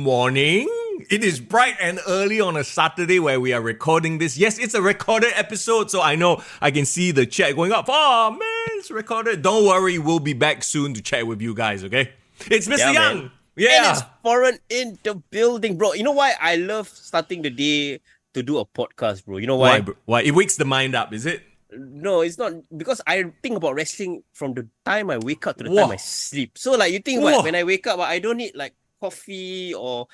morning. It is bright and early on a Saturday where we are recording this. Yes, it's a recorded episode, so I know I can see the chat going up. Oh man, it's recorded. Don't worry, we'll be back soon to chat with you guys, okay? It's Mister Young. Man. Yeah. And it's foreign in the building, bro. You know why I love starting the day to do a podcast, bro? You know why? Why? It wakes the mind up, is it? No, it's not, because I think about wrestling from the time I wake up to the time I sleep. So like you think what, when I wake up, I don't need like coffee or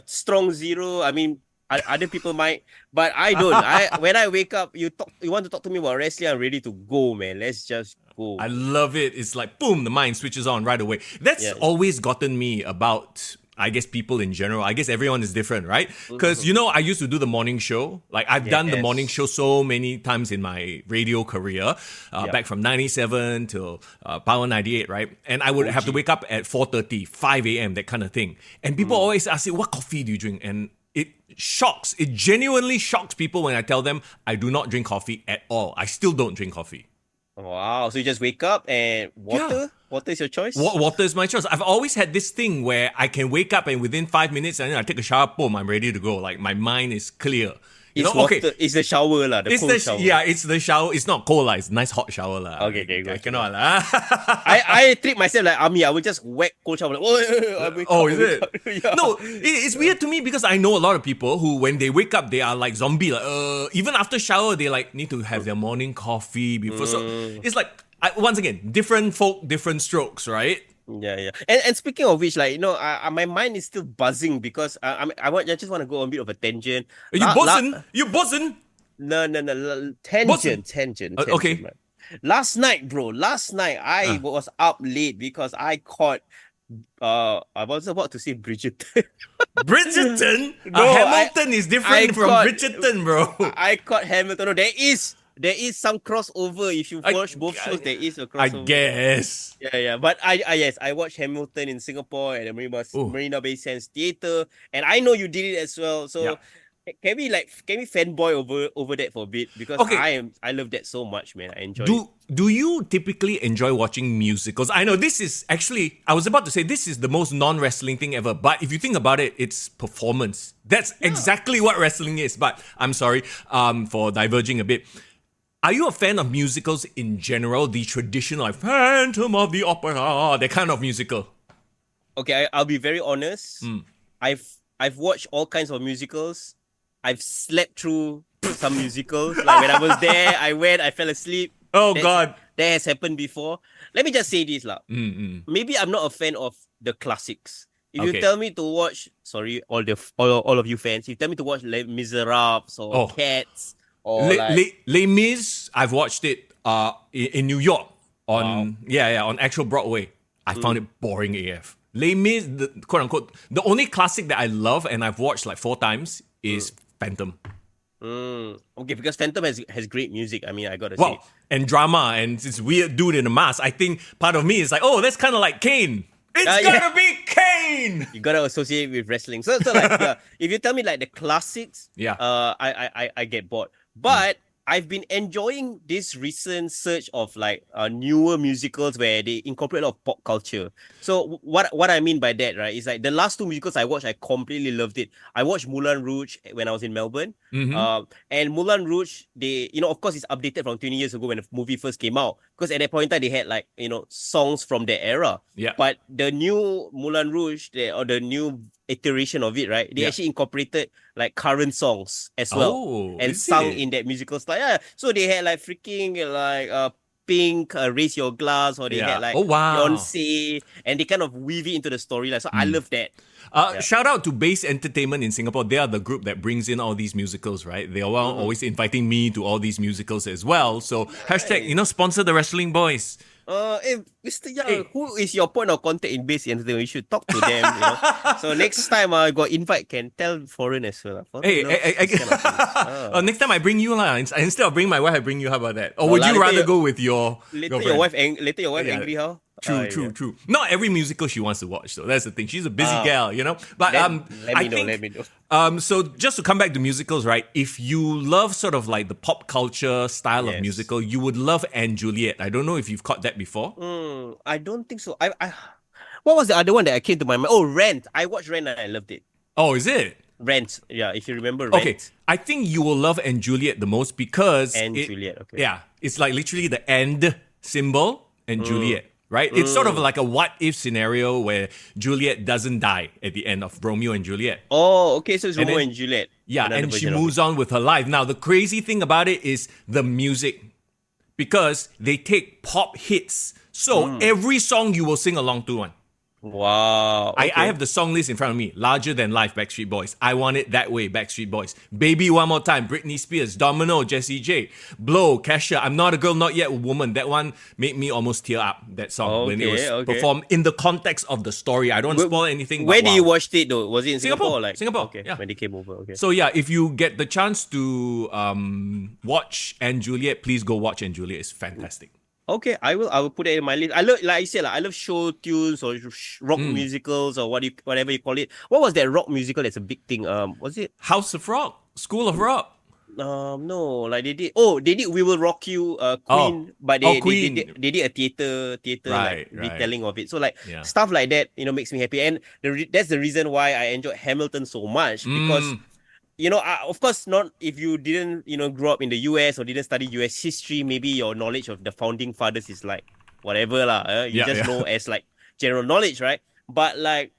strong zero. I mean, other people might, but I don't. When I wake up, you want to talk to me about wrestling, I'm ready to go, man. Let's just go. I love it. It's like boom, the mind switches on right away. That's always gotten me about, I guess, people in general. I guess everyone is different, right? Because, you know, I used to do the morning show. Like, I've done the morning show so many times in my radio career, back from 97 till Power 98, right? And I would have to wake up at 4:30, 5 a.m., that kind of thing. And people always ask me, what coffee do you drink? And it genuinely shocks people when I tell them I do not drink coffee at all. I still don't drink coffee. Wow, so you just wake up and water? Yeah. Water is your choice? Water is my choice. I've always had this thing where I can wake up and within 5 minutes and then I take a shower, boom, I'm ready to go. Like, my mind is clear. It's the shower lah, cold shower. Yeah, it's the shower. It's not cold lah, it's a nice hot shower lah. Okay, I cannot lah. I treat myself like army. I will just whack cold shower. Is it? Yeah. No, it's weird to me because I know a lot of people who, when they wake up, they are like zombie. Like, even after shower, they like need to have their morning coffee before. So it's like, once again, different folk, different strokes, right? Yeah. And speaking of which, like, you know, my mind is still buzzing because I just want to go on a bit of a tangent. You buzzing? No. Tangent. Okay. Man. Last night, I was up late because I caught, I was about to say Bridgerton. Bridgerton? No, Hamilton is different from Bridgerton, bro. I caught Hamilton. No, there is some crossover. If you watch both shows, there is a crossover. I guess. Yeah. But I watched Hamilton in Singapore at the Marina Bay Sands Theatre, and I know you did it as well. So can we fanboy over that for a bit? Because I love that so much, man. I enjoy it. Do you typically enjoy watching musicals? I know this is actually, I was about to say this is the most non-wrestling thing ever, but if you think about it, it's performance. That's exactly what wrestling is. But I'm sorry for diverging a bit. Are you a fan of musicals in general? The traditional, like Phantom of the Opera, that kind of musical? Okay, I'll be very honest. I've watched all kinds of musicals. I've slept through some musicals. Like when I was there, I fell asleep. Oh, God. That has happened before. Let me just say this lah. Maybe I'm not a fan of the classics. If you tell me to watch, sorry, all of you fans, if you tell me to watch Les Miserables or Cats, or Les Mis, I've watched it in New York on actual Broadway. I found it boring AF. Les Mis, quote unquote, the only classic that I love and I've watched like 4 times is Phantom. Okay, because Phantom has great music. I mean, I gotta say. And drama and this weird dude in a mask. I think part of me is like, that's kind of like Kane. It's gotta be Kane. You gotta associate with wrestling. So like, if you tell me like the classics, I get bored. But I've been enjoying this recent surge of like newer musicals where they incorporate a lot of pop culture. So what I mean by that, right, is like the last 2 musicals I watched, I completely loved it. I watched Moulin Rouge when I was in Melbourne. And Moulin Rouge, they, you know, of course it's updated from 20 years ago when the movie first came out. Because at that point in time, they had like, you know, songs from that era. Yeah. But the new Moulin Rouge, or the new iteration of it, right? They actually incorporated like current songs as well and sung in that musical style. Yeah. So they had like freaking like Pink, Raise Your Glass, or they had like Beyonce, and they kind of weave it into the storyline. So I love that. Shout out to Base Entertainment in Singapore. They are the group that brings in all these musicals, right? They are always inviting me to all these musicals as well. So hashtag, sponsor the wrestling boys. Mr. Young, who is your point of contact in Base Entertainment? You should talk to them. So next time I got invite, can tell foreign as well. Next time I bring you lah. Instead of bringing my wife, I bring you. How about that? Or would you rather go with your girlfriend? Later your wife angry how? True. Not every musical she wants to watch, though. That's the thing. She's a busy gal, But let me know. So just to come back to musicals, right? If you love sort of like the pop culture style of musical, you would love & Juliet. I don't know if you've caught that before. I don't think so. What was the other one that I came to my mind? Oh, Rent. I watched Rent and I loved it. Oh, is it? Rent. Yeah, if you remember Rent. Okay, I think you will love And Juliet the most because Juliet, okay. Yeah, it's like literally the end symbol and Juliet, right? It's sort of like a what if scenario where Juliet doesn't die at the end of Romeo and Juliet. Oh, okay, so it's Romeo and Juliet. Yeah, and she moves on with her life. Now, the crazy thing about it is the music, because they take pop hits. So every song you will sing along to one. Wow. Okay. I have the song list in front of me. Larger Than Life, Backstreet Boys. I Want It That Way, Backstreet Boys. Baby One More Time, Britney Spears. Domino, Jessie J. Blow, Kesha. I'm Not a Girl, Not Yet a Woman. That one made me almost tear up, that song, when it was performed in the context of the story. I don't want to spoil anything. Where did you watch it though? Was it in Singapore? Singapore. Okay, yeah. when they came over. Okay. So yeah, if you get the chance to watch And Juliet, please go watch And Juliet. It's fantastic. Okay, I will put it in my list. I love, like I said, I love show tunes or rock musicals or whatever you call it. What was that rock musical that's a big thing? Was it House of Rock? School of Rock? No, like they did We Will Rock You, Queen, but they did a theater right, retelling of it. So like stuff like that, makes me happy, and that's the reason why I enjoyed Hamilton so much, because of course, not if you didn't, grow up in the US or didn't study US history, maybe your knowledge of the founding fathers is like whatever lah. You just know as like general knowledge, right? But like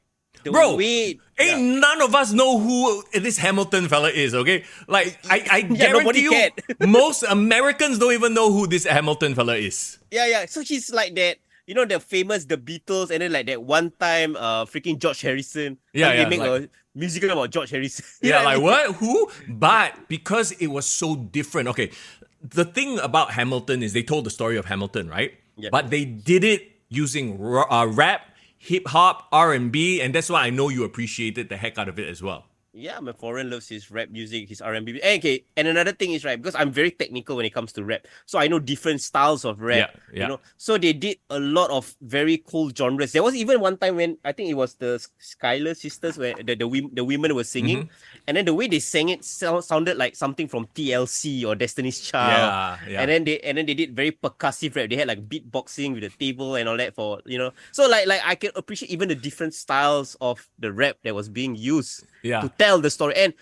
ain't none of us know who this Hamilton fella is, okay? Like I guarantee you, most Americans don't even know who this Hamilton fella is. Yeah. So he's like that. The famous The Beatles, and then like that one time, freaking George Harrison. They make a musical about George Harrison. What? Who? But because it was so different. Okay, the thing about Hamilton is they told the story of Hamilton, right? Yeah. But they did it using rap, hip hop, R&B, and that's why I know you appreciated the heck out of it as well. Yeah, my foreign loves his rap music, his R&B. Okay, and another thing is, right, because I'm very technical when it comes to rap, so I know different styles of rap. Yeah. So they did a lot of very cool genres. There was even one time when I think it was the Skylar sisters, where the women were singing, and then the way they sang it sounded like something from TLC or Destiny's Child. Yeah. And then they did very percussive rap. They had like beatboxing with the table and all that for So like I can appreciate even the different styles of the rap that was being used. To tell the story. And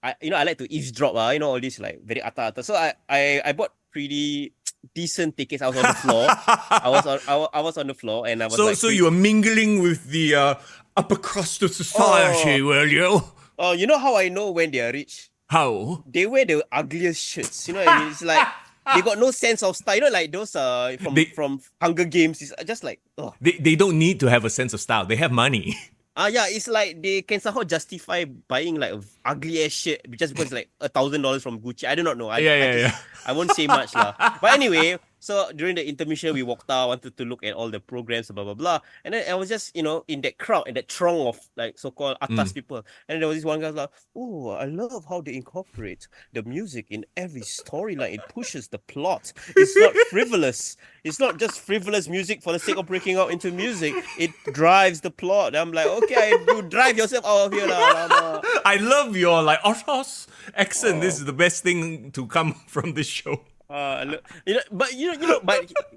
I like to eavesdrop, all this like very ata. So I bought pretty decent tickets. I was on the floor. I was on the floor, and I was so you were mingling with the upper crust of society, were you? Oh, you know how I know when they are rich? How? They wear the ugliest shirts. You know what I mean? It's like they got no sense of style. Like those from Hunger Games. It's just like they don't need to have a sense of style. They have money. It's like they can somehow justify buying like an ugly ass shit just because it's like $1,000 from Gucci. I do not know. I won't say much lah. But anyway, so during the intermission, we walked out, wanted to look at all the programs, blah blah blah, and then I was just in that crowd, in that throng of like so-called atas people, and there was this one guy like, "Oh, I love how they incorporate the music in every storyline. It pushes the plot. It's not frivolous. It's not just frivolous music for the sake of breaking out into music. It drives the plot." And I'm like, okay, you drive yourself out of here lah. I love your like Oshos accent. This is the best thing to come from this show. But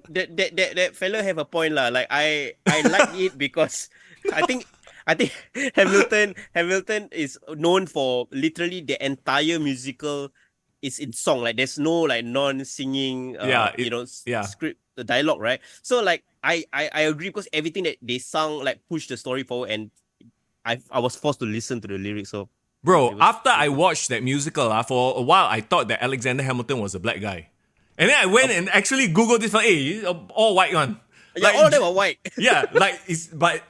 that fella have a point lah. Like I like it because I think Hamilton is known for literally the entire musical is in song. Like there's no like non-singing script, the dialogue, right? So like I agree, because everything that they sung like pushed the story forward, and I was forced to listen to the lyrics. So bro, after I watched that musical, for a while I thought that Alexander Hamilton was a black guy. And then I went and actually Googled this for all white one. Like, all of them are white. But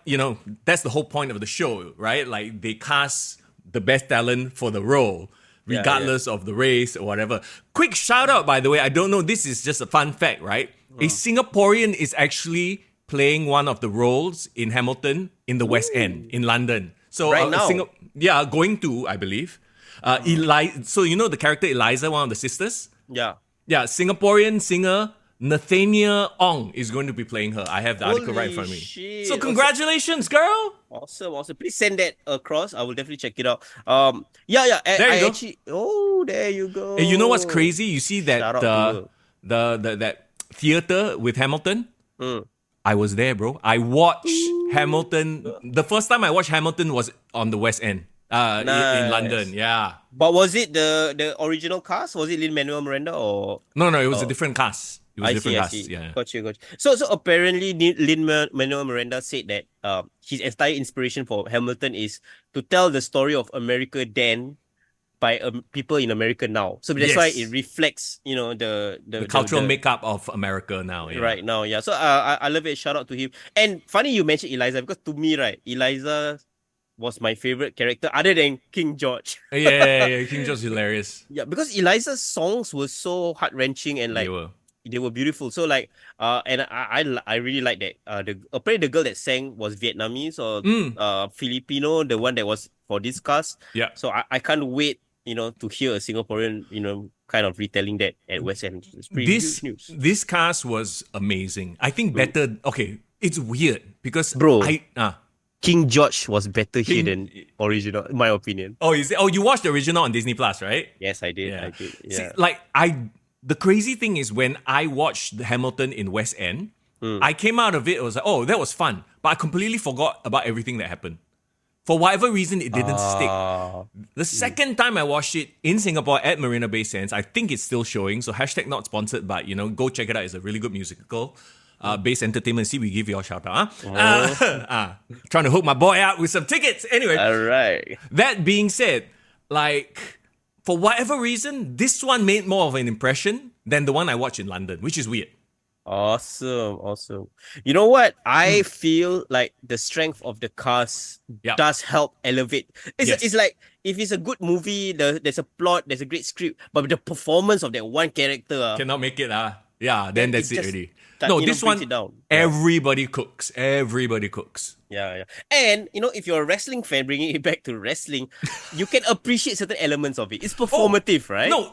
that's the whole point of the show, right? Like they cast the best talent for the role, regardless of the race or whatever. Quick shout out, by the way, I don't know, this is just a fun fact, right? A Singaporean is actually playing one of the roles in Hamilton in the West End in London. So right now? Going to, I believe. So the character Eliza, one of the sisters? Yeah, Singaporean singer Nathania Ong is going to be playing her. I have the article right in front of me. Shit. So congratulations, girl! Awesome. Please send that across. I will definitely check it out. There you go. There you go. Hey, you know what's crazy? You see that that theater with Hamilton? I was there, bro. I watched Hamilton. The first time I watched Hamilton was on the West End. in London. Yeah. But was it the original cast? Was it Lin-Manuel Miranda or? No, it was a different cast. It was I different see, cast. I see. Yeah. Got you. So apparently Lin-Manuel Miranda said that his entire inspiration for Hamilton is to tell the story of America then by people in America now. So that's why it reflects, the cultural makeup of America now. Yeah. Right now, yeah. So I love it. Shout out to him. And funny you mentioned Eliza, because to me, right, Eliza was my favorite character other than King George. yeah. King George is hilarious. Yeah, because Eliza's songs were so heart-wrenching and like they were beautiful. So like and I really like that. Apparently the girl that sang was Vietnamese or Filipino, the one that was for this cast. Yeah. So I can't wait, to hear a Singaporean, kind of retelling that at West End. It's pretty huge news. This cast was amazing. I think better. Okay, it's weird because King George was better here than original, in my opinion. Oh, is it? Oh, you watched the original on Disney Plus, right? Yes, I did. Yeah. I did. Yeah. See, the crazy thing is when I watched Hamilton in West End, I came out of it was like, oh, that was fun, but I completely forgot about everything that happened. For whatever reason, it didn't stick. The second time I watched it in Singapore at Marina Bay Sands, I think it's still showing. So # not sponsored, but go check it out. It's a really good musical. Base Entertainment, see, we give you all shout out. Trying to hook my boy out with some tickets. Anyway, all right. That being said, like for whatever reason, this one made more of an impression than the one I watched in London, which is weird. Awesome. You know what? I feel like the strength of the cast does help elevate. It's like if it's a good movie, there's a plot, there's a great script, but the performance of that one character cannot make it. Then that's it already. This one, everybody cooks. Everybody cooks. Yeah. And, if you're a wrestling fan, bringing it back to wrestling, you can appreciate certain elements of it. It's performative, right? No,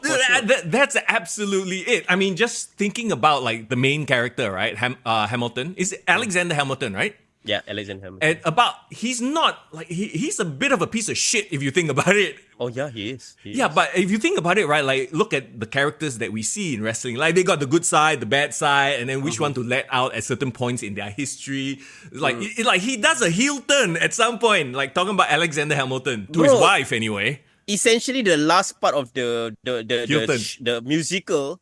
that's absolutely it. I mean, just thinking about, like, the main character, right? Hamilton. Is Alexander Hamilton, right? Yeah, Alexander Hamilton. And he's not, like, he's a bit of a piece of shit if you think about it. Oh, yeah, he is. But if you think about it, right, like, look at the characters that we see in wrestling. Like, they got the good side, the bad side, and then which one to let out at certain points in their history. Like, he does a heel turn at some point, like, talking about Alexander Hamilton, to his wife, anyway. Essentially, the last part of the musical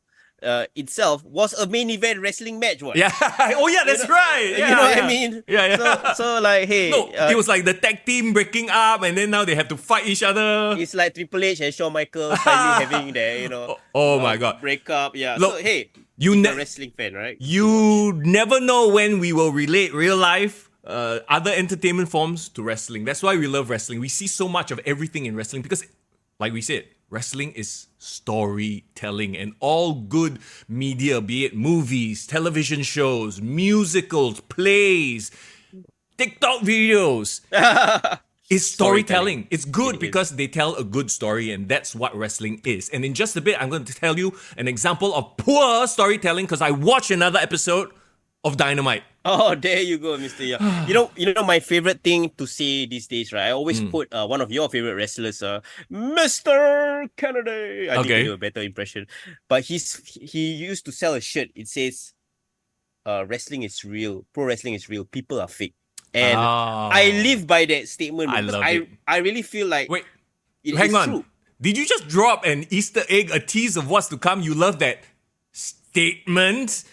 itself was a main event wrestling match. What? Yeah. Oh, yeah, that's right. Yeah, you know what I mean? Yeah. So like, hey. No, it was like the tag team breaking up and then now they have to fight each other. It's like Triple H and Shawn Michaels finally having their, oh my God. breakup. Yeah. Look, so, hey, you're a wrestling fan, right? You never know when we will relate real life, other entertainment forms to wrestling. That's why we love wrestling. We see so much of everything in wrestling because, like we said, wrestling is storytelling, and all good media, be it movies, television shows, musicals, plays, TikTok videos, is storytelling. It's good because they tell a good story, and that's what wrestling is. And in just a bit, I'm going to tell you an example of poor storytelling because I watched another episode of Dynamite. Oh, there you go, Mr. Young. you know my favorite thing to say these days, right? I always put one of your favorite wrestlers, Mr. Kennedy. I need to do a better impression. But he used to sell a shirt. It says, wrestling is real. Pro wrestling is real. People are fake. And I live by that statement because I really feel like hang on. True. Did you just drop an Easter egg, a tease of what's to come? You love that statement?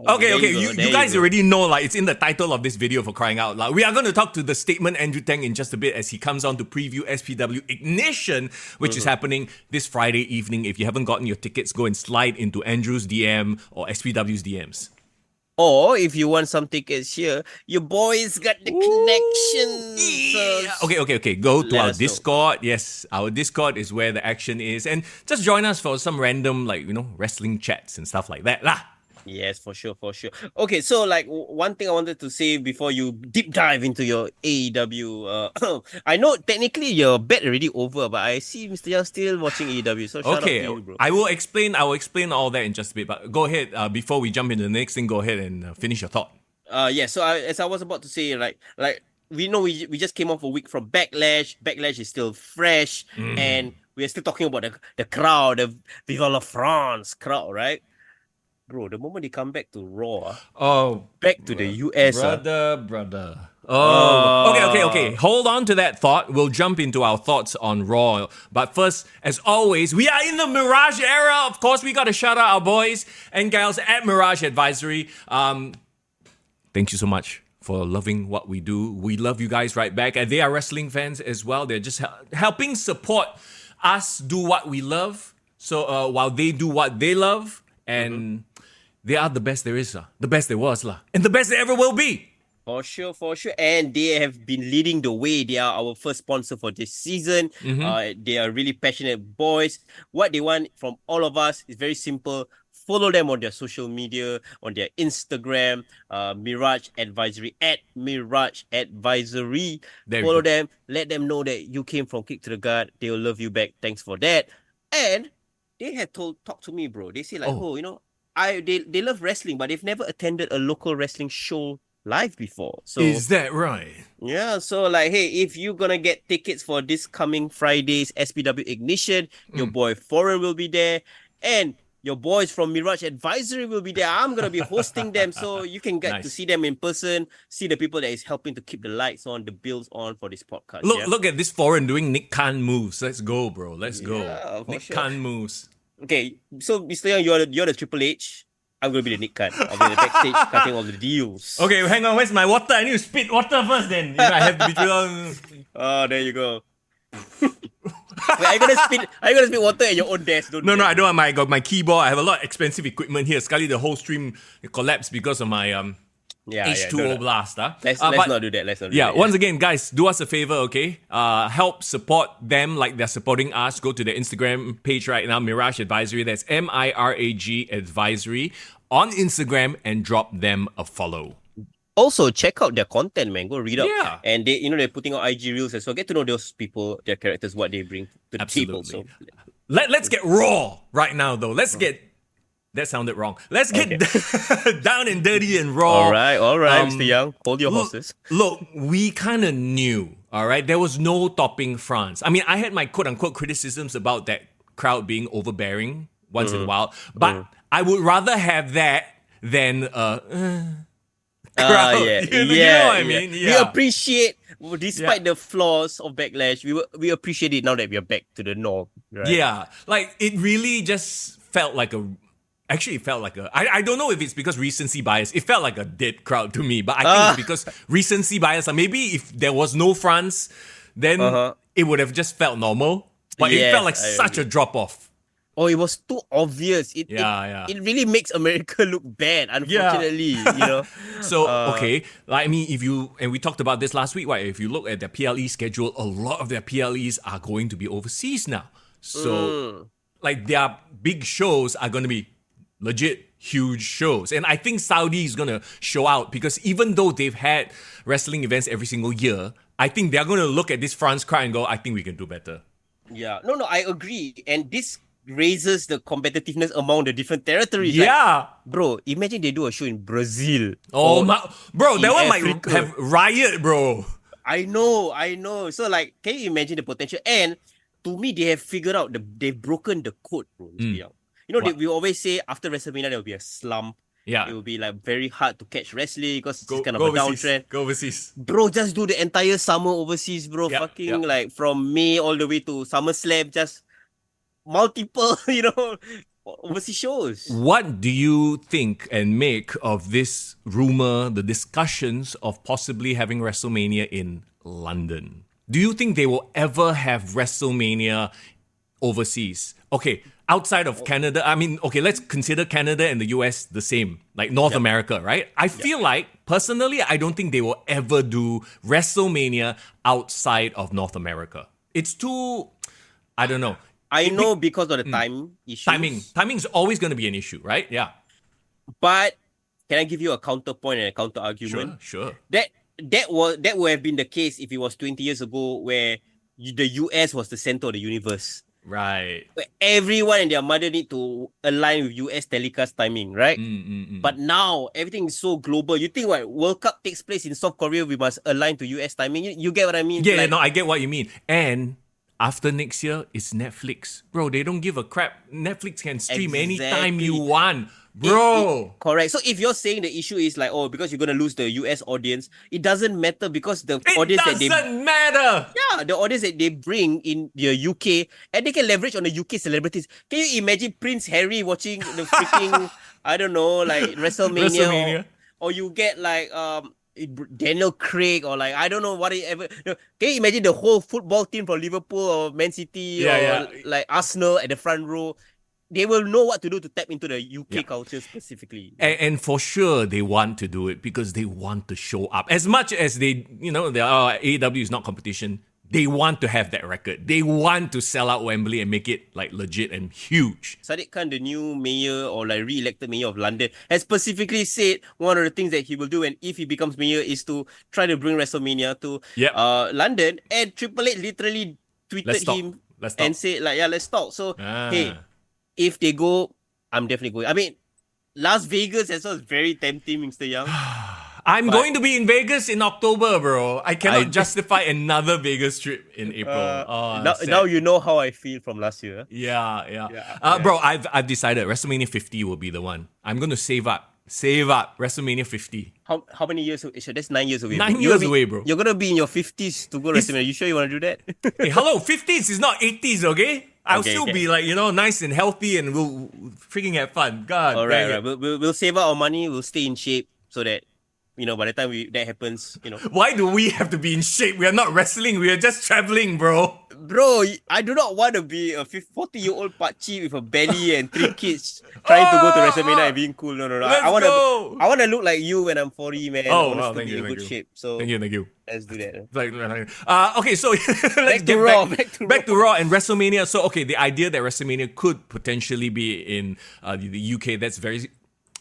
Okay. You guys already know, like, it's in the title of this video, for crying out loud. We are going to talk to the Statement Andruew Tang in just a bit as he comes on to preview SPW Ignition, which is happening this Friday evening. If you haven't gotten your tickets, go and slide into Andrew's DM or SPW's DMs. Or if you want some tickets here, your boys got the connections. Yeah. Okay. Go to our Discord. Yes, our Discord is where the action is. And just join us for some random, like, wrestling chats and stuff like that. Yes, for sure. Okay, so like one thing I wanted to say before you deep dive into your AEW. I know technically your bet already over, but I see Mr. Young still watching AEW. So shout out to you, bro. I will explain all that in just a bit. But go ahead. Before we jump into the next thing, go ahead and finish your thought. So as I was about to say, like we know we just came off a week from Backlash. Backlash is still fresh, and we are still talking about the crowd, the Viva la France crowd, right? Bro, the moment they come back to Raw, back to the US, brother, Okay. Hold on to that thought. We'll jump into our thoughts on Raw. But first, as always, we are in the Mirage era. Of course, we got to shout out our boys and gals at Mirage Advisory. Thank you so much for loving what we do. We love you guys right back. And they are wrestling fans as well. They're just helping support us do what we love. So while they do what they love, and they are the best there is, the best there was, and the best there ever will be. For sure. And they have been leading the way. They are our first sponsor for this season. They are really passionate boys. What they want from all of us is very simple. Follow them on their social media, on their Instagram, Mirage Advisory, at Mirage Advisory. Follow them. Let them know that you came from Kick to the Gut. They'll love you back. Thanks for that. And they had talk to me, bro. They say like, they love wrestling, but they've never attended a local wrestling show live before. So is that right? Yeah. So like, hey, if you're gonna get tickets for this coming Friday's SPW Ignition, your boy Foreign will be there, and your boys from Mirage Advisory will be there. I'm gonna be hosting them, so you can get to see them in person, see the people that is helping to keep the lights on, the bills on for this podcast. Look at this Foreign doing Nick Khan moves. Let's go, bro. Let's go. Nick Khan moves. Okay, so Mr. Young, you're the Triple H. I'm gonna be the Nick Khan. I'll be in the backstage cutting all the deals. Okay, hang on. Where's my water? I need to spit water first. Then if I have to be Oh, there you go. Wait, are you gonna spit water at your own desk? No, I don't. I got my keyboard. I have a lot of expensive equipment here. Scully, the whole stream collapsed because of my H2O blast. Let's not do that. Once again, guys, do us a favor, okay? Help support them like they're supporting us. Go to their Instagram page right now, Mirage Advisory. That's MIRAG Advisory on Instagram, and drop them a follow. Also, check out their content, man. Go read up. Yeah. And they're putting out IG reels as well. Get to know those people, their characters, what they bring to the table. So let's get raw right now, though. That sounded wrong. Let's get down and dirty and raw. All right, Mr. Young. Hold your horses. Look, we kind of knew, all right? There was no topping France. I mean, I had my quote-unquote criticisms about that crowd being overbearing once in a while, but I would rather have that than crowd. You know what I mean? We appreciate, despite the flaws of Backlash, we appreciate it now that we are back to the norm. Right? Yeah, like it really just felt like I don't know if it's because recency bias. It felt like a dead crowd to me, but I think it's because recency bias. Maybe if there was no France, then it would have just felt normal. But it felt like such a drop off. Oh, it was too obvious. It really makes America look bad, unfortunately. You know. So okay, like, I mean, we talked about this last week, right? If you look at their PLE schedule, a lot of their PLEs are going to be overseas now. So like their big shows are going to be legit huge shows. And I think Saudi is going to show out, because even though they've had wrestling events every single year, I think they're going to look at this France crowd and go, I think we can do better. Yeah. No, I agree. And this raises the competitiveness among the different territories. Yeah. Like, bro, imagine they do a show in Brazil. Oh, bro, that one might have riot, bro. I know. So, like, can you imagine the potential? And to me, they have figured out, they've broken the code, bro. You know, we always say after WrestleMania, there will be a slump. Yeah. It will be like very hard to catch wrestling because it's kind of a downtrend. Go overseas. Bro, just do the entire summer overseas, bro. Like from May all the way to SummerSlam, just multiple, overseas shows. What do you think and make of this rumor, the discussions of possibly having WrestleMania in London? Do you think they will ever have WrestleMania overseas? Okay, outside of Canada, I mean, okay, let's consider Canada and the US the same, like North America, right? I feel like, personally, I don't think they will ever do WrestleMania outside of North America. It's too, I don't know. I know because of the time issues. Timing is always going to be an issue, right? Yeah. But can I give you a counterpoint and a counter argument? Sure. That would have been the case if it was 20 years ago, where the US was the center of the universe. Right. Where everyone and their mother need to align with US telecast timing, right? But now everything is so global. You think what World Cup takes place in South Korea, we must align to US timing? You get what I mean? Yeah, I get what you mean. And after next year, it's Netflix. Bro, they don't give a crap. Netflix can stream anytime you want. bro. Correct. So if you're saying the issue is like, oh, because you're gonna lose the US audience, it doesn't matter because the audience that they matter. Yeah, the audience that they bring in the UK, and they can leverage on the UK celebrities. Can you imagine Prince Harry watching the freaking I don't know, like WrestleMania. Or you get like Daniel Craig or like I don't know whatever. Can you imagine the whole football team from Liverpool or Man City or like Arsenal at the front row? They will know what to do to tap into the UK culture specifically. And for sure, they want to do it because they want to show up. As much as they, AEW is not competition, they want to have that record. They want to sell out Wembley and make it like legit and huge. Sadiq Khan, the new mayor or like re-elected mayor of London, has specifically said one of the things that he will do and if he becomes mayor is to try to bring WrestleMania to London. And Triple H literally tweeted him and said like, let's talk. So, hey, if they go, I'm definitely going. I mean, Las Vegas as well is very tempting, Mr. Young. I'm going to be in Vegas in October, bro. I cannot justify another Vegas trip in April. Now you know how I feel from last year. Yeah. Bro, I've decided WrestleMania 50 will be the one. I'm going to save up WrestleMania 50. How many years? So that's 9 years away. 9 years away, bro. You're going to be in your 50s to go WrestleMania. You sure you want to do that? Hey, hello, 50s is not 80s, okay? I'll still be like, nice and healthy and we'll freaking have fun. God, all right. We'll save up our money. We'll stay in shape so that, by the time that happens, Why do we have to be in shape? We are not wrestling. We are just traveling, bro. Bro, I do not want to be a 40-year-old pakcik with a belly and 3 kids trying to go to WrestleMania and being cool. No. I want to look like you when I'm 40, man. I want to be in good shape. So thank you. Let's do that. Okay, so let's get back to Raw and WrestleMania. So, okay, the idea that WrestleMania could potentially be in the UK, that's very...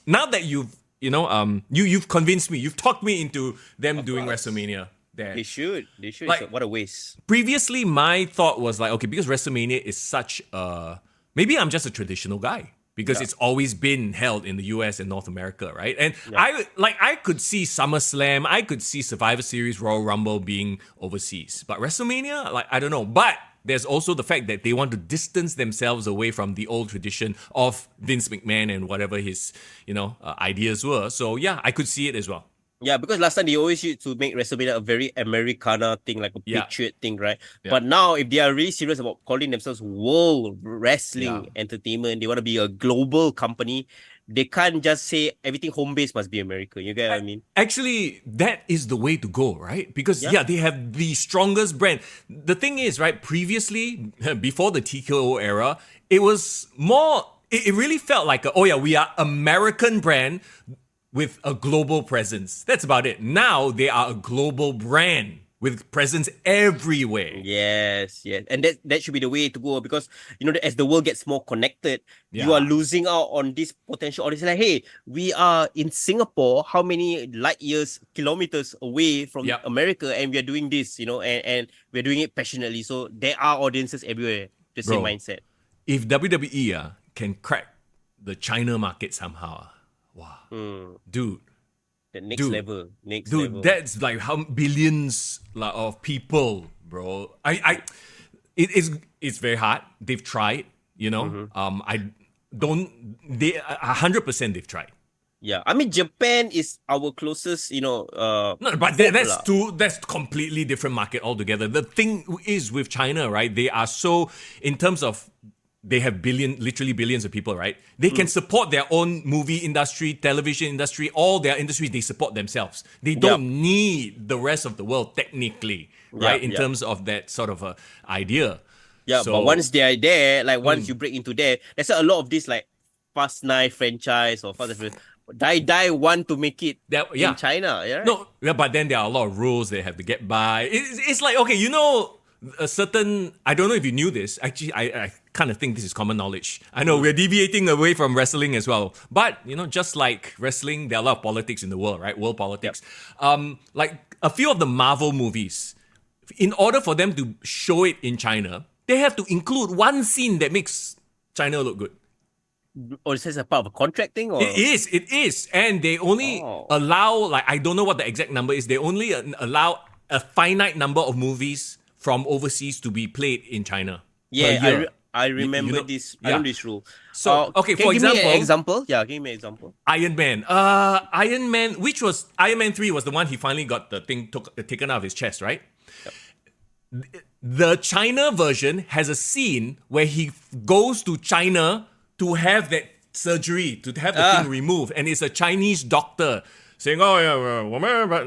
Now that you've convinced me. You've talked me into them doing WrestleMania there. They should. Like, what a waste. Previously, my thought was like, okay, because WrestleMania is such a... Maybe I'm just a traditional guy because it's always been held in the US and North America, right? And I could see SummerSlam, I could see Survivor Series, Royal Rumble being overseas. But WrestleMania, like, I don't know. But there's also the fact that they want to distance themselves away from the old tradition of Vince McMahon and whatever his, ideas were. So yeah, I could see it as well. Yeah, because last time they always used to make WrestleMania a very Americana thing, like a patriot thing, right? Yeah. But now, if they are really serious about calling themselves World Wrestling Entertainment, they want to be a global company. They can't just say everything home base must be America. You get what I mean? Actually, that is the way to go, right? Because they have the strongest brand. The thing is, right, previously, before the TKO era, it was more, it really felt like, we are American brand with a global presence. That's about it. Now they are a global brand with presence everywhere. Yes. And that should be the way to go because, as the world gets more connected, you are losing out on this potential audience. Like, hey, we are in Singapore, how many light years, kilometers away from America, and we are doing this, and we're doing it passionately. So there are audiences everywhere. The same mindset. If WWE can crack the China market somehow, wow. Dude. The next level. That's like how billions of people, bro. It's very hard. They've tried, I don't. They 100% they've tried. Yeah, I mean Japan is our closest, No, but that's completely different market altogether. The thing is with China, right? They are so in terms of. They have literally billions of people, right? They can support their own movie industry, television industry, all their industries, they support themselves. They don't need the rest of the world, technically, right? In terms of that sort of idea. Yeah, but once they are there, like once you break into there, there's a lot of this like Fast 9 franchise or Fast Die want to make it in China. Yeah, right? But then there are a lot of rules they have to get by. It's like, okay, a certain, I don't know if you knew this. Actually, I kind of think this is common knowledge. I know we're deviating away from wrestling as well. But, just like wrestling, there are a lot of politics in the world, right? World politics. Like a few of the Marvel movies, in order for them to show it in China, they have to include one scene that makes China look good. Or is this a part of a contract thing? Or? It is. And they only allow, like, I don't know what the exact number is. They only allow a finite number of movies from overseas to be played in China. Yeah, I remember this. I know this rule. So okay, can for you give example, me an example? Yeah, give me an example. Iron Man. Iron Man, which was Iron Man 3 was the one he finally got the thing taken out of his chest, right? Yep. The China version has a scene where he goes to China to have that surgery, to have the thing removed, and it's a Chinese doctor saying, "Oh yeah,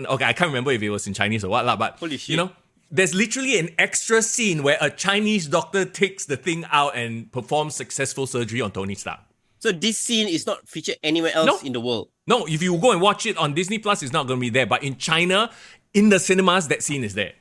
okay, I can't remember if it was in Chinese or what lah, but holy shit. You know, there's literally an extra scene where a Chinese doctor takes the thing out and performs successful surgery on Tony Stark. So this scene is not featured anywhere else in the world? No, if you go and watch it on Disney Plus, it's not going to be there. But in China, in the cinemas, that scene is there.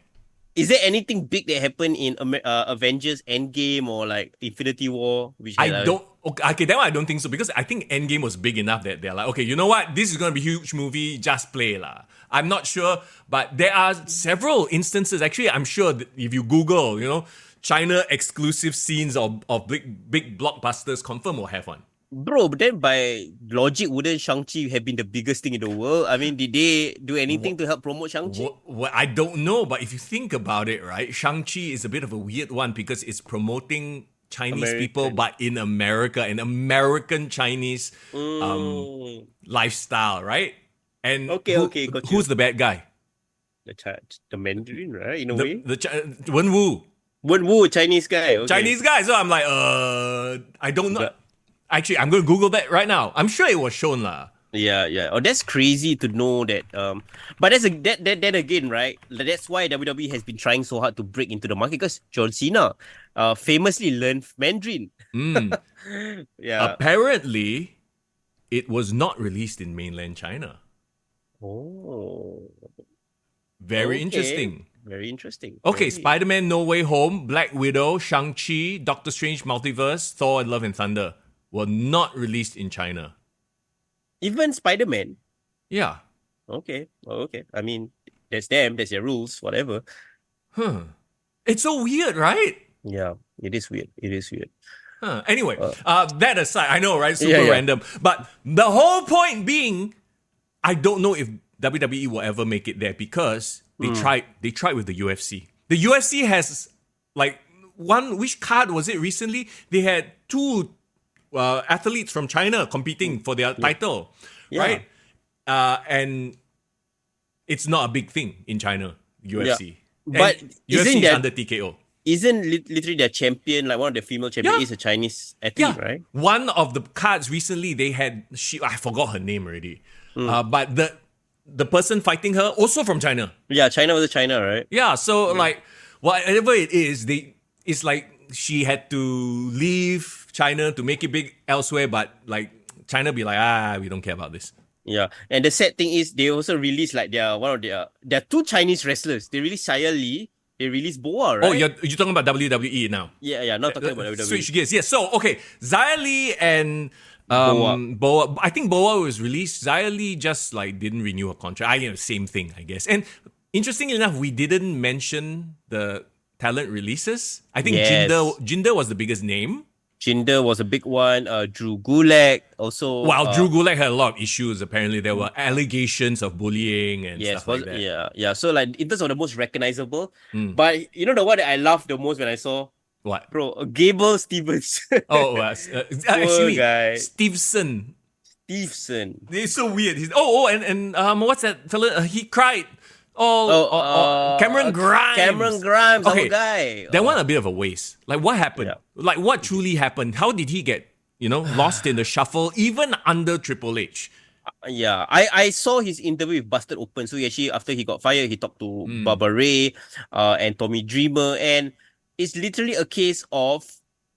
Is there anything big that happened in Avengers Endgame or like Infinity War? Okay, that one I don't think so, because I think Endgame was big enough that they're like, okay, you know what? This is going to be a huge movie, just play lah. I'm not sure, but there are several instances. Actually, I'm sure that if you Google, China exclusive scenes of big blockbusters, confirm will have one. Bro, but then by logic, wouldn't Shang-Chi have been the biggest thing in the world? I mean, did they do anything to help promote Shang-Chi? Well, I don't know, but if you think about it, right, Shang-Chi is a bit of a weird one because it's promoting Chinese people, but in America, an American Chinese lifestyle, right? And who's the bad guy? The Mandarin, right? In a way, Wenwu, Chinese guy. Okay. Chinese guy. So I'm like, I don't know. Actually, I'm going to Google that right now. I'm sure it was shown lah. Yeah. Oh, that's crazy to know that. But that again, right? That's why WWE has been trying so hard to break into the market, because John Cena, famously learned Mandarin. Yeah. Apparently, it was not released in mainland China. Oh. Very interesting. Very interesting. Okay, Spider-Man No Way Home, Black Widow, Shang-Chi, Doctor Strange Multiverse, Thor and Love and Thunder were not released in China. Even Spider-Man? Yeah. Okay. I mean, that's them. That's their rules. Whatever. It's so weird, right? Yeah, it is weird. Anyway, that aside, I know, right? Super random. But the whole point being, I don't know if WWE will ever make it there, because they tried with the UFC. The UFC has which card was it recently? They had two athletes from China competing for their title, right? And it's not a big thing in China, UFC. Yeah. But UFC is under TKO. Isn't literally their champion, like one of the female champions, is a Chinese athlete, right? One of the cards recently, they had, I forgot her name already. But the person fighting her, also from China. Yeah, China was China, right? Yeah, so whatever it is, it's like she had to leave China to make it big elsewhere, but China be like, we don't care about this. Yeah, and the sad thing is they also released there are two Chinese wrestlers. They released Xia Li, they released Boa, right? Oh, you're talking about WWE now? Yeah, not talking about WWE. Switch gears. Yeah, so okay, Xia Li and Boa. I think Boa was released. Xia Li just didn't renew her contract. Same thing, I guess. And interestingly enough, we didn't mention the talent releases. I think Jinder was the biggest name. Jinder was a big one. Drew Gulak also. Wow, Drew Gulak had a lot of issues. Apparently, there were allegations of bullying and stuff like that. Yeah. So in terms of the most recognizable, but you know the one that I laughed the most when I saw. What? Bro, Gable Stevens. Actually, guy. Stevenson. It's so weird. And what's that fella? He cried. Cameron Grimes. Okay, guy. That one a bit of a waste. What happened? Yeah. What truly happened? How did he get, lost in the shuffle, even under Triple H? Yeah, I saw his interview with Busted Open. So he actually, after he got fired, he talked to Baba Ray and Tommy Dreamer, and it's literally a case of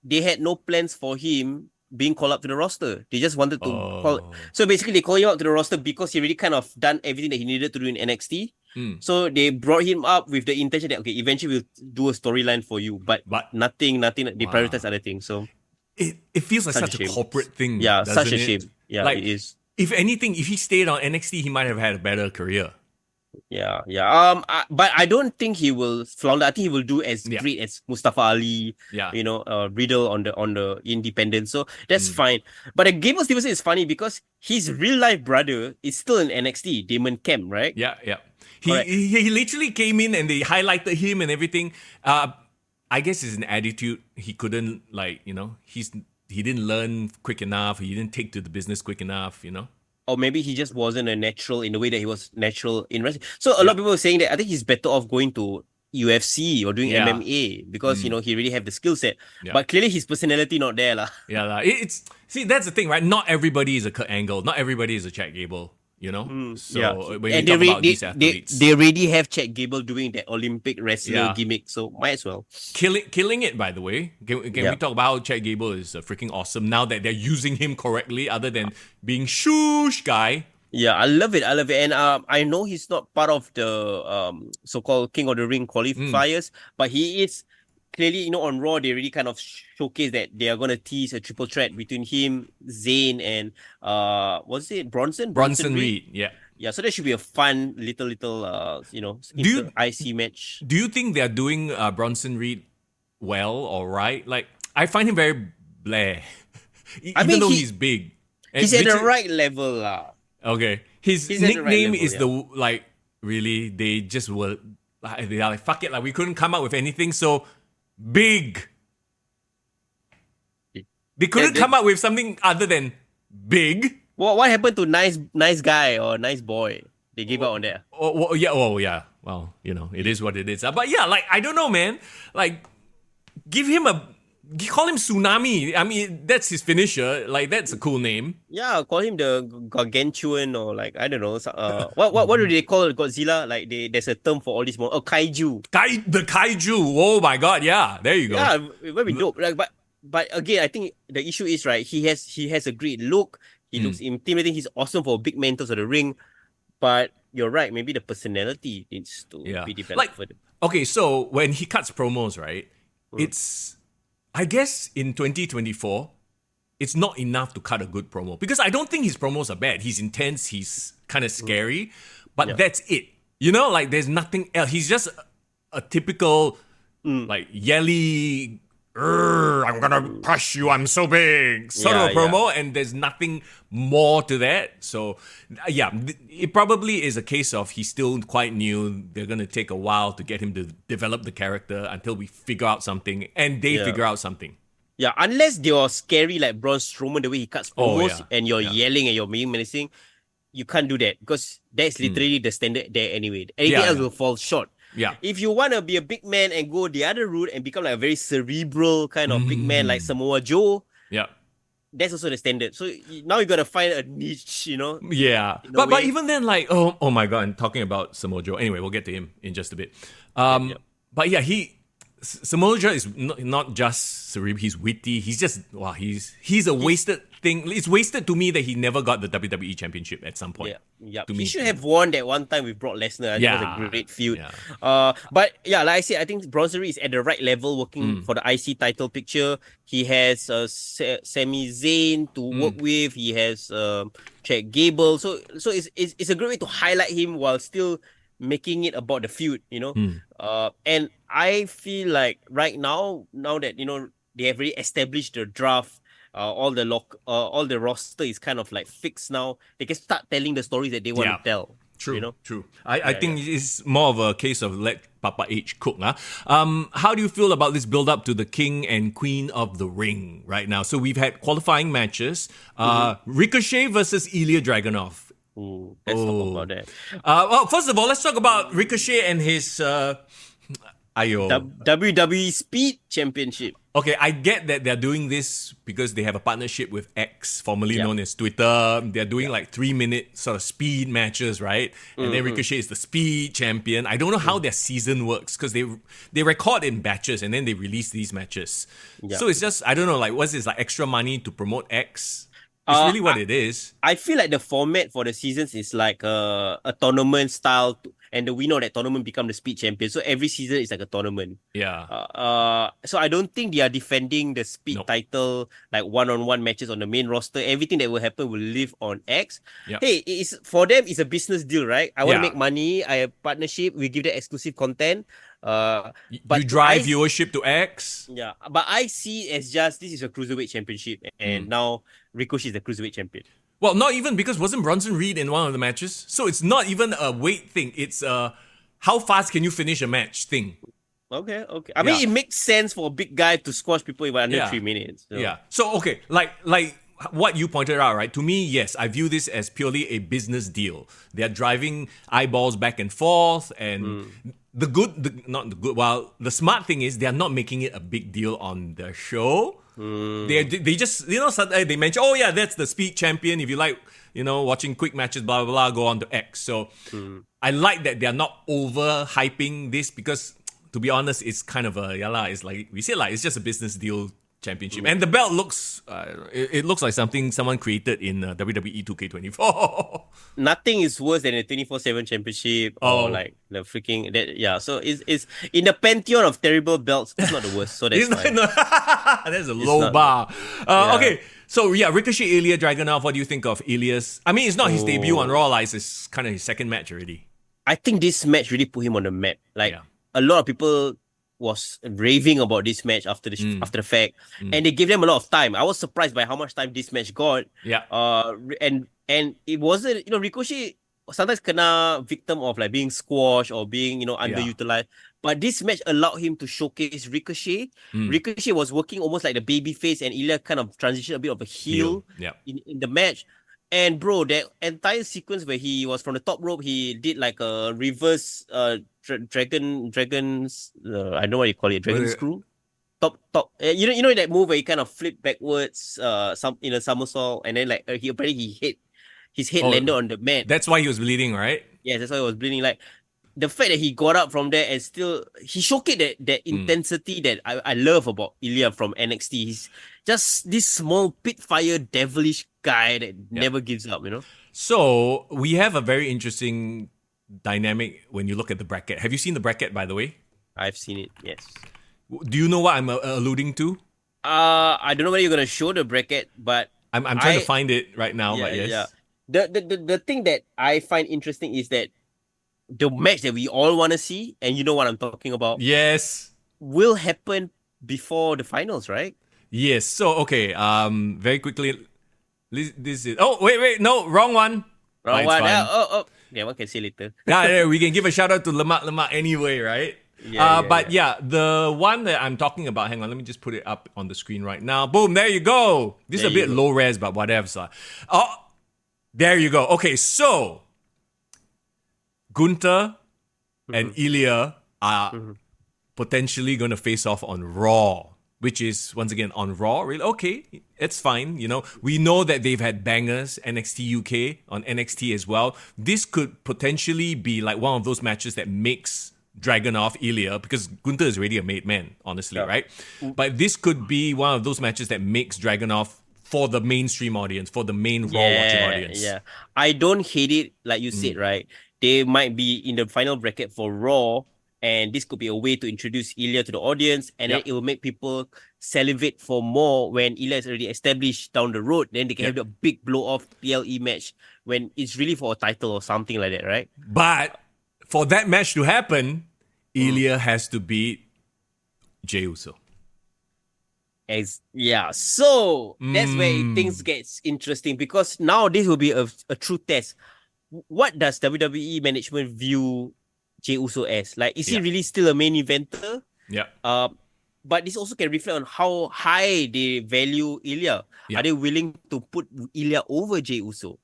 they had no plans for him being called up to the roster. They just wanted to call. So basically, they called him up to the roster because he already kind of done everything that he needed to do in NXT. So they brought him up with the intention that eventually we'll do a storyline for you, but nothing. They prioritize other things. So it feels like such a corporate thing. Yeah, such a shame. Yeah, it is. If anything, if he stayed on NXT, he might have had a better career. Yeah. But I don't think he will flounder. I think he will do as great as Mustafa Ali. Yeah. Riddle on the independent. So that's fine. But Gable Stevenson is funny because his real life brother is still in NXT, Damon Kemp, right? Yeah. He literally came in and they highlighted him and everything. I guess it's an attitude. He couldn't he didn't learn quick enough. He didn't take to the business quick enough, Or maybe he just wasn't a natural in the way that he was natural in wrestling. So a lot of people are saying that I think he's better off going to UFC or doing MMA because he really have the skill set. Yeah. But clearly his personality not there lah. Yeah, see, that's the thing, right? Not everybody is a Kurt Angle. Not everybody is a Chad Gable. When you talk about these athletes, they already have Chad Gable doing that Olympic wrestler gimmick, so might as well killing it. By the way, can we talk about how Chad Gable is freaking awesome now that they're using him correctly, other than being shoosh guy. Yeah, I love it, and I know he's not part of the so-called King of the Ring qualifiers, but he is. Clearly, on Raw, they really kind of showcase that they are going to tease a triple threat between him, Zayn, and was it Bronson? Bronson Reed, yeah. Yeah, so that should be a fun little IC match. Do you think they're doing Bronson Reed well or right? Like, I find him very bleh. Even though he's big. He's at the right level lah. Okay. His nickname is really, they just were, they are like, fuck it, like, we couldn't come up with anything, so big. They couldn't come up with something other than big. What happened to nice guy or nice boy? They gave up on that. Yeah. Well, it is what it is. But yeah, like, I don't know, man. Like, call him Tsunami. I mean, that's his finisher. Like, that's a cool name. Yeah, call him the Gargantuan or like, I don't know. What do they call Godzilla? Like, there's a term for all these more. Oh, Kaiju. The Kaiju. Oh my God. Yeah, there you go. Yeah, very dope. Like, but again, I think the issue is, right, he has a great look. He looks intimidating. He's awesome for big men of the ring. But you're right. Maybe the personality needs to be developed further. Okay, so when he cuts promos, right, it's... I guess in 2024, it's not enough to cut a good promo. Because I don't think his promos are bad. He's intense, he's kind of scary, but that's it. Like, there's nothing else. He's just a typical, like, yelly, I'm gonna crush you, I'm so big, sort of a promo, and there's nothing more to that. So, it probably is a case of he's still quite new. They're gonna take a while to get him to develop the character until we figure out something, and they figure out something. Yeah, unless you're scary like Braun Strowman, the way he cuts promos, and you're yelling and you're being menacing, you can't do that because that's literally the standard there anyway. Anything else will fall short. Yeah. If you want to be a big man and go the other route and become like a very cerebral kind of big man like Samoa Joe, that's also the standard. So now you got to find a niche, Yeah. But even then, like, oh my God, I'm talking about Samoa Joe. Anyway, we'll get to him in just a bit. But yeah, Samoa Joe is not just cerebral, he's witty. He's just, he's a wasted thing. It's wasted to me that he never got the WWE Championship at some point. Yeah. He should have won that one time with Brock Lesnar. I think it was a great feud. But yeah, like I said, I think Bronson Reed is at the right level working for the IC title picture. He has Sami Zayn to work with. He has Chad Gable. So it's a great way to highlight him while still making it about the feud, and I feel like right now that they have really established the draft, all the roster is kind of like fixed now. They can start telling the stories that they want to tell. True. I think it's more of a case of let Papa H cook. How do you feel about this build up to the King and Queen of the Ring right now? So we've had qualifying matches. Ricochet versus Ilya Dragunov. Let's talk about that. Well, first of all, let's talk about Ricochet and his WWE Speed Championship. Okay, I get that they're doing this because they have a partnership with X, formerly known as Twitter. They're doing like 3-minute sort of speed matches, right? And then Ricochet is the speed champion. I don't know how their season works because they record in batches and then they release these matches. So it's just, I don't know, like, what's this, like extra money to promote X? It's really what it is. I feel like the format for the seasons is like a tournament style, and the winner of that tournament become the speed champion. So every season is like a tournament. Yeah. So I don't think they are defending the speed title like one-on-one matches on the main roster. Everything that will happen will live on X. Yep. Hey, for them, it's a business deal, right? I want to make money. I have partnership. We give them exclusive content. But you drive viewership to X. Yeah, but I see it as just this is a cruiserweight championship, and now Ricochet is the cruiserweight champion. Well, not even, because wasn't Bronson Reed in one of the matches? So it's not even a weight thing. It's how fast can you finish a match thing. Okay. I mean, it makes sense for a big guy to squash people in under 3 minutes. So. Yeah. So, okay, like what you pointed out, right? To me, yes, I view this as purely a business deal. They're driving eyeballs back and forth, and the smart thing is they're not making it a big deal on the show. They just, they mention, oh yeah, that's the speed champion. If you like, watching quick matches, blah, blah, blah, go on to X. So I like that they're not over hyping this because, to be honest, it's kind of it's like we said, like it's just a business deal championship, and the belt looks it looks like something someone created in WWE 2K24. Nothing is worse than a 24/7 championship or like the freaking So it's in the pantheon of terrible belts. It's not the worst. So that's fine. That's a low bar. Okay, so Ricochet, Ilya Dragunov. What do you think of Ilya's? I mean, it's not his debut on Raw. Like, it's kind of his second match already. I think this match really put him on the map. Like a lot of people was raving about this match after the fact, and they gave them a lot of time. I was surprised by how much time this match got. And it wasn't, Ricochet sometimes kena victim of like being squashed or being underutilized. But this match allowed him to showcase Ricochet. Ricochet was working almost like the baby face, and Ilya kind of transitioned a bit of a heel. In the match. And bro, that entire sequence where he was from the top rope, he did like a reverse dragon's I don't know what you call it, dragon screw. Top. You know that move where he kind of flipped backwards, some in a somersault, and then like he hit his head landed on the mat. That's why he was bleeding, right? Yeah, that's why he was bleeding. Like the fact that he got up from there and still he showcased that intensity that I love about Ilya from NXT. He's just this small pitfire devilish guy that never gives up, So we have a very interesting dynamic when you look at the bracket. Have you seen the bracket, by the way? I've seen it, yes. Do you know what I'm alluding to? I don't know whether you're gonna show the bracket, but I'm trying to find it right now. But yes. Yeah. The thing that I find interesting is that the match that we all want to see, and you know what I'm talking about. Yes. Will happen before the finals, right? Yes. So okay. Very quickly. This is. Oh wait. No, wrong one. Wrong one. Yeah, one can see later. We can give a shout out to Lemak anyway, right? The one that I'm talking about, hang on, let me just put it up on the screen right now. Boom, there you go. This is a bit low res, but whatever. So. Oh, there you go. Okay, so Gunther and Ilya are potentially going to face off on Raw, which is, once again, on Raw. Really? Okay, it's fine. We know that they've had bangers, NXT UK on NXT as well. This could potentially be like one of those matches that makes Dragunov Ilya, because Gunther is already a made man, honestly, right? But this could be one of those matches that makes Dragunov for the mainstream audience, for the main Raw watching audience. Yeah, I don't hate it, like you said, right? They might be in the final bracket for Raw, and this could be a way to introduce Ilya to the audience, and then it will make people salivate for more when Ilya is already established down the road. Then they can have the big blow-off PLE match when it's really for a title or something like that, right? But for that match to happen, Ilya has to beat Jey Uso. So that's where things gets interesting, because now this will be a true test. What does WWE management view Jey Uso as? Like, is he really still a main eventer? But this also can reflect on how high they value Ilya. Are they willing to put Ilya over Jey Uso?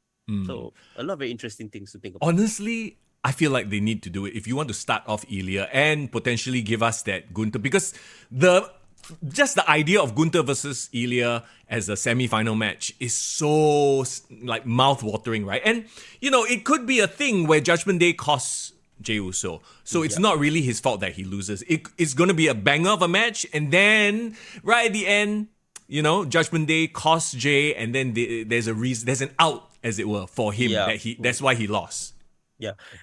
So a lot of very interesting things to think about. Honestly, I feel like they need to do it if you want to start off Ilya and potentially give us that Gunther, because just the idea of Gunther versus Ilya as a semi-final match is so like mouth-watering, right? And it could be a thing where Judgment Day costs Jey Uso, so it's not really his fault that he loses. It's going to be a banger of a match, and then right at the end, Judgment Day costs Jey, and then there's a reason, there's an out, as it were, for him that's why he lost.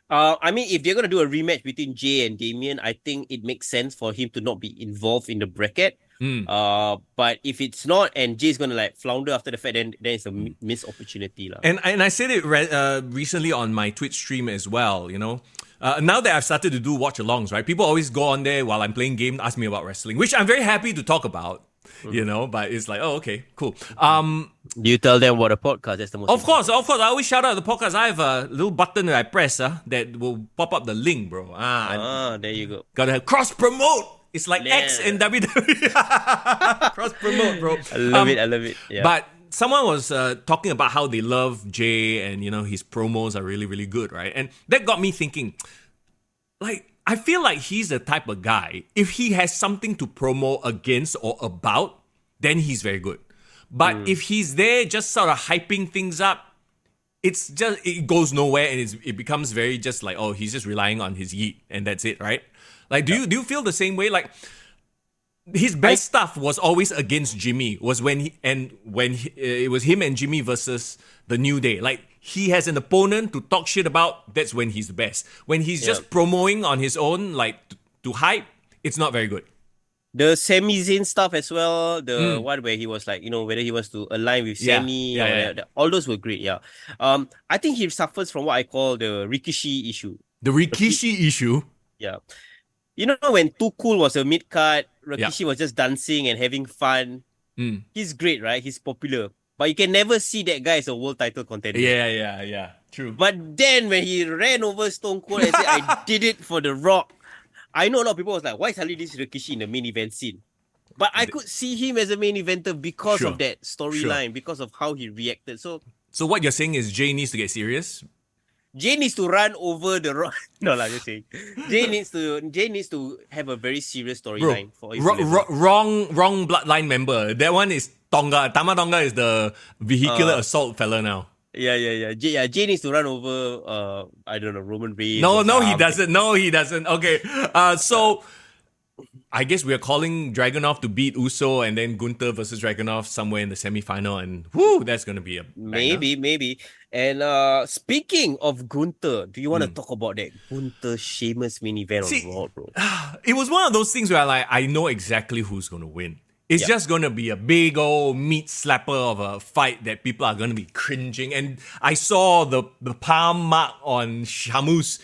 I mean, if they're going to do a rematch between Jey and Damian, I think it makes sense for him to not be involved in the bracket. But if it's not, and Jay's going to like flounder after the fact, then it's a missed opportunity. And I said it recently on my Twitch stream as well, now that I've started to do watch-alongs, right? People always go on there while I'm playing game, ask me about wrestling, which I'm very happy to talk about, but it's like, oh, okay, cool. Do you tell them what a podcast? That's the most Of course. I always shout out the podcast. I have a little button that I press that will pop up the link, bro. There you go. Gotta have cross promote. It's like X and WWE. Cross promote, bro. I love it. Yeah. But someone was talking about how they love Jay and, his promos are really, really good, right? And that got me thinking, like, I feel like he's the type of guy, if he has something to promo against or about, then he's very good. But if he's there just sort of hyping things up, it goes nowhere and it becomes very just like, oh, he's just relying on his yeet and that's it, right? Like, do you feel the same way? Like, his best stuff was always against Jimmy. It was when it was him and Jimmy versus the New Day. Like, he has an opponent to talk shit about. That's when he's the best. When he's just promoting on his own, like to hype, it's not very good. The Sami Zayn stuff as well. The one where he was like, whether he wants to align with Sami. All those were great. Yeah. I think he suffers from what I call the Rikishi issue. The Rikishi issue. Yeah. When Too Cool was a mid-card, Rikishi was just dancing and having fun. He's great, right? He's popular. But you can never see that guy as a world title contender. Yeah. True. But then when he ran over Stone Cold and said, I did it for The Rock, I know a lot of people was like, why suddenly this Rikishi in the main event scene? But I could see him as a main eventer because of that storyline, because of how he reacted. So what you're saying is Jay needs to get serious? Jay needs to run over The Rock. No, just saying. Jay needs to have a very serious storyline for his wrong bloodline member. That one is Tonga. Tama Tonga is the vehicular assault fella now. Yeah. Jay needs to run over I don't know, Roman Reigns. No, he doesn't. Okay. So I guess we're calling Dragunov to beat Uso and then Gunther versus Dragunov somewhere in the semi-final, and that's gonna be a banger. Maybe. And speaking of Gunther, do you want to talk about that Gunther Sheamus main event on Raw, bro? It was one of those things where I know exactly who's gonna win. It's just going to be a big old meat slapper of a fight that people are going to be cringing. And I saw the palm mark on Shamus.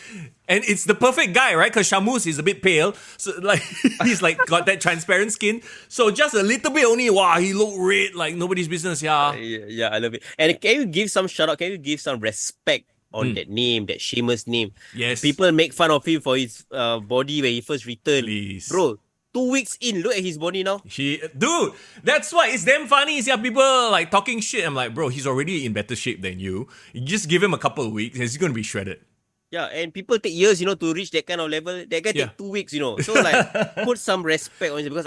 And it's the perfect guy, right? Because Shamus is a bit pale. So like he's like got that transparent skin. So just a little bit only, wow, he looked red like nobody's business. Yeah, I love it. And can you give some shout out? Can you give some respect on that name, that Sheamus name? Yes. People make fun of him for his body when he first returned. Please. Bro, 2 weeks in, look at his body now. Dude, that's why it's damn funny. See how people like talking shit. I'm like, bro, he's already in better shape than you. You just give him a couple of weeks and he's going to be shredded. Yeah, and people take years, to reach that kind of level. That guy take 2 weeks, So like, put some respect on it because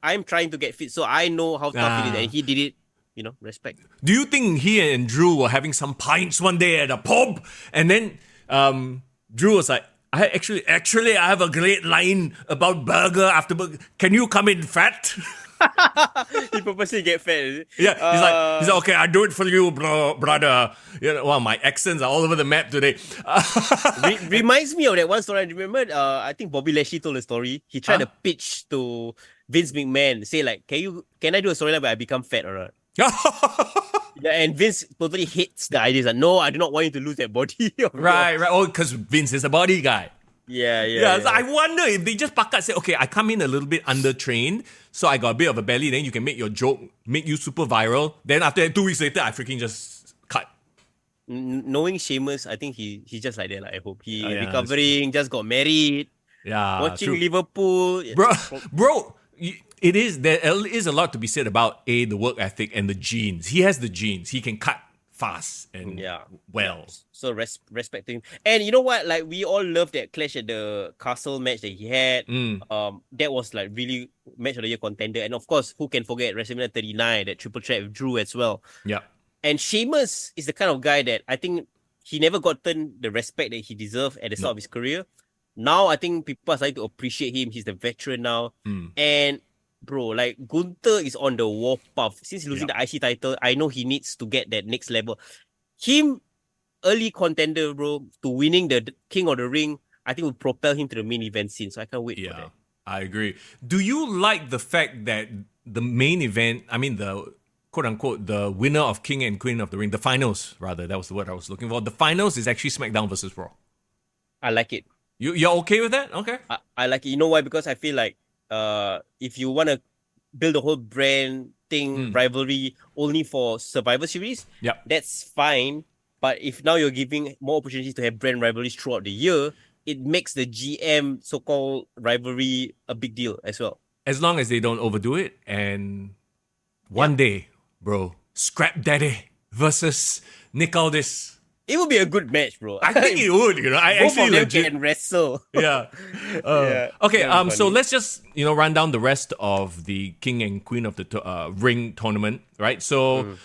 I'm trying to get fit, so I know how tough it is, and he did it. Respect. Do you think he and Drew were having some pints one day at a pub, and then Drew was like, I have a great line about burger after burger. Can you come in fat? He purposely get fat, is it? Yeah, he's like, okay, I do it for you, brother. Wow, my accents are all over the map today. Reminds me of that one story. I remember, I think Bobby Lashley told a story. He tried to pitch to Vince McMahon, say like, can I do a storyline where I become fat or not? Yeah, and Vince totally hates the idea. He's like, no, I do not want you to lose that body. Right. Oh, because Vince is a body guy. Yeah. So I wonder if they just pack up, say, okay, I come in a little bit undertrained, so I got a bit of a belly, then you can make your joke, make you super viral. Then after that, 2 weeks later, I freaking just cut. Knowing Sheamus, I think he's just like that. I hope he recovering, just got married. Yeah. Watching Liverpool. Bro. There is a lot to be said about the work ethic and the genes. He has the genes. He can cut fast and well. So respect to him. And you know what? Like, we all love that clash at the Castle match that he had. That was like really match of the year contender. And of course, who can forget WrestleMania 39, that triple threat with Drew as well. Yeah. And Sheamus is the kind of guy that I think he never gotten the respect that he deserved at the start of his career. Now I think people are starting to appreciate him. He's the veteran now. And bro, like, Gunther is on the war path. Since losing the IC title, I know he needs to get that next level. Him, early contender, bro, to winning the King of the Ring, I think will propel him to the main event scene. So I can't wait for that. I agree. Do you like the fact that the main event, I mean the quote-unquote, the winner of King and Queen of the Ring, the finals, rather, that was the word I was looking for. The finals is actually SmackDown versus Raw. I like it. You're okay with that? Okay. I like it. You know why? Because I feel like if you want to build a whole brand promoting rivalry only for Survivor Series, Yep. that's fine. But if now you're giving more opportunities to have brand rivalries throughout the year, it makes the GM so-called rivalry a big deal as well. As long as they don't overdo it, and one day, bro, Scrap Daddy versus Nick Aldis. It would be a good match, bro. I think it would, I Both actually of them legit can wrestle. Yeah. Okay. So let's just run down the rest of the King and Queen of the Ring tournament, right? So,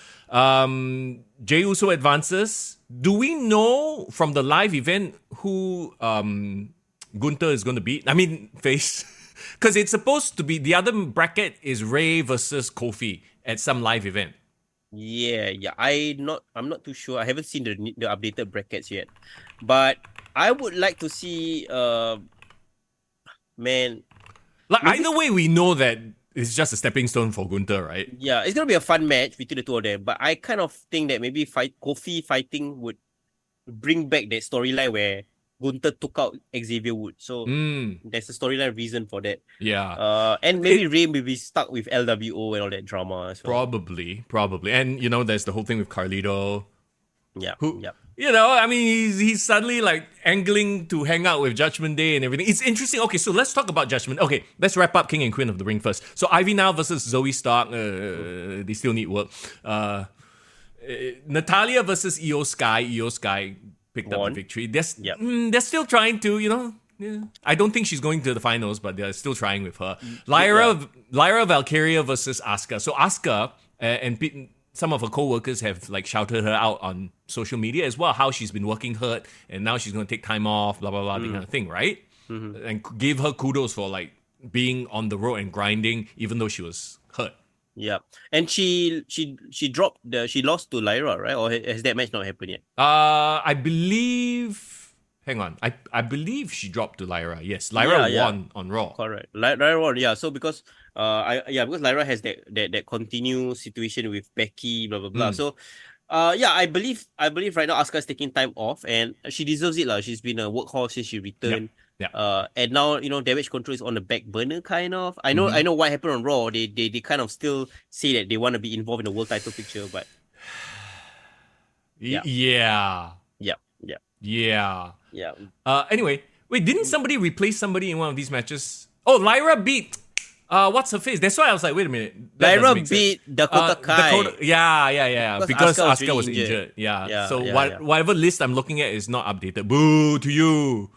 Jey Uso advances. Do we know from the live event who Gunther is going to beat? I mean, face, because it's supposed to be the other bracket is Rey versus Kofi at some live event. Yeah. I'm not too sure. I haven't seen the updated brackets yet, but I would like to see. Man, like either way, we know that it's just a stepping stone for Gunther, right? Yeah, it's gonna be a fun match between the two of them. But I kind of think that maybe Kofi fighting would bring back that storyline where Gunther took out Xavier Woods. So there's a storyline reason for that. Yeah. And maybe Rey will be stuck with LWO and all that drama as well. Probably. And there's the whole thing with Carlito. Yeah. I mean, he's suddenly like angling to hang out with Judgment Day and everything. It's interesting. Okay, so let's talk about Judgment. Okay, let's wrap up King and Queen of the Ring first. So Ivy Now versus Zoe Stark. They still need work. Natalia versus Io Sky. Io Sky picked up the victory. They're still trying to, I don't think she's going to the finals, but they're still trying with her. Lyra Valkyria versus Asuka. So Asuka and some of her co-workers have like shouted her out on social media as well, how she's been working hurt and now she's going to take time off, blah, blah, blah, that kind of thing, right? And give her kudos for like being on the road and grinding even though she was hurt. Yeah. And she lost to Lyra, right? Or has that match not happened yet? I believe... Hang on. I believe she dropped to Lyra. Yes, Lyra won on Raw. Correct. Lyra won, yeah. So because because Lyra has that continued situation with Becky, blah blah blah. So I believe right now Asuka's taking time off and she deserves it lah. She's been a workhorse since she returned. Yeah. And now Damage Control is on the back burner kind of. I know what happened on Raw. They kind of still say that they want to be involved in the world title picture, but Yeah. Anyway, wait, didn't somebody replace somebody in one of these matches? Oh, Lyra beat what's her face? That's why I was like, wait a minute. Lyra beat Dakota Kai. Yeah. Because Asuka was injured. Yeah. So whatever list I'm looking at is not updated. Boo to you.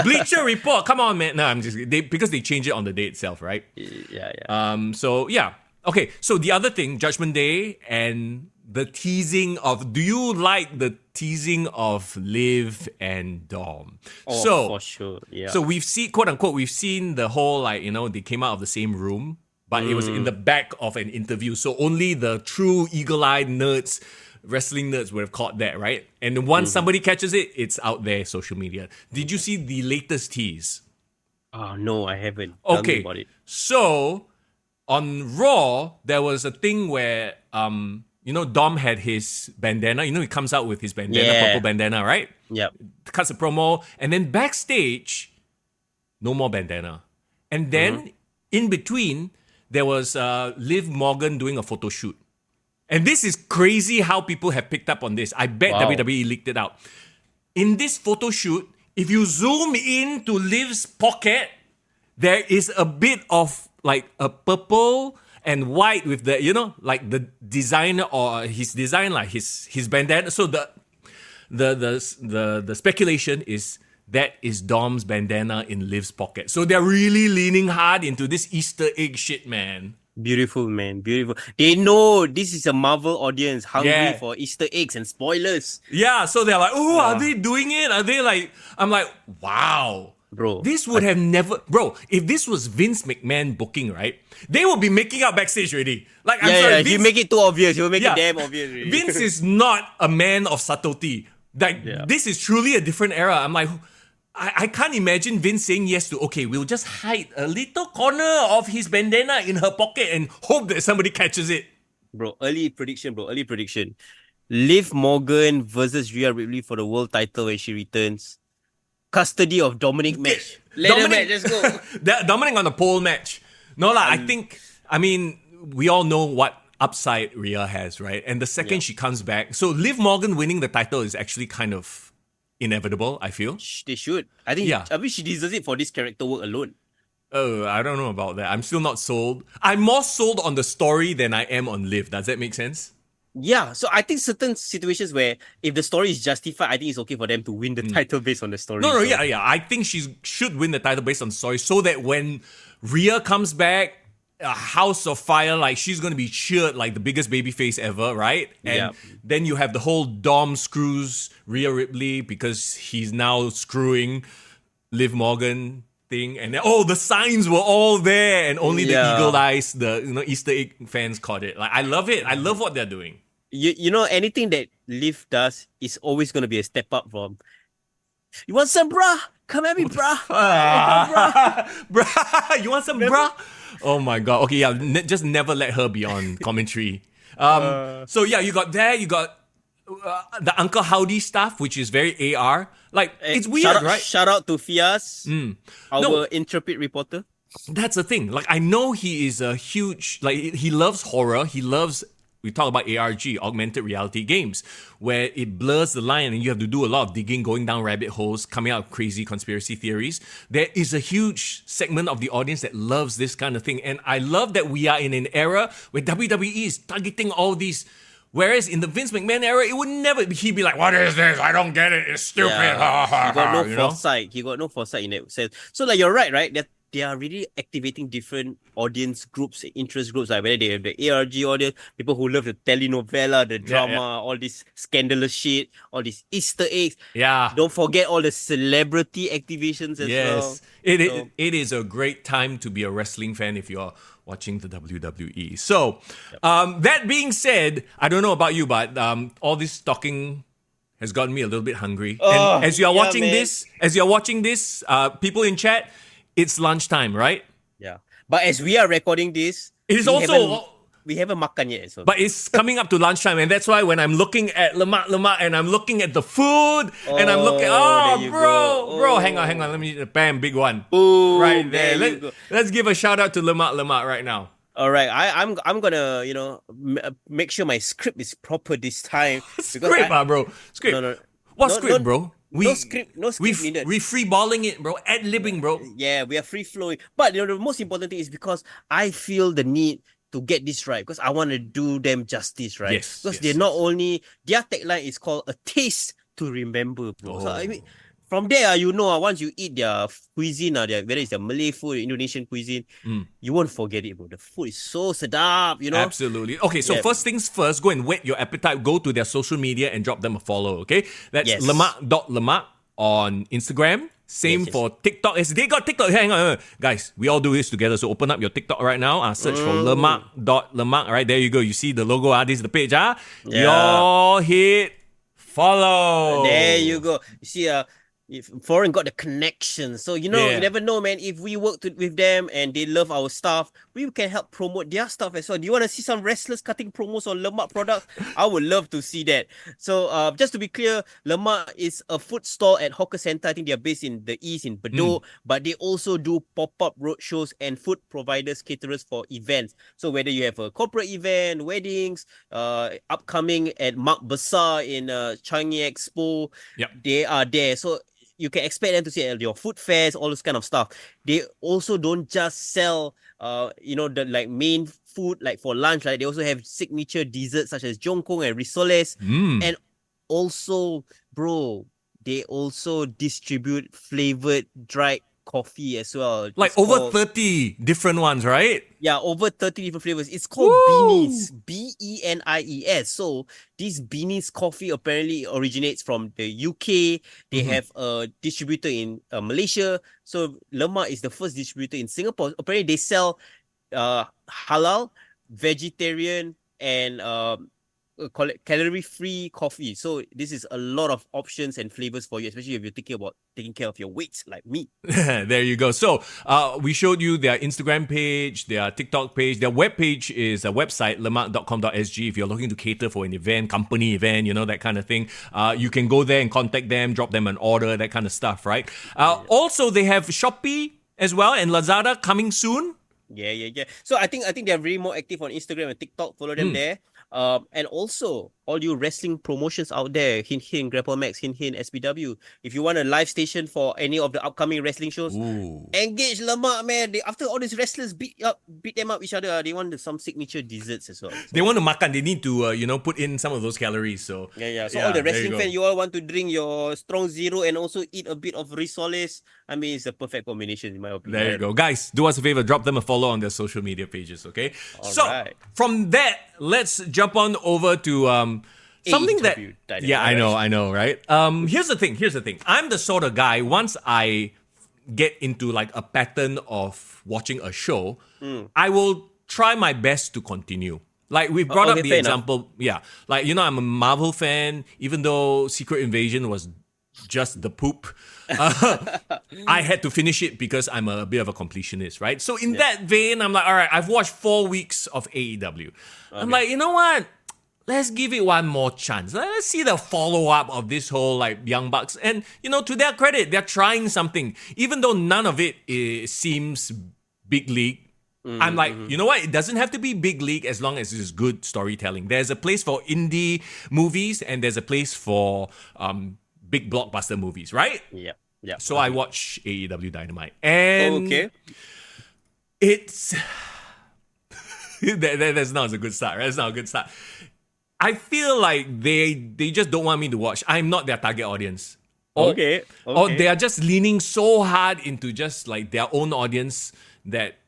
Bleacher Report. Come on, man. No, I'm just because they changed it on the day itself, right? Yeah. So yeah. Okay. So the other thing, Judgment Day and the teasing of. Do you like the teasing of Liv and Dom? Oh, for sure. Yeah. So we've seen, quote unquote, we've seen the whole they came out of the same room, but it was in the back of an interview. So only the true eagle-eyed nerds, wrestling nerds would have caught that, right? And once somebody catches it, it's out there, social media. Did you see the latest tease? Oh, no, I haven't. Okay. Tell me about it. So on Raw, there was a thing where Dom had his bandana. He comes out with his bandana, purple bandana, right? Yep. Cuts a promo. And then backstage, no more bandana. And then in between, there was Liv Morgan doing a photo shoot. And this is crazy how people have picked up on this. I bet WWE leaked it out. In this photo shoot, if you zoom into Liv's pocket, there is a bit of like a purple and white with the, like the design or his design, like his bandana. So the speculation is that is Dom's bandana in Liv's pocket. So they're really leaning hard into this Easter egg shit, man. Beautiful, man. Beautiful. They know this is a Marvel audience hungry for Easter eggs and spoilers. Yeah, so they're like, oh, are they doing it? Are they like... I'm like, wow. Bro. This would have never... Bro, if this was Vince McMahon booking, right? They would be making out backstage already. Like, I'm sorry, Vince, you make it too obvious. You make it damn obvious already. Vince is not a man of subtlety. Like, this is truly a different era. I'm like... I can't imagine Vince saying yes to, okay, we'll just hide a little corner of his bandana in her pocket and hope that somebody catches it. Early prediction. Liv Morgan versus Rhea Ripley for the world title when she returns. Custody of Dominic match. Let's go. Dominic on the pole match. No lah, I mean, we all know what upside Rhea has, right? And the second she comes back, so Liv Morgan winning the title is actually kind of inevitable, I feel. They should. I think. I mean, she deserves it for this character work alone. Oh, I don't know about that. I'm still not sold. I'm more sold on the story than I am on Liv. Does that make sense? Yeah, so I think certain situations where if the story is justified, I think it's okay for them to win the title based on the story. No, yeah. I think she should win the title based on the story so that when Rhea comes back, a House of Fire, like she's gonna be cheered like the biggest babyface ever, right? And then you have the whole Dom screws Rhea Ripley because he's now screwing Liv Morgan thing, and then, the signs were all there, and only the eagle eyes, the Easter egg fans caught it. Like I love it. I love what they're doing. You know, anything that Liv does is always gonna be a step up from. You want some brah? Come at me, brah. Brah, you want some brah? Oh my god. Okay, just never let her be on commentary. So yeah, you got that. You got the Uncle Howdy stuff, which is very AR. Like it's weird, right? Shout out to Fias, our intrepid reporter. That's the thing. Like I know he is a huge, like he loves horror. He loves. We talk about ARG, augmented reality games, where it blurs the line and you have to do a lot of digging, going down rabbit holes, coming out with crazy conspiracy theories. There is a huge segment of the audience that loves this kind of thing. And I love that we are in an era where WWE is targeting all these. Whereas in the Vince McMahon era, it would never. He'd be like, "What is this? I don't get it. It's stupid." He got no foresight. He got no foresight in that sense. So like you're right? That they are really activating different audience groups, interest groups, like whether they have the ARG audience, people who love the telenovela, the drama, all this scandalous shit, all these Easter eggs. Yeah. Don't forget all the celebrity activations as well. Yes. It is a great time to be a wrestling fan if you're watching the WWE. So, that being said, I don't know about you, but all this talking has gotten me a little bit hungry. And as you're watching this, people in chat, it's lunchtime, right? Yeah. But as we are recording this, it is also... We haven't makan yet. So. But it's coming up to lunchtime, and that's why when I'm looking at lemak, and I'm looking at the food, and I'm looking... bro, hang on. Let me... Bam, big one. Ooh, right there. Let's give a shout out to lemak right now. All right, I'm gonna make sure my script is proper this time. Bro. Script. No. What script, bro? No script needed. We free-balling it, bro. Ad-libbing, bro. Yeah, we are free-flowing. But the most important thing is because I feel the need to get this right, because I want to do them justice, right? Yes. Because they're not only... Their tagline is called A Taste to Remember, bro. So, I mean, from there, once you eat their cuisine, whether it's the Malay food, Indonesian cuisine, you won't forget it, bro. The food is so sedap, Absolutely. Okay, so first things first, go and whet your appetite. Go to their social media and drop them a follow, okay? That's lemak.lemak on Instagram. Same for TikTok. They got TikTok. Hang on. Guys, we all do this together. So open up your TikTok right now. Search for lemak.lemak. All right, there you go. You see the logo. This is the page. Y'all hit follow. There you go. You see, if Foreign got the connection. So, you never know, man. If we work with them and they love our stuff, we can help promote their stuff as well. Do you want to see some wrestlers cutting promos on Lemak products? I would love to see that. So, just to be clear, Lemak is a food stall at Hawker Center. I think they're based in the East, in Bedok. But they also do pop-up road shows and food providers, caterers for events. So, whether you have a corporate event, weddings, upcoming at Mark Besar in Changi Expo, they are there. So, you can expect them to see your food fairs, all this kind of stuff. They also don't just sell, the like main food, like for lunch. Like they also have signature desserts such as jongkong and risoles. And also, bro, they also distribute flavored dried coffee as well. Like over 30 different ones, right? Yeah, over 30 different flavors. It's called Beanies. Benies. So this Beanies coffee apparently originates from the UK. They have a distributor in Malaysia. So Lemak is the first distributor in Singapore. Apparently they sell halal, vegetarian, and calorie-free coffee. So this is a lot of options and flavors for you, especially if you're thinking about taking care of your weight like me. There you go. So we showed you their Instagram page, their TikTok page. Their webpage is a website, lemak.com.sg. If you're looking to cater for an event, company event, that kind of thing, you can go there and contact them, drop them an order, that kind of stuff, right? Also, they have Shopee as well and Lazada coming soon. Yeah. So I think they're very more active on Instagram and TikTok. Follow them there. And also all you wrestling promotions out there, hint hint, Grapple Max, hint hint, SPW. If you want a live station for any of the upcoming wrestling shows, engage Lemak, man. After all these wrestlers beat them up each other, they want some signature desserts as well. So. They want to makan. They need to put in some of those calories. So So all the wrestling fans, you all want to drink your strong zero and also eat a bit of risoles. I mean, it's a perfect combination in my opinion. There you go. Guys, do us a favor, drop them a follow on their social media pages, okay? Right. From that, let's jump on over to something that... Dynamite. Yeah, I know, right? Here's the thing. I'm the sort of guy, once I get into like a pattern of watching a show, I will try my best to continue. Like, we've brought up the example... Yeah. Like, I'm a Marvel fan, even though Secret Invasion was just the poop. I had to finish it because I'm a bit of a completionist, right? So in that vein, I'm like, all right, I've watched 4 weeks of AEW. I'm like, you know what? Let's give it one more chance. Let's see the follow-up of this whole like Young Bucks. And, to their credit, they're trying something. Even though none of it seems big league, I'm like, you know what? It doesn't have to be big league as long as it's good storytelling. There's a place for indie movies and there's a place for big blockbuster movies, right? Yeah. So I watch AEW Dynamite. And it's... that's not a good start, right? That's not a good start. I feel like they just don't want me to watch. I'm not their target audience. Or they are just leaning so hard into just like their own audience that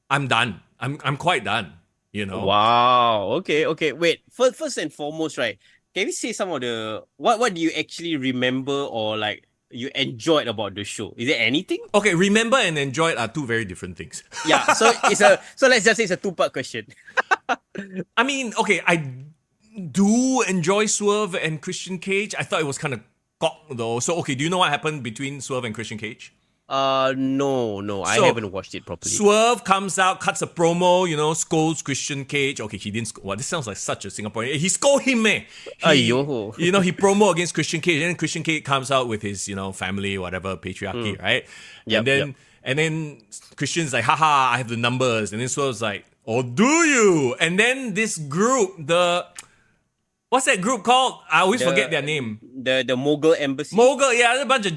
I'm done. I'm quite done, Wow. Okay. Wait. First and foremost, right? Can we say some of the what do you actually remember or like you enjoyed about the show? Is there anything? Okay, remember and enjoyed are two very different things. Yeah. So let's just say it's a 2-part question. I mean, okay, I do enjoy Swerve and Christian Cage. I thought it was kind of cock though. So okay, do you know what happened between Swerve and Christian Cage? No, I haven't watched it properly. Swerve comes out, cuts a promo, scolds Christian Cage. Okay, he didn't scold. Well, this sounds like such a Singaporean. He scolded him, He promo against Christian Cage, and then Christian Cage comes out with his, family, whatever, patriarchy, right? And then Christian's like, haha, I have the numbers. And then Swerve's like, oh, do you? And then this group, what's that group called? I always forget their name. The Mogul Embassy. Mogul, yeah, a bunch of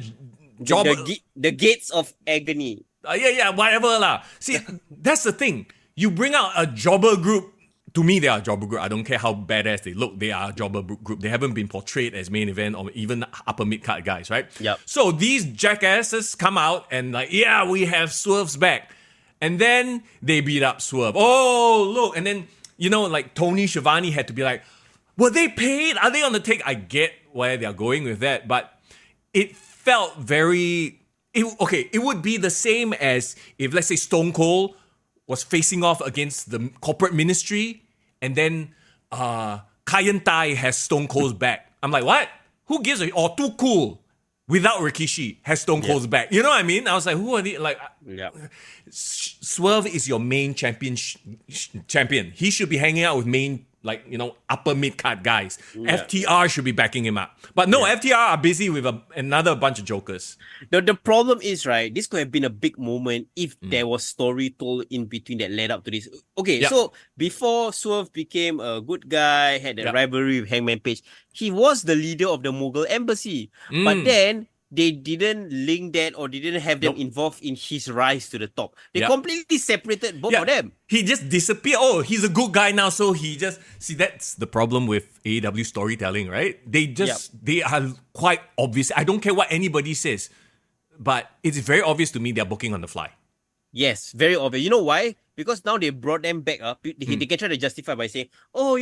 the Gates of Agony. Whatever lah. See, that's the thing. You bring out a jobber group. To me, they are a jobber group. I don't care how badass they look. They are a jobber group. They haven't been portrayed as main event or even upper mid-card guys, right? Yep. So these jackasses come out and like, yeah, we have Swerve's back. And then they beat up Swerve. Oh, look. And then, like Tony Schiavone had to be like, were they paid? Are they on the take? I get where they're going with that, but it felt very... It would be the same as if, let's say, Stone Cold was facing off against the corporate ministry, and then Kaientai has Stone Cold's back. I'm like, what? Who gives a... Or Too Cool, without Rikishi, has Stone Cold's back. You know what I mean? I was like, who are they? Like, Swerve is your main champion. He should be hanging out with main... upper mid-card guys. FTR should be backing him up. But no, FTR are busy with another bunch of jokers. The problem is, right, this could have been a big moment if there was story told in between that led up to this. Okay, so before Swerve became a good guy, had a rivalry with Hangman Page, he was the leader of the Mughal embassy. But then they didn't link that or didn't have them involved in his rise to the top. They completely separated both of them. He just disappeared. Oh, he's a good guy now, so he just... See, that's the problem with AEW storytelling, right? They are quite obvious. I don't care what anybody says, but it's very obvious to me they're booking on the fly. Yes, very obvious. You know why? Because now they brought them back up. They can try to justify by saying, oh,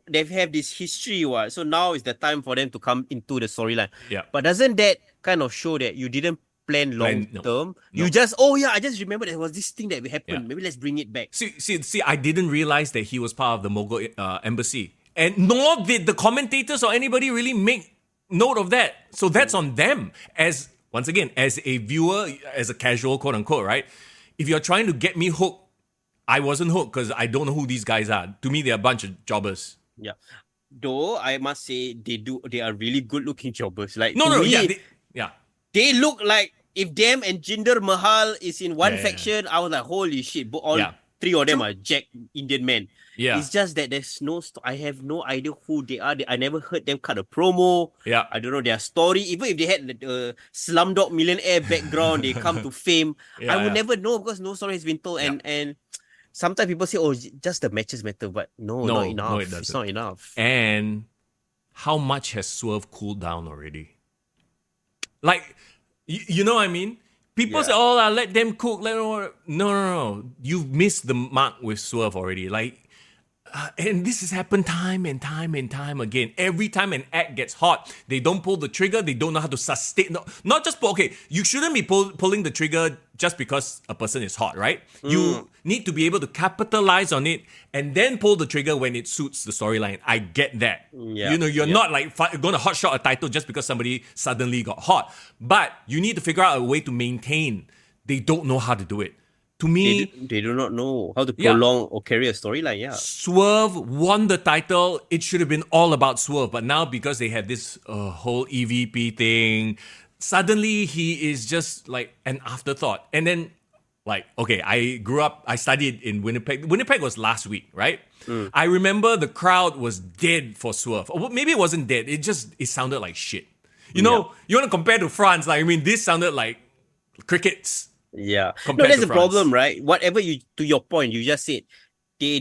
they've have this history, so now is the time for them to come into the storyline. Yeah. But doesn't that kind of show that you didn't plan long term? You just, I just remember there was this thing that happened. Yeah. Maybe let's bring it back. See, I didn't realize that he was part of the Mogul embassy. And nor did the commentators or anybody really make note of that. So that's on them. As a viewer, as a casual, quote unquote, right? If you're trying to get me hooked, I wasn't hooked because I don't know who these guys are. To me, they're a bunch of jobbers. Yeah. Though, I must say, they are really good-looking jobbers. Like, they look like if them and Jinder Mahal is in one faction, I was like, holy shit, but all three of them are Jack Indian men. Yeah. It's just that there's no, I have no idea who they are. I never heard them cut a promo. Yeah. I don't know their story. Even if they had the Slumdog Millionaire background, they come to fame. I would never know because no story has been told. And sometimes people say, oh, just the matches matter. But no, not enough. No, it's not enough. And how much has Swerve cooled down already? Like, you know what I mean? People say, oh, let them cook. No. You've missed the mark with Swerve already. Like, and this has happened time and time and time again. Every time an act gets hot, they don't pull the trigger. They don't know how to sustain. No, not just you shouldn't be pulling the trigger just because a person is hot, right? You need to be able to capitalize on it and then pull the trigger when it suits the storyline. I get that. Yeah. You know, you're not like going to hot shot a title just because somebody suddenly got hot. But you need to figure out a way to maintain. They don't know how to do it. To me, they do not know how to prolong or carry a storyline. Yeah, Swerve won the title. It should have been all about Swerve, but now because they have this whole EVP thing, suddenly he is just like an afterthought. And then, like, okay, I studied in Winnipeg. Winnipeg was last week, right? I remember the crowd was dead for Swerve. Or maybe it wasn't dead. It sounded like shit. You know, you want to compare to France? Like, I mean, this sounded like crickets. Yeah, no, that's the problem, right? Whatever to your point, you just said they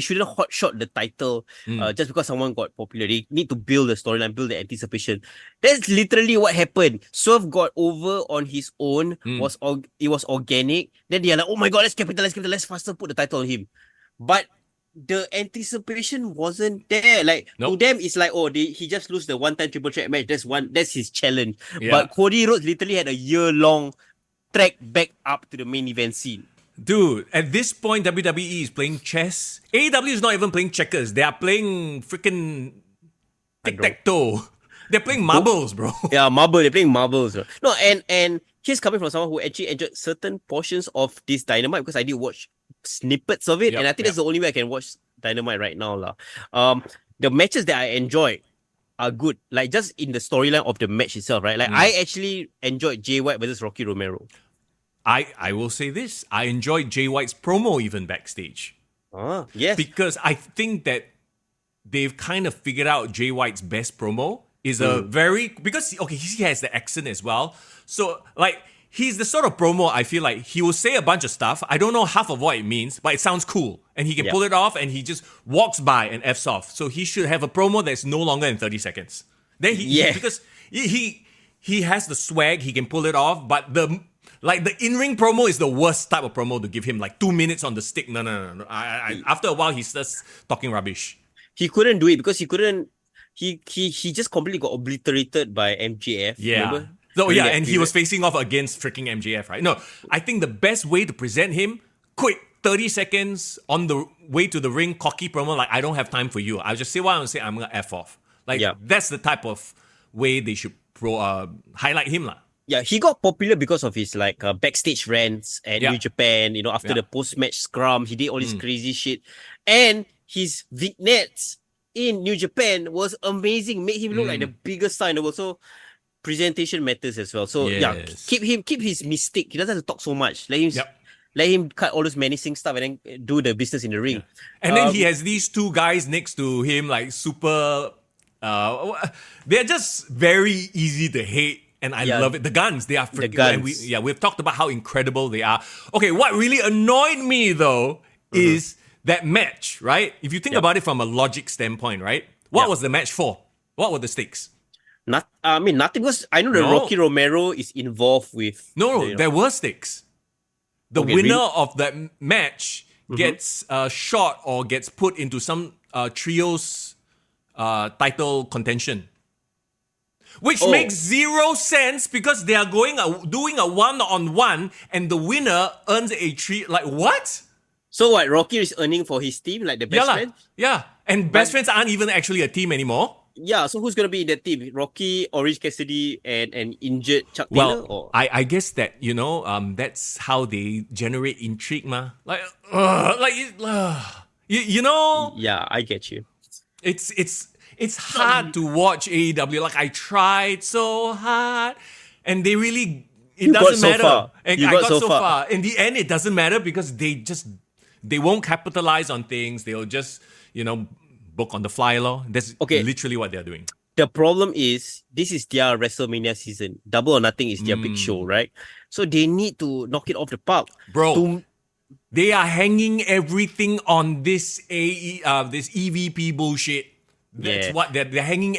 shouldn't hot shot the title just because someone got popular. They need to build the storyline, build the anticipation. That's literally what happened. Swerve got over on his own. It was organic. Then they are like, oh my god, let's capitalize, let's faster put the title on him. But the anticipation wasn't there. Like to them, it's like, oh, he just lose the one-time triple threat match. That's his challenge. Yeah. But Cody Rhodes literally had a year-long track back up to the main event scene. Dude, at this point, WWE is playing chess. AEW is not even playing checkers. They are playing freaking tic-tac-toe. They're playing marbles, bro. Yeah, they're playing marbles. Bro. No, and here's coming from someone who actually enjoyed certain portions of this Dynamite because I did watch snippets of it, and I think that's the only way I can watch Dynamite right now. The matches that I enjoy are good. Like, just in the storyline of the match itself, right? Like, I actually enjoyed Jay White versus Rocky Romero. I will say this. I enjoyed Jay White's promo even backstage. Yes. Because I think that they've kind of figured out Jay White's best promo is because he has the accent as well. So, like, he's the sort of promo I feel like he will say a bunch of stuff. I don't know half of what it means, but it sounds cool. And he can pull it off and he just walks by and F's off. So he should have a promo that's no longer than 30 seconds. Then because he has the swag, he can pull it off, but the in-ring promo is the worst type of promo to give him, like 2 minutes on the stick. No. After a while, he starts talking rubbish. He couldn't do it because he just completely got obliterated by MJF. Yeah. Remember? So and he was facing off against freaking MJF, right? No, I think the best way to present him, quick, 30 seconds on the way to the ring, cocky promo, like, I don't have time for you. I'll just say what I want to say, I'm going to F off. Like, that's the type of way they should highlight him, lah. Yeah, he got popular because of his backstage rants at New Japan. You know, after the post-match scrum, he did all this crazy shit, and his vignettes in New Japan was amazing. Made him look like the biggest star in the world. So presentation matters as well. So keep his mystique. He doesn't have to talk so much. Let him cut all this menacing stuff and then do the business in the ring. And then he has these two guys next to him, like super. They're just very easy to hate. And I love it. The Guns, they are freaking... We've talked about how incredible they are. Okay, what really annoyed me, though, is that match, right? If you think about it from a logic standpoint, right? What was the match for? What were the stakes? Nothing was... I know that Rocky Romero is involved with... No, there were stakes. The winner of that match gets shot or gets put into some trios title contention. Which makes zero sense because they are doing a one-on-one and the winner earns a treat. Like, what? So what, Rocky is earning for his team, like the best friend? Yeah, and best friends aren't even actually a team anymore. Yeah, so who's going to be in that team? Rocky, Orange Cassidy, and an injured Chuck Taylor? Or? I guess that, that's how they generate intrigue, ma. You know? Yeah, I get you. It's hard to watch AEW. Like, I tried so hard. And they really it doesn't matter. And I got so far. In the end, it doesn't matter because they won't capitalize on things. They'll just, book on the fly law. That's literally what they're doing. The problem is, this is their WrestleMania season. Double or Nothing is their big show, right? So they need to knock it off the park. Bro, they are hanging everything on this this EVP bullshit. That's what they're hanging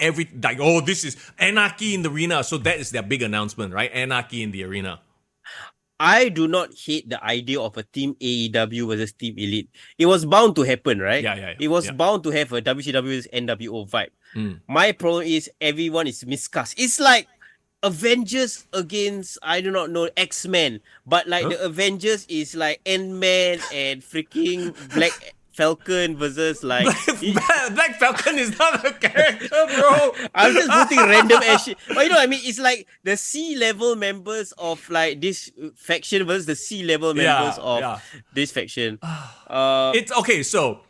this is anarchy in the arena. So that is their big announcement, right? Anarchy in the arena. I do not hate the idea of a Team AEW versus Team Elite. It was bound to happen, right? Yeah. It was bound to have a WCW versus NWO vibe. My problem is everyone is miscast. It's like Avengers against, I do not know, X-Men. But like the Avengers is like Ant-Man and freaking Black Falcon versus like... Black Falcon is not a character, bro. I'm just putting random ass shit. But you know what I mean? It's like the C-level members of like this faction versus the C-level members of this faction. It's okay, so...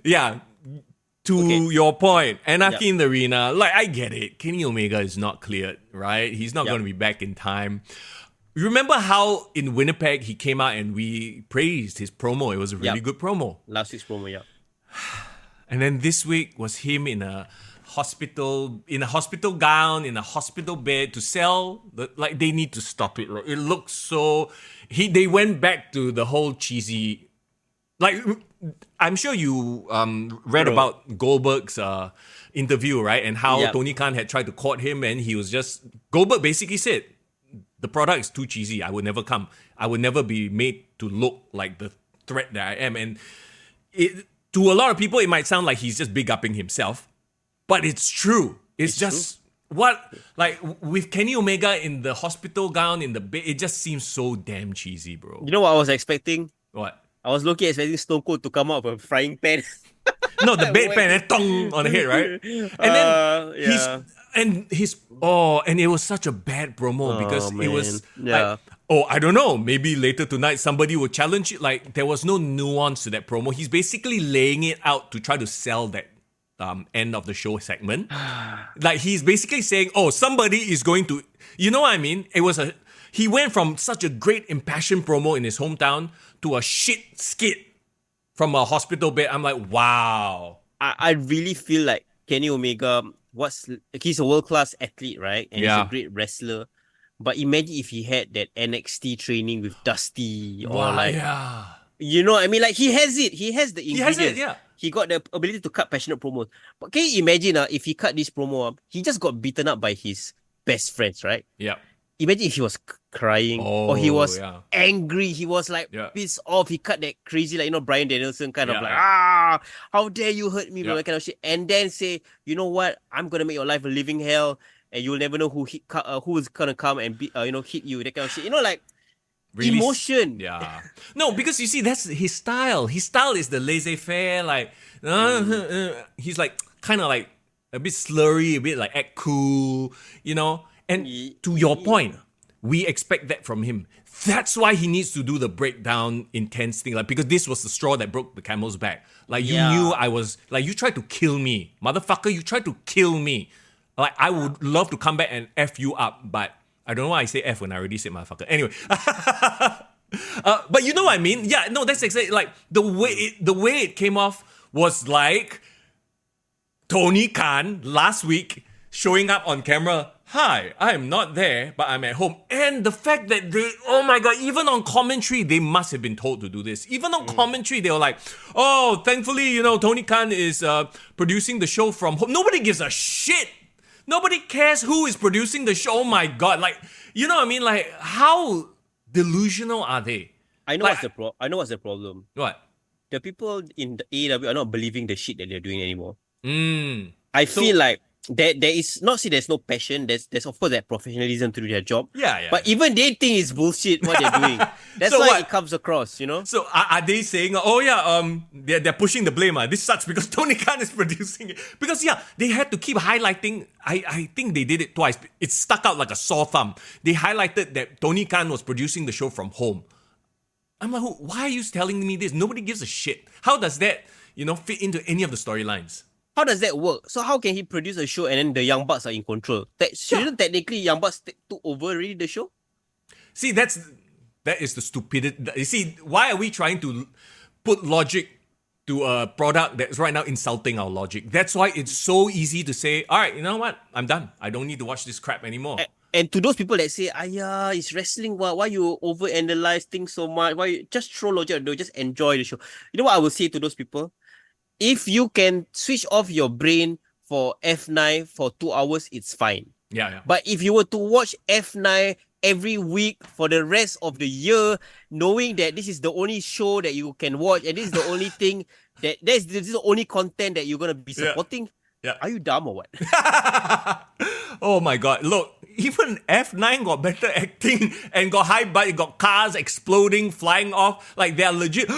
Yeah... To your point, Anarchy in the Arena, like, I get it. Kenny Omega is not cleared, right? He's not going to be back in time. Remember how in Winnipeg he came out and we praised his promo? It was a really good promo. Last week's promo, And then this week was him in a hospital gown, in a hospital bed to sell. They need to stop it. It looks so... They went back to the whole cheesy... Like, I'm sure you read about Goldberg's interview, right? And how Tony Khan had tried to court him, and he was just... Goldberg basically said, the product is too cheesy. I would never come. I would never be made to look like the threat that I am. And to a lot of people, it might sound like he's just big-upping himself. But it's true. It's just... True. With Kenny Omega in the hospital gown, in the bed, it just seems so damn cheesy, bro. You know what I was expecting? What? I was expecting Stone Cold to come out with a frying pan. No, the bedpan and tong on the head, right? And then it was such a bad promo because it was like, I don't know, maybe later tonight somebody will challenge it. Like, there was no nuance to that promo. He's basically laying it out to try to sell that end of the show segment. Like, he's basically saying, somebody is going to, you know what I mean? He went from such a great impassioned promo in his hometown to a shit skit from a hospital bed. I'm like, wow. I really feel like Kenny Omega, he's a world-class athlete, right? And he's a great wrestler. But imagine if he had that NXT training with Dusty or you know what I mean? Like, he has it. He has the ingredients. He has it, He got the ability to cut passionate promos. But can you imagine if he cut this promo up, he just got beaten up by his best friends, right? Yeah. Imagine if he was crying or he was angry. He was like pissed off. He cut that crazy, Bryan Danielson kind of how dare you hurt me, bro, that kind of shit. And then say, you know what? I'm going to make your life a living hell and you'll never know who is going to come and hit you, that kind of shit. Really, emotion. Yeah. No, because you see, that's his style. His style is the laissez-faire, he's like, kind of like a bit slurry, a bit like act cool, And to your point, we expect that from him. That's why he needs to do the breakdown intense thing. Because this was the straw that broke the camel's back. You knew I was... you tried to kill me. Motherfucker, you tried to kill me. I would love to come back and F you up, but I don't know why I say F when I already said motherfucker. Anyway. But you know what I mean? Yeah, no, that's exactly... the way it came off was like Tony Khan last week showing up on camera... Hi, I'm not there, but I'm at home. And the fact that oh my God, even on commentary, they must have been told to do this. Even on commentary, they were like, thankfully, Tony Khan is producing the show from home. Nobody gives a shit. Nobody cares who is producing the show. Oh my God. You know what I mean? How delusional are they? I know what's the problem. What? The people in the AEW are not believing the shit that they're doing anymore. I feel like there is not there's no passion. There's of course that professionalism to do their job. Yeah. But even they think it's bullshit what they're doing. That's so why it comes across, So are they saying, they're pushing the blame? This sucks because Tony Khan is producing it. Because they had to keep highlighting. I think they did it twice. It stuck out like a sore thumb. They highlighted that Tony Khan was producing the show from home. I'm like, why are you telling me this? Nobody gives a shit. How does that, fit into any of the storylines? How does that work? So how can he produce a show and then the Young Bucks are in control? Shouldn't technically Young Bucks took over already the show? See, that is the stupidity. You see, why are we trying to put logic to a product that's right now insulting our logic? That's why it's so easy to say, all right, you know what? I'm done. I don't need to watch this crap anymore. And to those people that say, it's wrestling, why you overanalyze things so much? Why you just throw logic? No, just enjoy the show. You know what I will say to those people? If you can switch off your brain for F9 for 2 hours, it's fine. Yeah. But if you were to watch F9 every week for the rest of the year, knowing that this is the only show that you can watch and this is the only thing this is the only content that you're going to be supporting, are you dumb or what? Oh my God. Look, even F9 got better acting and got high budget, got cars exploding, flying off. Like, they are legit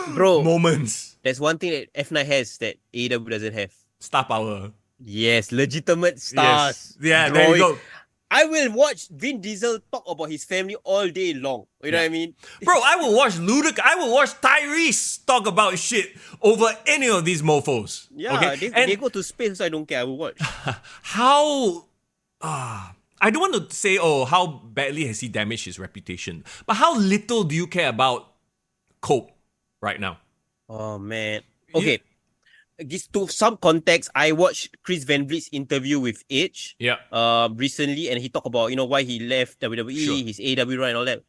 moments. There's one thing that F9 has that AEW doesn't have. Star power. Yes, legitimate stars. Yes. Yeah, there you go. I will watch Vin Diesel talk about his family all day long. You know what I mean? Bro, I will watch I will watch Tyrese talk about shit over any of these mofos. Yeah, okay? They go to space, so I don't care. I will watch. How... I don't want to say, how badly has he damaged his reputation? But how little do you care about Cope right now? Oh, man. Okay. To some context, I watched Chris Van Vliet's interview with Edge recently, and he talked about, why he left WWE, his AEW run and all that.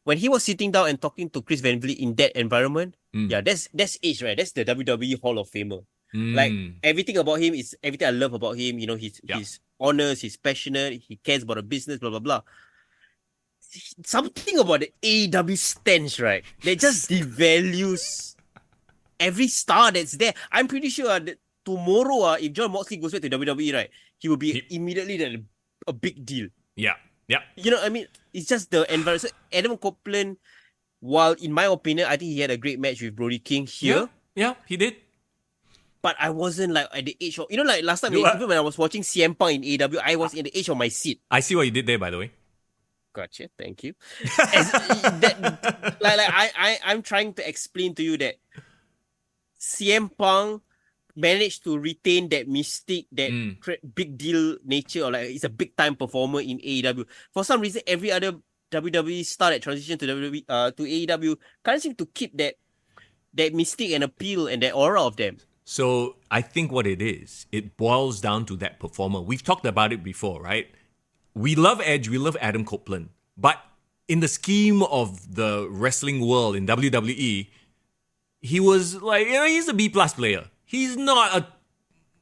When he was sitting down and talking to Chris Van Vliet in that environment, that's Edge, right? That's the WWE Hall of Famer. Like, everything about him is everything I love about him. He's honest, he's passionate, he cares about the business, blah, blah, blah. Something about the AEW stance, right? They just devalues every star that's there. I'm pretty sure that tomorrow, if John Moxley goes back to WWE, right, he will be immediately a big deal. Yeah. You know what I mean? It's just the environment. So Adam Copeland, while in my opinion, I think he had a great match with Brody King here. Yeah, he did. But I wasn't like at the age of... like last time, even when I was watching CM Punk in AEW, I was in the age of my seat. I see what you did there, by the way. Gotcha, thank you. I'm trying to explain to you that CM Punk managed to retain that mystique, that big deal nature, or like he's a big time performer in AEW. For some reason, every other WWE star that transitioned to WWE to AEW can't seem to keep that mystique and appeal and that aura of them. So I think what it boils down to that performer. We've talked about it before, right? We love Edge, we love Adam Copeland, but in the scheme of the wrestling world in WWE, he was like, he's a B+ player. He's not a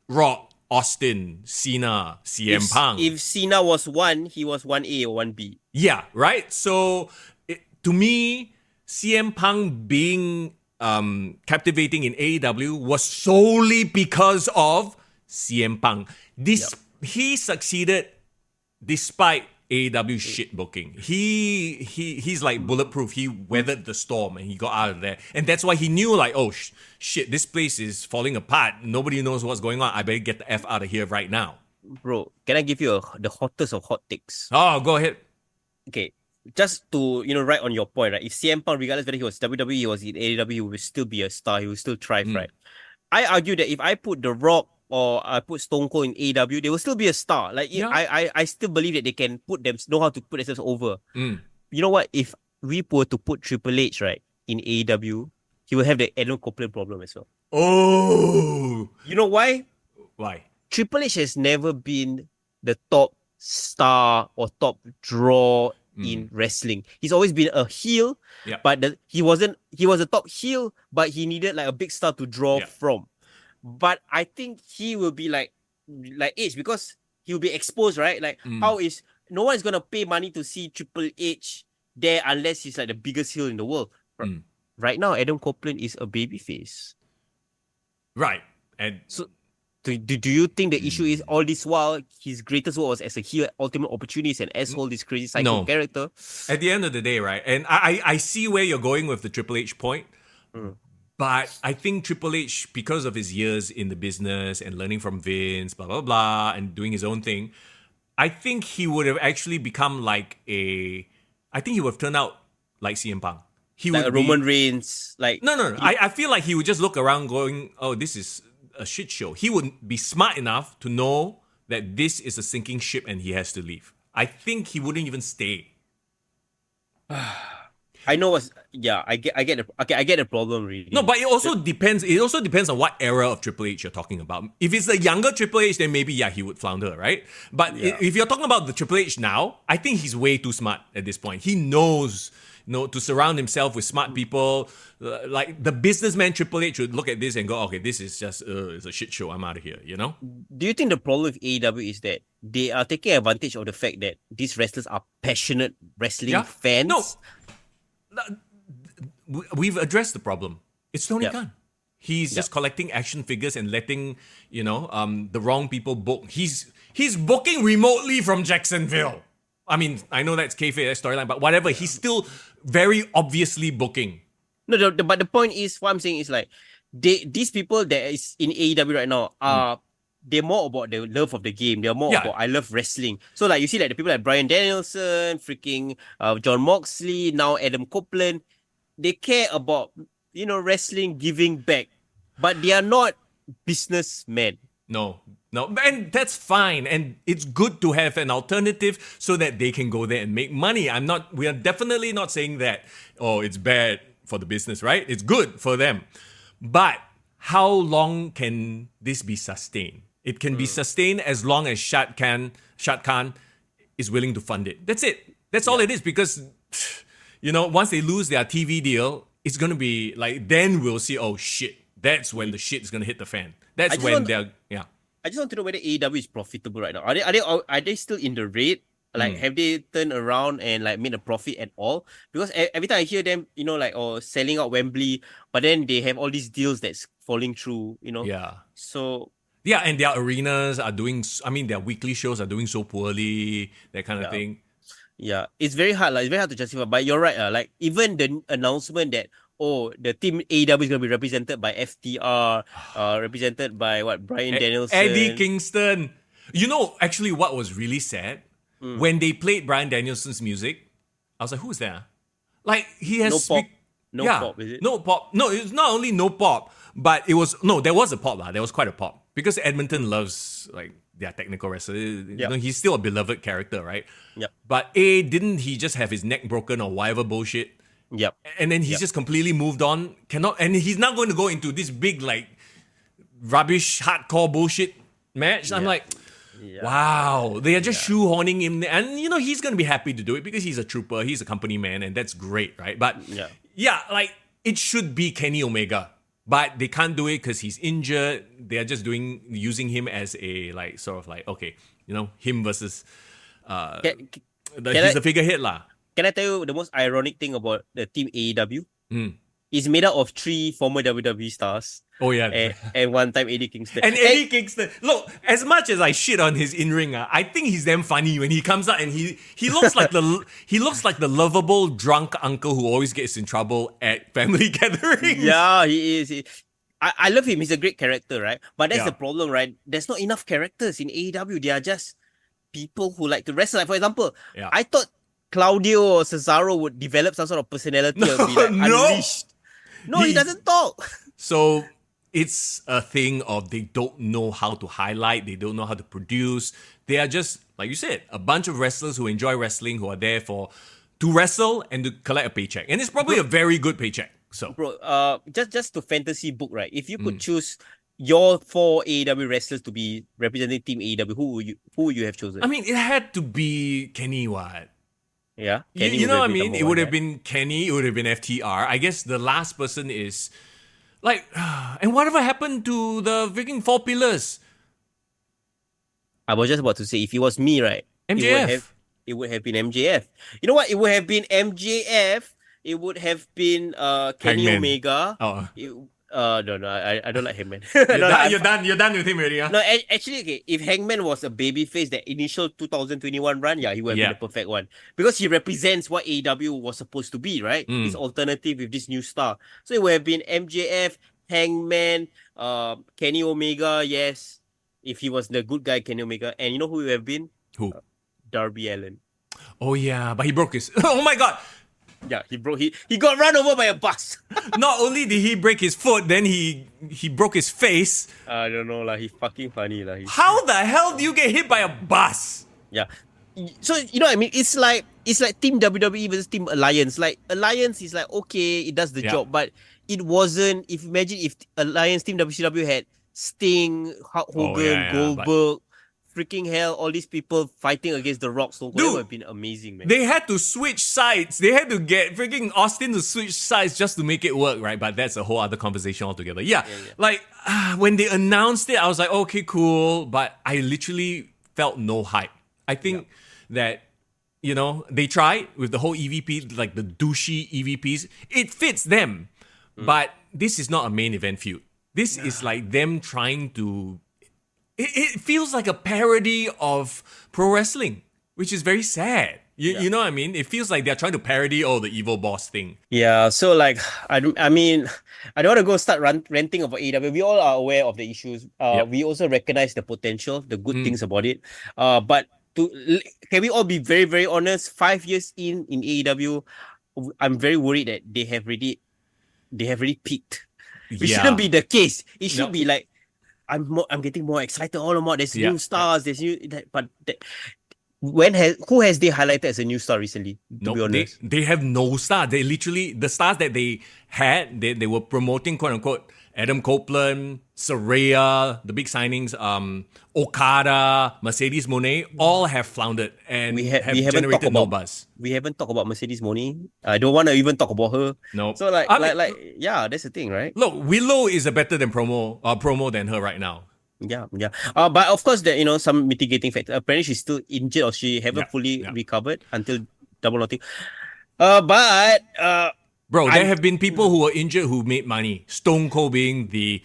Rock, Austin, Cena, CM Punk. If Cena was 1, he was 1A or 1B. Yeah, right? So to me, CM Punk being captivating in AEW was solely because of CM Punk. He succeeded despite AEW shit booking. He's like bulletproof. He weathered the storm and he got out of there. And that's why he knew like, shit, this place is falling apart. Nobody knows what's going on. I better get the F out of here right now. Bro, can I give you the hottest of hot takes? Oh, go ahead. Okay. Just to, right on your point, right? If CM Punk, regardless whether he was WWE, he was in AEW, he will still be a star. He will still thrive, right? I argue that if I put The Rock or I put Stone Cold in AEW, they will still be a star. Like, I still believe that they can know how to put themselves over. You know what? If we were to put Triple H, right, in AEW, he will have the Adam Copeland problem as well. Oh! You know why? Why? Triple H has never been the top star or top draw in wrestling. He's always been a heel, but he was a top heel, but he needed like a big star to draw from. But I think he will be like H because he will be exposed, right? Like how is no one is gonna pay money to see Triple H there unless he's like the biggest heel in the world. Right now, Adam Copeland is a babyface. Right. And so do you think the issue is all this while his greatest work was as a heel, Ultimate Opportunist, and asshole, this crazy psycho character? At the end of the day, right? And I see where you're going with the Triple H point. But I think Triple H, because of his years in the business and learning from Vince, blah, blah, blah, and doing his own thing, I think he would have actually become I think he would have turned out like CM Punk. He like would a Roman Reigns. Like No. I feel like he would just look around going, oh, this is a shit show. He would be smart enough to know that this is a sinking ship and he has to leave. I think he wouldn't even stay. I know I get the problem really. No, but it also depends. It also depends on what era of Triple H you're talking about. If it's the younger Triple H, then maybe he would flounder, right? But if you're talking about the Triple H now, I think he's way too smart at this point. He knows, to surround himself with smart people. Like the businessman Triple H would look at this and go, okay, this is just it's a shit show. I'm out of here. Do you think the problem with AEW is that they are taking advantage of the fact that these wrestlers are passionate wrestling fans? No. We've addressed the problem. It's Tony Khan. He's just collecting action figures and letting, the wrong people book. He's booking remotely from Jacksonville. I mean, I know that's kayfabe, that's storyline, but whatever. He's still very obviously booking. No, but the point is, what I'm saying is like, these people that is in AEW right now are they're more about the love of the game. They're more about I love wrestling. So like you see like the people like Bryan Danielson, freaking John Moxley, now Adam Copeland, they care about wrestling, giving back, but they are not businessmen. No, and that's fine, and it's good to have an alternative so that they can go there and make money. We are definitely not saying that it's bad for the business, right? It's good for them, but how long can this be sustained? It can be sustained as long as Shad Khan is willing to fund it. That's it. That's all it is, because once they lose their TV deal, it's going to be like, then we'll see, oh shit, that's when the shit is going to hit the fan. That's when they're, I just want to know whether AEW is profitable right now. Are they still in the red? Like, have they turned around and like made a profit at all? Because every time I hear them, selling out Wembley, but then they have all these deals that's falling through, Yeah. So... Yeah, and their arenas are their weekly shows are doing so poorly, that kind of thing. Yeah, it's very hard. It's very hard to justify. But you're right. Like, even the announcement that, the team AEW is going to be represented by FTR, represented by Bryan Danielson. Eddie Kingston. Actually what was really sad, when they played Bryan Danielson's music, I was like, who's that? Like, he has... No pop, is it? No pop. No, it's not only no pop, but it was... No, there was a pop. There was quite a pop. Because Edmonton loves, like, their technical wrestlers. He's still a beloved character, right? Yep. But didn't he just have his neck broken or whatever bullshit? Yep. And then he's just completely moved on. And he's not going to go into this big, like, rubbish, hardcore bullshit match. I'm like... Wow, they are just shoehorning him there. And, he's going to be happy to do it because he's a trooper, he's a company man, and that's great, right? But, like, it should be Kenny Omega. But they can't do it because he's injured. They are just using him as a, like, sort of like, okay, him versus... he's the figurehead lah. Can I tell you the most ironic thing about the team AEW? It's made up of 3 former WWE stars. Oh, yeah. And one time Eddie Kingston. And Eddie Kingston. Look, as much as I shit on his in-ring, I think he's damn funny when he comes out and he looks like the lovable drunk uncle who always gets in trouble at family gatherings. Yeah, he is. I love him. He's a great character, right? But that's the problem, right? There's not enough characters in AEW. They are just people who like to wrestle. Like, for example, I thought Claudio or Cesaro would develop some sort of personality and be like unleashed. No, he doesn't talk. So it's a thing of they don't know how to highlight, they don't know how to produce. They are just, like you said, a bunch of wrestlers who enjoy wrestling, who are there to wrestle and to collect a paycheck. And it's probably a very good paycheck. So, bro, just to fantasy book, right? If you could choose your 4 AEW wrestlers to be representing Team AEW, who would you have chosen? I mean, it had to be Kenny Watt. Yeah, Kenny you know what I mean? It would have been Kenny, it would have been FTR. I guess the last person is like, and whatever happened to the freaking 4 pillars? I was just about to say, if it was me, right? MJF. It would have been MJF. You know what? It would have been MJF. It would have been Kenny Hangman. Omega. Oh. No, I don't like Hangman. You're done with him already, huh? No, actually, okay, if Hangman was a babyface, that initial 2021 run, he would have been the perfect one. Because he represents what AEW was supposed to be, right? This alternative with this new star. So it would have been MJF, Hangman, Kenny Omega, yes. If he was the good guy, Kenny Omega. And you know who it would have been? Who? Darby Allin. Oh yeah, but he broke his... Oh my god! Yeah, he got run over by a bus. Not only did he break his foot, then he broke his face. I don't know, he's fucking funny. How the hell do you get hit by a bus? Yeah. So you know what I mean? It's like Team WWE versus Team Alliance. Like Alliance is like okay, it does the job, but it wasn't. If imagine if Alliance Team WCW had Sting, Hulk Hogan, Goldberg, freaking hell, all these people fighting against The Rock, Stone Cold, that would have been amazing, man. They had to switch sides. They had to get freaking Austin to switch sides just to make it work, right? But that's a whole other conversation altogether. Yeah. Like when they announced it, I was like, okay, cool. But I literally felt no hype. I think that, you know, they tried with the whole EVP, like the douchey EVPs. It fits them. But this is not a main event feud. This is like them trying to... It feels like a parody of pro wrestling, which is very sad. You know what I mean? It feels like they're trying to parody the evil boss thing. Yeah, so like, I mean, I don't want to go start ranting about AEW. We all are aware of the issues. We also recognize the potential, the good things about it. But can we all be very, very honest? 5 years in AEW, I'm very worried that they have already peaked. It shouldn't be the case. It should be like, I'm getting more excited all the more. There's new stars. There's new, but who has they highlighted as a new star recently? To be honest, they have no star. They literally the stars that they had. They were promoting, quote unquote, Adam Copeland, Saraya, the big signings, Okada, Mercedes Moné, all have floundered and we have generated no buzz. We haven't talked about Mercedes Moné. I don't want to even talk about her. No. So yeah, that's the thing, right? Look, Willow is a better than promo than her right now. Yeah. But of course, there some mitigating factors. Apparently, she's still injured or she haven't fully recovered until Double Nothing. Bro, there have been people who were injured who made money. Stone Cold being the,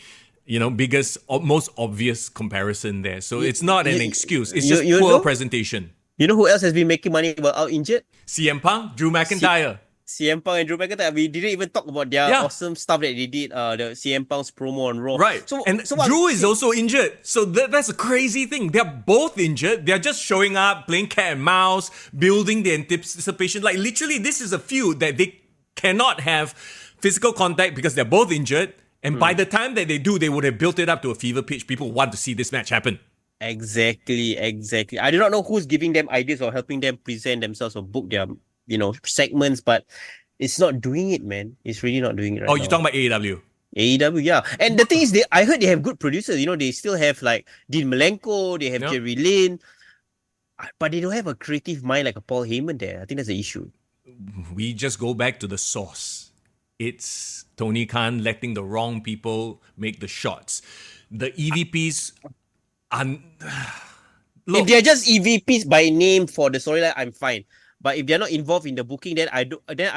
biggest, most obvious comparison there. So it's not an excuse. It's just poor presentation. You know who else has been making money while out injured? CM Punk, Drew McIntyre. CM Punk and Drew McIntyre. We didn't even talk about their awesome stuff that they did. The CM Punk's promo on Raw. Right. So Drew is also injured. So that's a crazy thing. They're both injured. They're just showing up, playing cat and mouse, building the anticipation. Like literally, this is a feud that they cannot have physical contact because they're both injured. And by the time that they do, they would have built it up to a fever pitch. People want to see this match happen. Exactly. I do not know who's giving them ideas or helping them present themselves or book their, segments, but it's not doing it, man. It's really not doing it right now. You're talking about AEW? AEW, yeah. And the thing is, I heard they have good producers. They still have like Dean Malenko, they have Jerry Lynn, but they don't have a creative mind like a Paul Heyman there. I think that's the issue. We just go back to the source. It's Tony Khan letting the wrong people make the shots. The EVPs Look, if they're just EVPs by name for the storyline, I'm fine. But if they're not involved in the booking, then I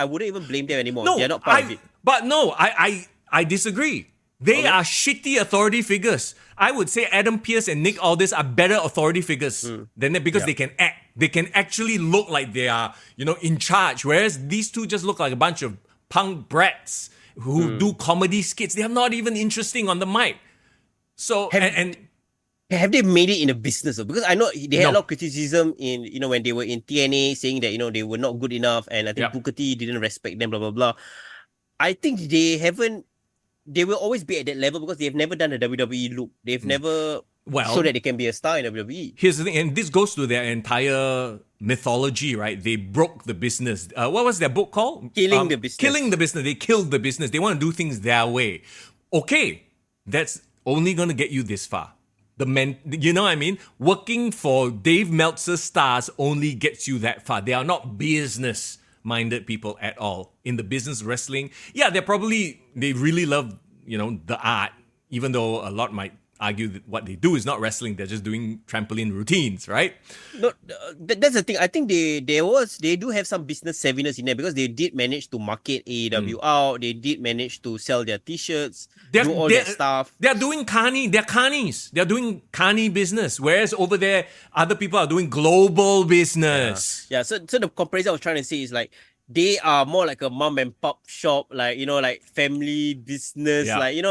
wouldn't even blame them anymore. No, they're not part of it. But no, I disagree. They are shitty authority figures. I would say Adam Pearce and Nick Aldis are better authority figures than them because they can act. They can actually look like they are, in charge. Whereas these two just look like a bunch of punk brats who do comedy skits. They are not even interesting on the mic. So have they made it in a business? Because I know they had a lot of criticism in when they were in TNA, saying that they were not good enough, and I think Booker T didn't respect them. Blah blah blah. I think they haven't. They will always be at that level because they've never done a WWE look. They've never so that they can be a star in WWE. Here's the thing, and this goes to their entire mythology, right? They broke the business. What was their book called? Killing the Business. Killing the Business. They killed the business. They want to do things their way. Okay, that's only going to get you this far. You know what I mean? Working for Dave Meltzer's stars only gets you that far. They are not business-minded people at all. In the business wrestling, they really love, the art, even though a lot might argue that what they do is not wrestling. They're just doing trampoline routines, right? No, that's the thing. I think they do have some business savviness in there because they did manage to market AEW out. They did manage to sell their t-shirts, do all that stuff. They're doing carny. They're carnies. They're doing carny business. Whereas over there, other people are doing global business. Yeah. So the comparison I was trying to say is like, they are more like a mom and pop shop, like, like family business, like,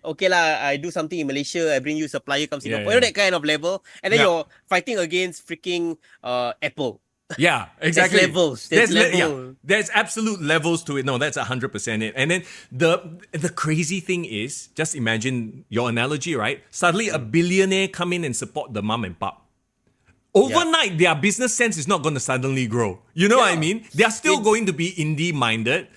okay lah, I do something in Malaysia, I bring you supplier, come Singapore, that kind of level. And then you're fighting against freaking Apple. Yeah, exactly. There's levels. There's absolute levels to it. No, that's 100% it. And then the crazy thing is, just imagine your analogy, right? Suddenly a billionaire come in and support the mom and pop. Overnight, their business sense is not going to suddenly grow. You know what I mean? They are still going to be indie-minded.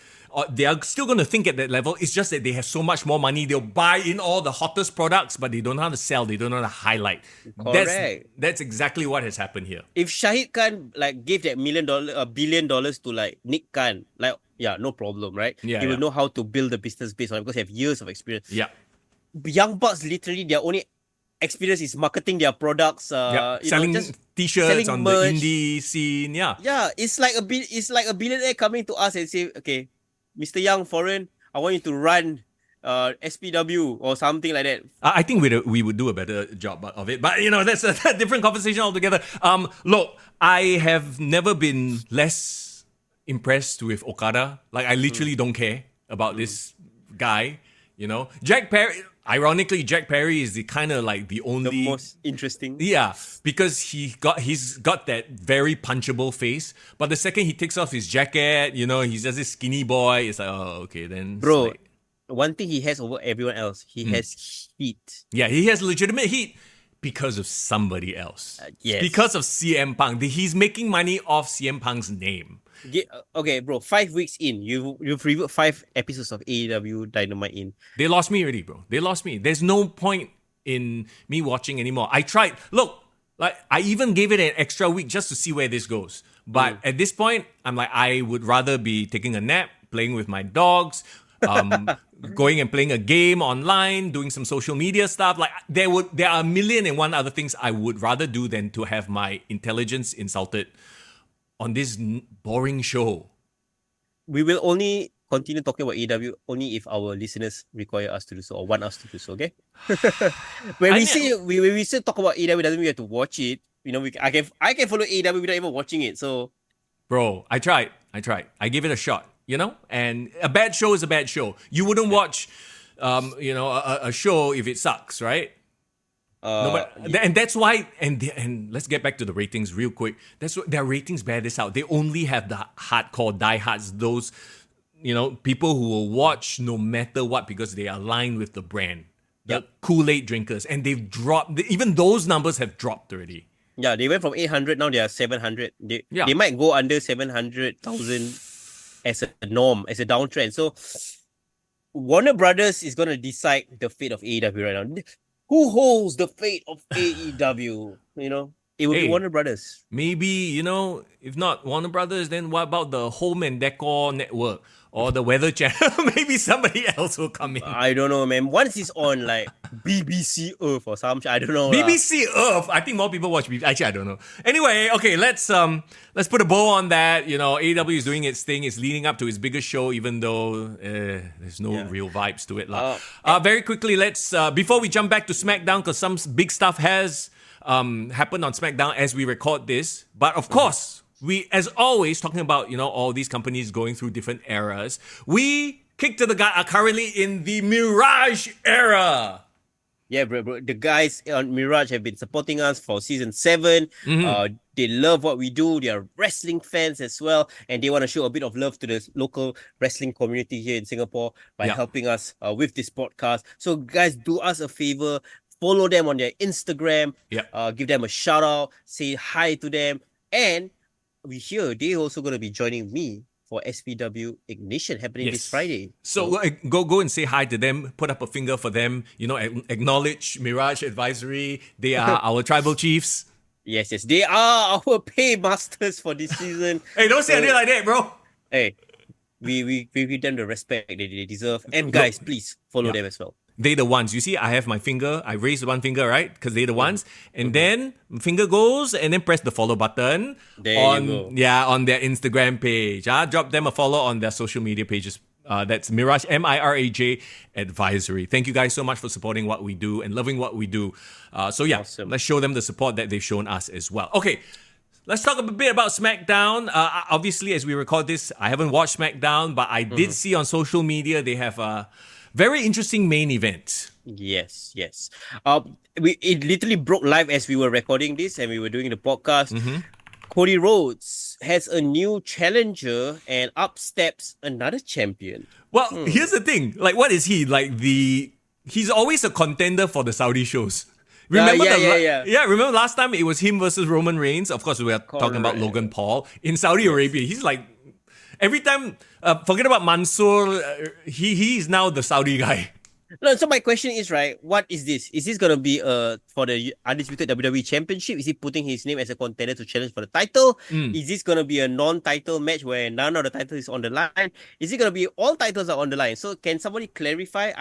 They are still going to think at that level. It's just that they have so much more money. They'll buy in all the hottest products, but they don't know how to sell. They don't know how to highlight. Correct. That's exactly what has happened here. If Shahid Khan gave that $1 billion to Nick Khan, no problem, right? Yeah, he will know how to build the business based on it because they have years of experience. Yeah. Young Bucks, literally, their only experience is marketing their products. Selling t-shirts on merch. The indie scene. Yeah, it's like a billionaire coming to us and say, okay, Mister Young FRGN, I want you to run SPW or something like that. I think we would do a better job of it. But, that's a different conversation altogether. Look, I have never been less impressed with Okada. I literally don't care about this guy, Jack Perry... Ironically, Jack Perry is the kind of the only... The most interesting. Yeah, because he's got that very punchable face. But the second he takes off his jacket, he's just this skinny boy. It's like, oh, okay, then... Bro, one thing he has over everyone else, he has heat. Yeah, he has legitimate heat because of somebody else. Yes. Because of CM Punk. He's making money off CM Punk's name. Okay, bro, 5 weeks in, you've reviewed 5 episodes of AEW Dynamite in. They lost me already, bro. They lost me. There's no point in me watching anymore. I tried. Look, I even gave it an extra week just to see where this goes. But at this point, I'm I would rather be taking a nap, playing with my dogs, going and playing a game online, doing some social media stuff. There are a million and one other things I would rather do than to have my intelligence insulted on this boring show. We will only continue talking about AEW only if our listeners require us to do so or want us to do so, okay? when we say talk about AEW, doesn't mean we have to watch it. I can follow AEW without even watching it. So, bro, I tried. I gave it a shot, and a bad show is a bad show. You wouldn't watch, a show if it sucks, right? And that's why, and let's get back to the ratings real quick. That's what their ratings bear this out. They only have the hardcore diehards, those, people who will watch no matter what because they align with the brand. The Kool-Aid drinkers, and they've dropped. Even those numbers have dropped already. Yeah, they went from 800, now they are 700. They might go under 700,000 as a norm, as a downtrend. So Warner Brothers is going to decide the fate of AEW right now. Who holds the fate of AEW? It will be Warner Brothers. Maybe, if not Warner Brothers, then what about the Home and Decor Network or the Weather Channel? Maybe somebody else will come in. I don't know, man. Once it's on BBC Earth or something, I don't know. BBC Earth. I think more people watch BBC. Actually, I don't know. Anyway, okay, let's put a bow on that. AEW is doing its thing. It's leading up to its biggest show, even though there's no real vibes to it. Very quickly, let's before we jump back to SmackDown, because some big stuff has happened on SmackDown as we record this. But of course, we, as always, talking about all these companies going through different eras. We Kick to the Gut are currently in the Mirage era. Yeah, bro. The guys on Mirage have been supporting us for season 7. They love what we do. They are wrestling fans as well. And they want to show a bit of love to the local wrestling community here in Singapore by helping us with this podcast. So guys, do us a favor. Follow them on their Instagram. Give them a shout out. Say hi to them. And we hear they're also going to be joining me for SPW Ignition happening this Friday. So go and say hi to them. Put up a finger for them. Acknowledge Mirage Advisory. They are our tribal chiefs. Yes. They are our paymasters for this season. Hey, don't say it like that, bro. Hey, we give them the respect they deserve. And guys, please follow them as well. They the ones. You see, I have my finger. I raised one finger, right? Because they the ones. And then finger goes and then press the follow button on their Instagram page. Drop them a follow on their social media pages. That's Mirage, Miraj Advisory. Thank you guys so much for supporting what we do and loving what we do. Awesome. Let's show them the support that they've shown us as well. Okay, let's talk a bit about SmackDown. Obviously, as we record this, I haven't watched SmackDown, but I did see on social media they have a very interesting main event. Yes. It literally broke live as we were recording this and we were doing the podcast. Cody Rhodes has a new challenger and up steps another champion. Well, here's the thing. What is he? He's always a contender for the Saudi shows. Remember yeah. Remember last time it was him versus Roman Reigns. Of course, we are talking about Logan Paul in Saudi Arabia. He's like every time. Forget about Mansoor. He is now the Saudi guy. No, so my question is, right, what is this? Is this gonna be for the undisputed WWE Championship? Is he putting his name as a contender to challenge for the title? Is this gonna be a non-title match where none of the title is on the line? Is it gonna be all titles are on the line? So can somebody clarify?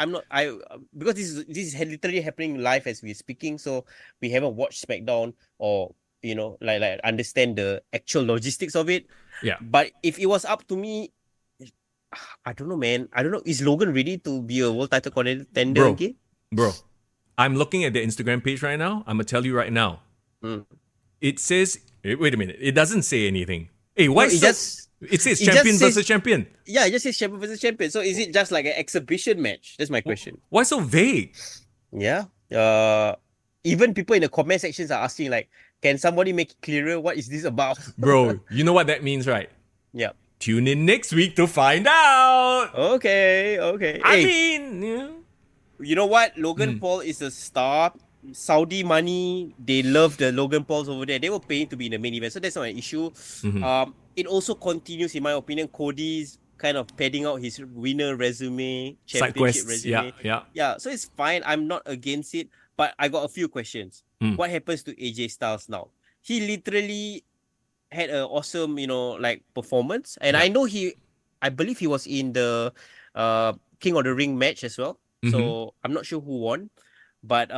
Because this is literally happening live as we're speaking, so we haven't watched SmackDown or like understand the actual logistics of it. Yeah. But if it was up to me, I don't know, man. I don't know. Is Logan ready to be a world title contender again? Bro, I'm looking at the Instagram page right now. I'm going to tell you right now. It says... Wait a minute. It doesn't say anything. Hey, why it says champion versus champion. Yeah, it just says champion versus champion. So is it just like an exhibition match? That's my question. Why so vague? Yeah. Even people in the comment sections are asking, like, can somebody make it clearer? What is this about? Bro, you know what that means, right? Yeah. Tune in next week to find out. Okay. You know what? Logan Paul is a star. Saudi money, they love the Logan Pauls over there. They were paying to be in the main event, so that's not an issue. It also continues, in my opinion, Cody's kind of padding out his winner resume, championship resume. Yeah. So it's fine. I'm not against it, but I got a few questions. What happens to AJ Styles now? He literally had an awesome, performance. And I believe he was in the King of the Ring match as well. So I'm not sure who won. But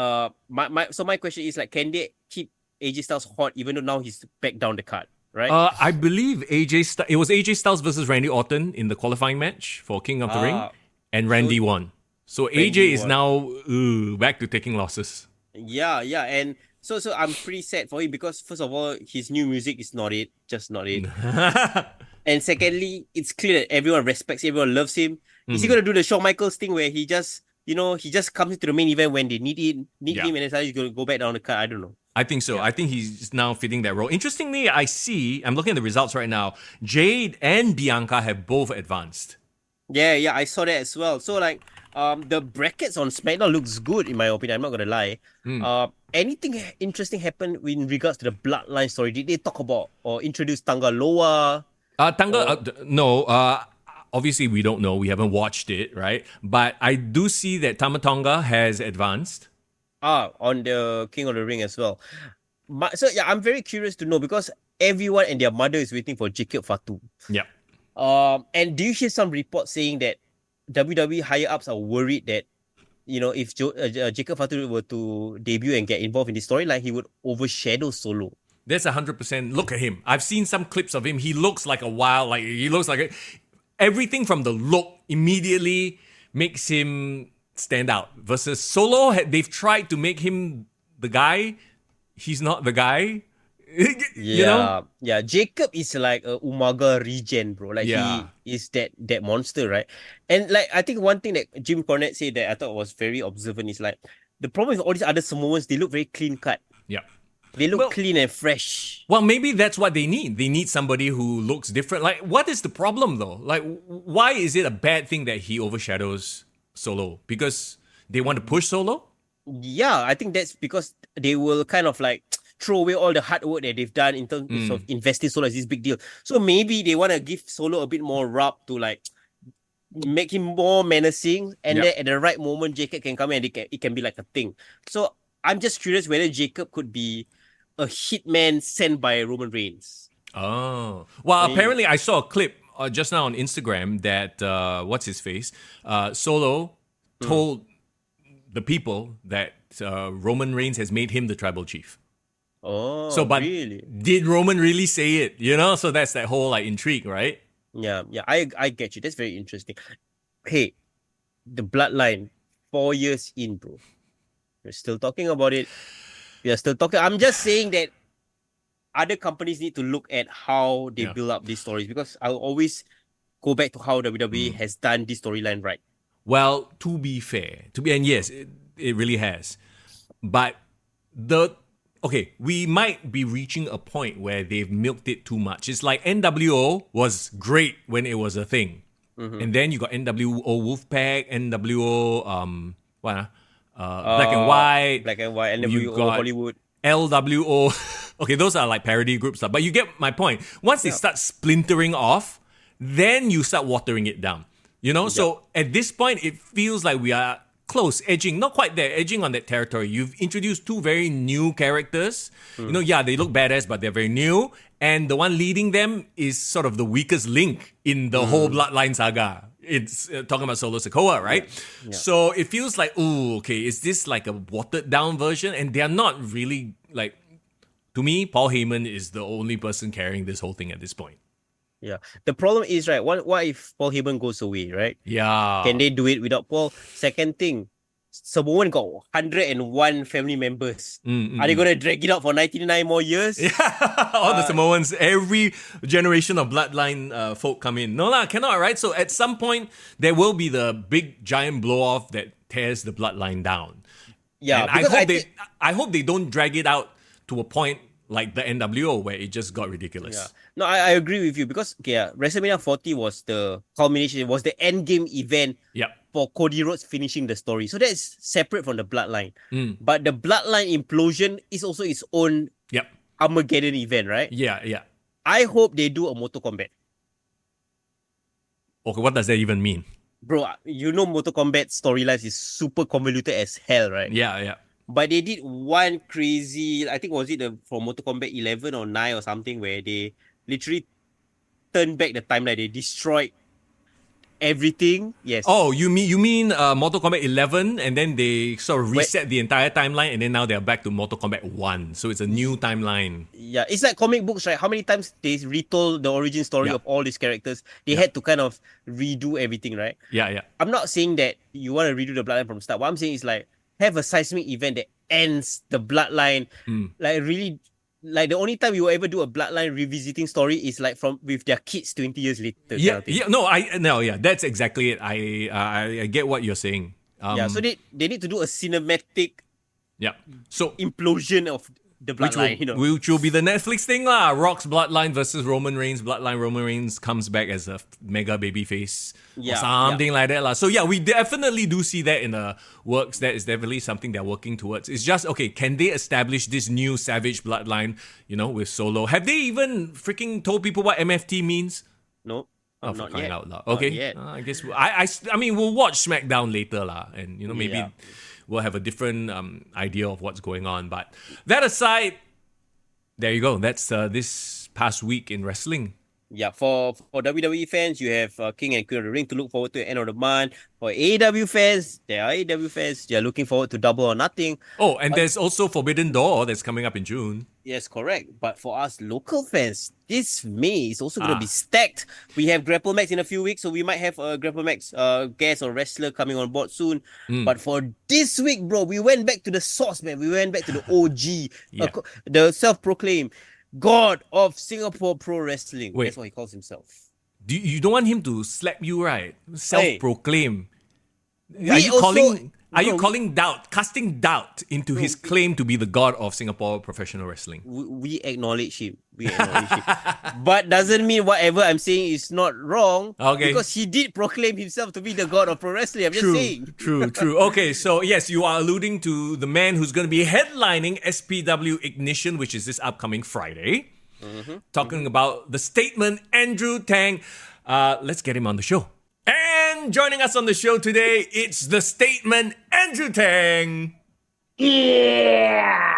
my question is, like, can they keep AJ Styles hot even though now he's back down the card, right? I believe it was AJ Styles versus Randy Orton in the qualifying match for King of the Ring, and Randy won. So AJ is now back to taking losses. Yeah, and so I'm pretty sad for him because first of all, his new music is not it. And secondly, it's clear that everyone respects him, everyone loves him. Is he gonna do the Shawn Michaels thing where he just comes into the main event when they need him, and then suddenly he's gonna go back down the card? I don't know. I think so. Yeah. I think he's now fitting that role. Interestingly, I'm looking at the results right now. Jade and Bianca have both advanced. Yeah, I saw that as well. So like, the brackets on SmackDown looks good in my opinion. I'm not gonna lie. Anything interesting happened in regards to the Bloodline story? Did they talk about or introduce Tanga Loa? No. Obviously, we don't know. We haven't watched it, right? But I do see that Tama Tonga has advanced. On the King of the Ring as well. I'm very curious to know because everyone and their mother is waiting for Jacob Fatu. Yeah. And do you hear some reports saying that WWE higher ups are worried that, if Jacob Fatu were to debut and get involved in the storyline, he would overshadow Solo? That's 100%. Look at him. I've seen some clips of him. He looks like everything from the look immediately makes him stand out. Versus Solo, they've tried to make him the guy. He's not the guy. Yeah. Jacob is like a Umaga regen, bro. Like he is that monster, right? And like I think one thing that Jim Cornette said that I thought was very observant is like the problem with all these other Samoans, they look very clean cut. Yeah. They look clean and fresh. Well, maybe that's what they need. They need somebody who looks different. Like, what is the problem though? Like, why is it a bad thing that he overshadows Solo? Because they want to push Solo? Yeah, I think that's because they will kind of like throw away all the hard work that they've done in terms of investing Solo as this big deal. So maybe they want to give Solo a bit more rub to like make him more menacing, and then at the right moment, Jacob can come in and it can be like a thing. So I'm just curious whether Jacob could be a hitman sent by Roman Reigns. Oh. Well, apparently I saw a clip just now on Instagram that, what's his face? Solo told the people that Roman Reigns has made him the tribal chief. Oh, but really? Did Roman really say it? So that's that whole like intrigue, right? Yeah, I get you. That's very interesting. Hey, the Bloodline, 4 years in, bro. We're still talking about it. We are still talking. I'm just saying that other companies need to look at how they build up these stories because I'll always go back to how WWE has done this storyline right. Well, to be fair, and yes, it really has. But we might be reaching a point where they've milked it too much. It's like NWO was great when it was a thing. And then you got NWO Wolfpack, NWO, Black and White. NWO, Hollywood. LWO. Okay, those are like parody groups. But you get my point. Once they start splintering off, then you start watering it down. You know? So at this point, it feels like we are close, edging, not quite there, edging on that territory. You've introduced two very new characters. You know, they look badass, but they're very new. And the one leading them is sort of the weakest link in the whole Bloodline saga. It's talking about Solo Sikoa, right? Yeah. So it feels like, is this like a watered down version? And they're not really like, to me, Paul Heyman is the only person carrying this whole thing at this point. Yeah. The problem is, right, what if Paul Heyman goes away, right? Yeah. Can they do it without Paul? Second thing, Samoan got 101 family members. Are they going to drag it out for 99 more years? Yeah, all the Samoans, every generation of bloodline folk come in. No lah, cannot, right? So at some point, there will be the big giant blow-off that tears the bloodline down. Yeah, and I hope they don't drag it out to a point like the NWO where it just got ridiculous. Yeah. No, I agree with you because WrestleMania 40 was the culmination, it was the end game event for Cody Rhodes finishing the story. So that's separate from the bloodline. But the bloodline implosion is also its own Armageddon event, right? Yeah. I hope they do a Mortal Kombat. Okay, what does that even mean? Bro, you know Mortal Kombat storylines is super convoluted as hell, right? Yeah. But they did one crazy, I think was it for Mortal Kombat 11 or 9 or something, where they literally turned back the timeline. They destroyed everything. Yes. Oh, you mean Mortal Kombat 11, and then they sort of reset the entire timeline, and then now they're back to Mortal Kombat 1. So it's a new timeline. Yeah, it's like comic books, right? How many times they retold the origin story of all these characters? They had to kind of redo everything, right? Yeah. I'm not saying that you want to redo the bloodline from the start. What I'm saying is like, have a seismic event that ends the bloodline. Like really, like the only time you will ever do a bloodline revisiting story is like with their kids 20 years later. That's exactly it. I get what you're saying. So they need to do a cinematic so implosion of the bloodline, which will be the Netflix thing lah. Rock's bloodline versus Roman Reigns. Roman Reigns comes back as a mega babyface or something like that lah. So we definitely do see that in the works. That is definitely something they're working towards. It's just, can they establish this new savage bloodline, with Solo? Have they even freaking told people what MFT means? No. For crying out loud. Okay. I guess I mean we'll watch SmackDown later lah, and maybe we'll have a different idea of what's going on. But that aside, there you go. That's this past week in wrestling. Yeah, for WWE fans, you have King and Queen of the Ring to look forward to at the end of the month. For AEW fans, they are looking forward to Double or Nothing. Oh, and there's also Forbidden Door that's coming up in June. Yes, correct. But for us local fans, this May is also going to be stacked. We have Grapple Max in a few weeks, so we might have a Grapple Max guest or wrestler coming on board soon. But for this week, bro, we went back to the source, man. We went back to the OG, the self-proclaimed God of Singapore Pro Wrestling. Wait. That's what he calls himself. You don't want him to slap you, right? Self-proclaimed. Are you casting doubt into his claim to be the God of Singapore professional wrestling? We acknowledge him. But doesn't mean whatever I'm saying is not wrong. Okay. Because he did proclaim himself to be the God of pro wrestling. I'm just saying. True. Okay, so yes, you are alluding to the man who's going to be headlining SPW Ignition, which is this upcoming Friday. Talking about the Statement Andruew Tang. Let's get him on the show. And joining us on the show today, it's the Statement Andruew Tang. Yeah!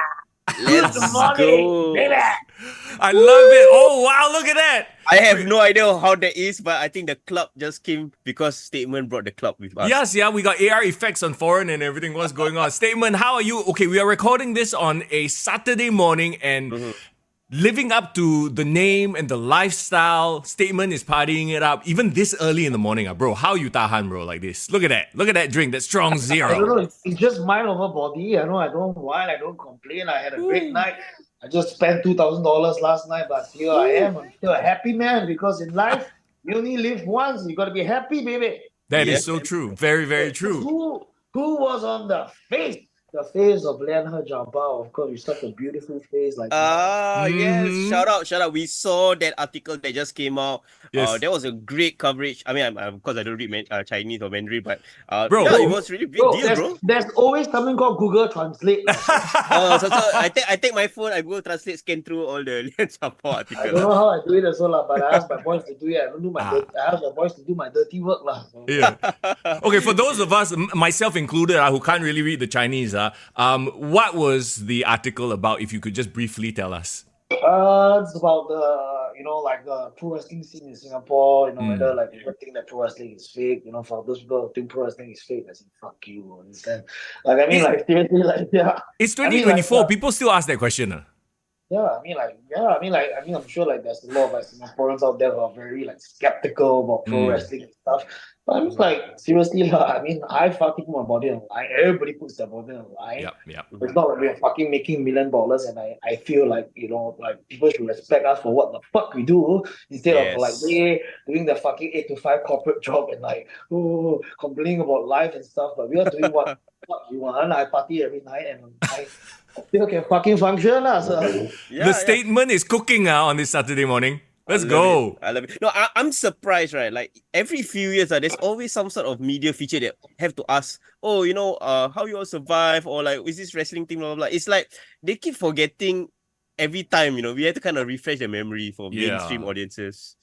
Let's go. Baby! I love it. Oh, wow, look at that. I have no idea how that is, but I think the club just came because Statement brought the club with us. Yes, we got AR effects on foreign and everything. What's going on? Statement, how are you? Okay, we are recording this on a Saturday morning and living up to the name and the lifestyle. Statement is partying it up even this early in the morning. Bro, how you tahan, bro, like this? Look at that. Look at that drink. That strong zero. I don't know. It's just mind over body. I don't whine. I don't complain. I had a great night. I just spent $2,000 last night, but here I am. I'm still a happy man because in life, you only live once. You got to be happy, baby. That is so true. Very, very true. Who was on the the face of Lianhe Jiabao, of course, with such a beautiful face like Yes. Mhm. Shout out. We saw that article that just came out. Yes. That was a great coverage. I mean, of course I don't read Chinese or Mandarin, but Bro. yeah, it was really big deal, bro. there's always something called Google Translate. So I take my phone, I go translate, scan through all the Lian Chapao I article. don't know how I do it as well, but I ask my boys to do it. I don't do my Ah. I ask my boys to do my dirty work. Yeah. Okay, for those of us, myself included, who can't really read the Chinese, what was the article about? If you could just briefly tell us. It's about the pro wrestling scene in Singapore. Whether like people think that pro wrestling is fake. For those people who think pro wrestling is fake, I say fuck you. Understand? Like I mean, like seriously, like yeah. It's 2024. People still ask that question. I'm sure like there's a lot of like Singaporeans out there who are very like skeptical about pro wrestling and stuff. But I mean, like seriously, I fucking put my body on the line. Everybody puts their body on the line. Yep. It's not like we're fucking making $1 million, and I feel like like people should respect us for what the fuck we do instead of like they doing the fucking 8 to 5 corporate job and like complaining about life and stuff. But we are doing what we want. I party every night and I still can fucking function. So. The statement is cooking on this Saturday morning. Let's go. I love it. No, I'm surprised, right? Like every few years, there's always some sort of media feature that have to ask, how you all survive, or like, is this wrestling team, blah, blah, blah. It's like they keep forgetting every time, we have to kind of refresh their memory for mainstream audiences.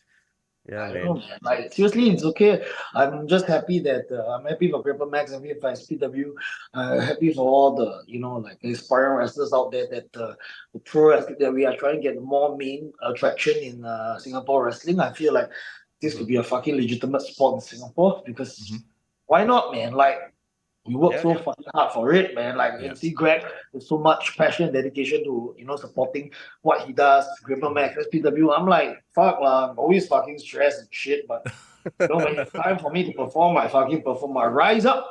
Yeah, man. Like seriously, it's okay. I'm just happy that I'm happy for Grandpa Max, happy for SPW, happy for all the like aspiring wrestlers out there that the pro wrestling that we are trying to get more main attraction in Singapore wrestling. I feel like this could be a fucking legitimate sport in Singapore because why not, man? Like we work so fucking hard for it, man. Like you can see Greg with so much passion and dedication to supporting what he does, Grandpa Max, SPW. I'm like, fuck, I'm always fucking stressed and shit, but when it's time for me to perform, I fucking perform. I rise up.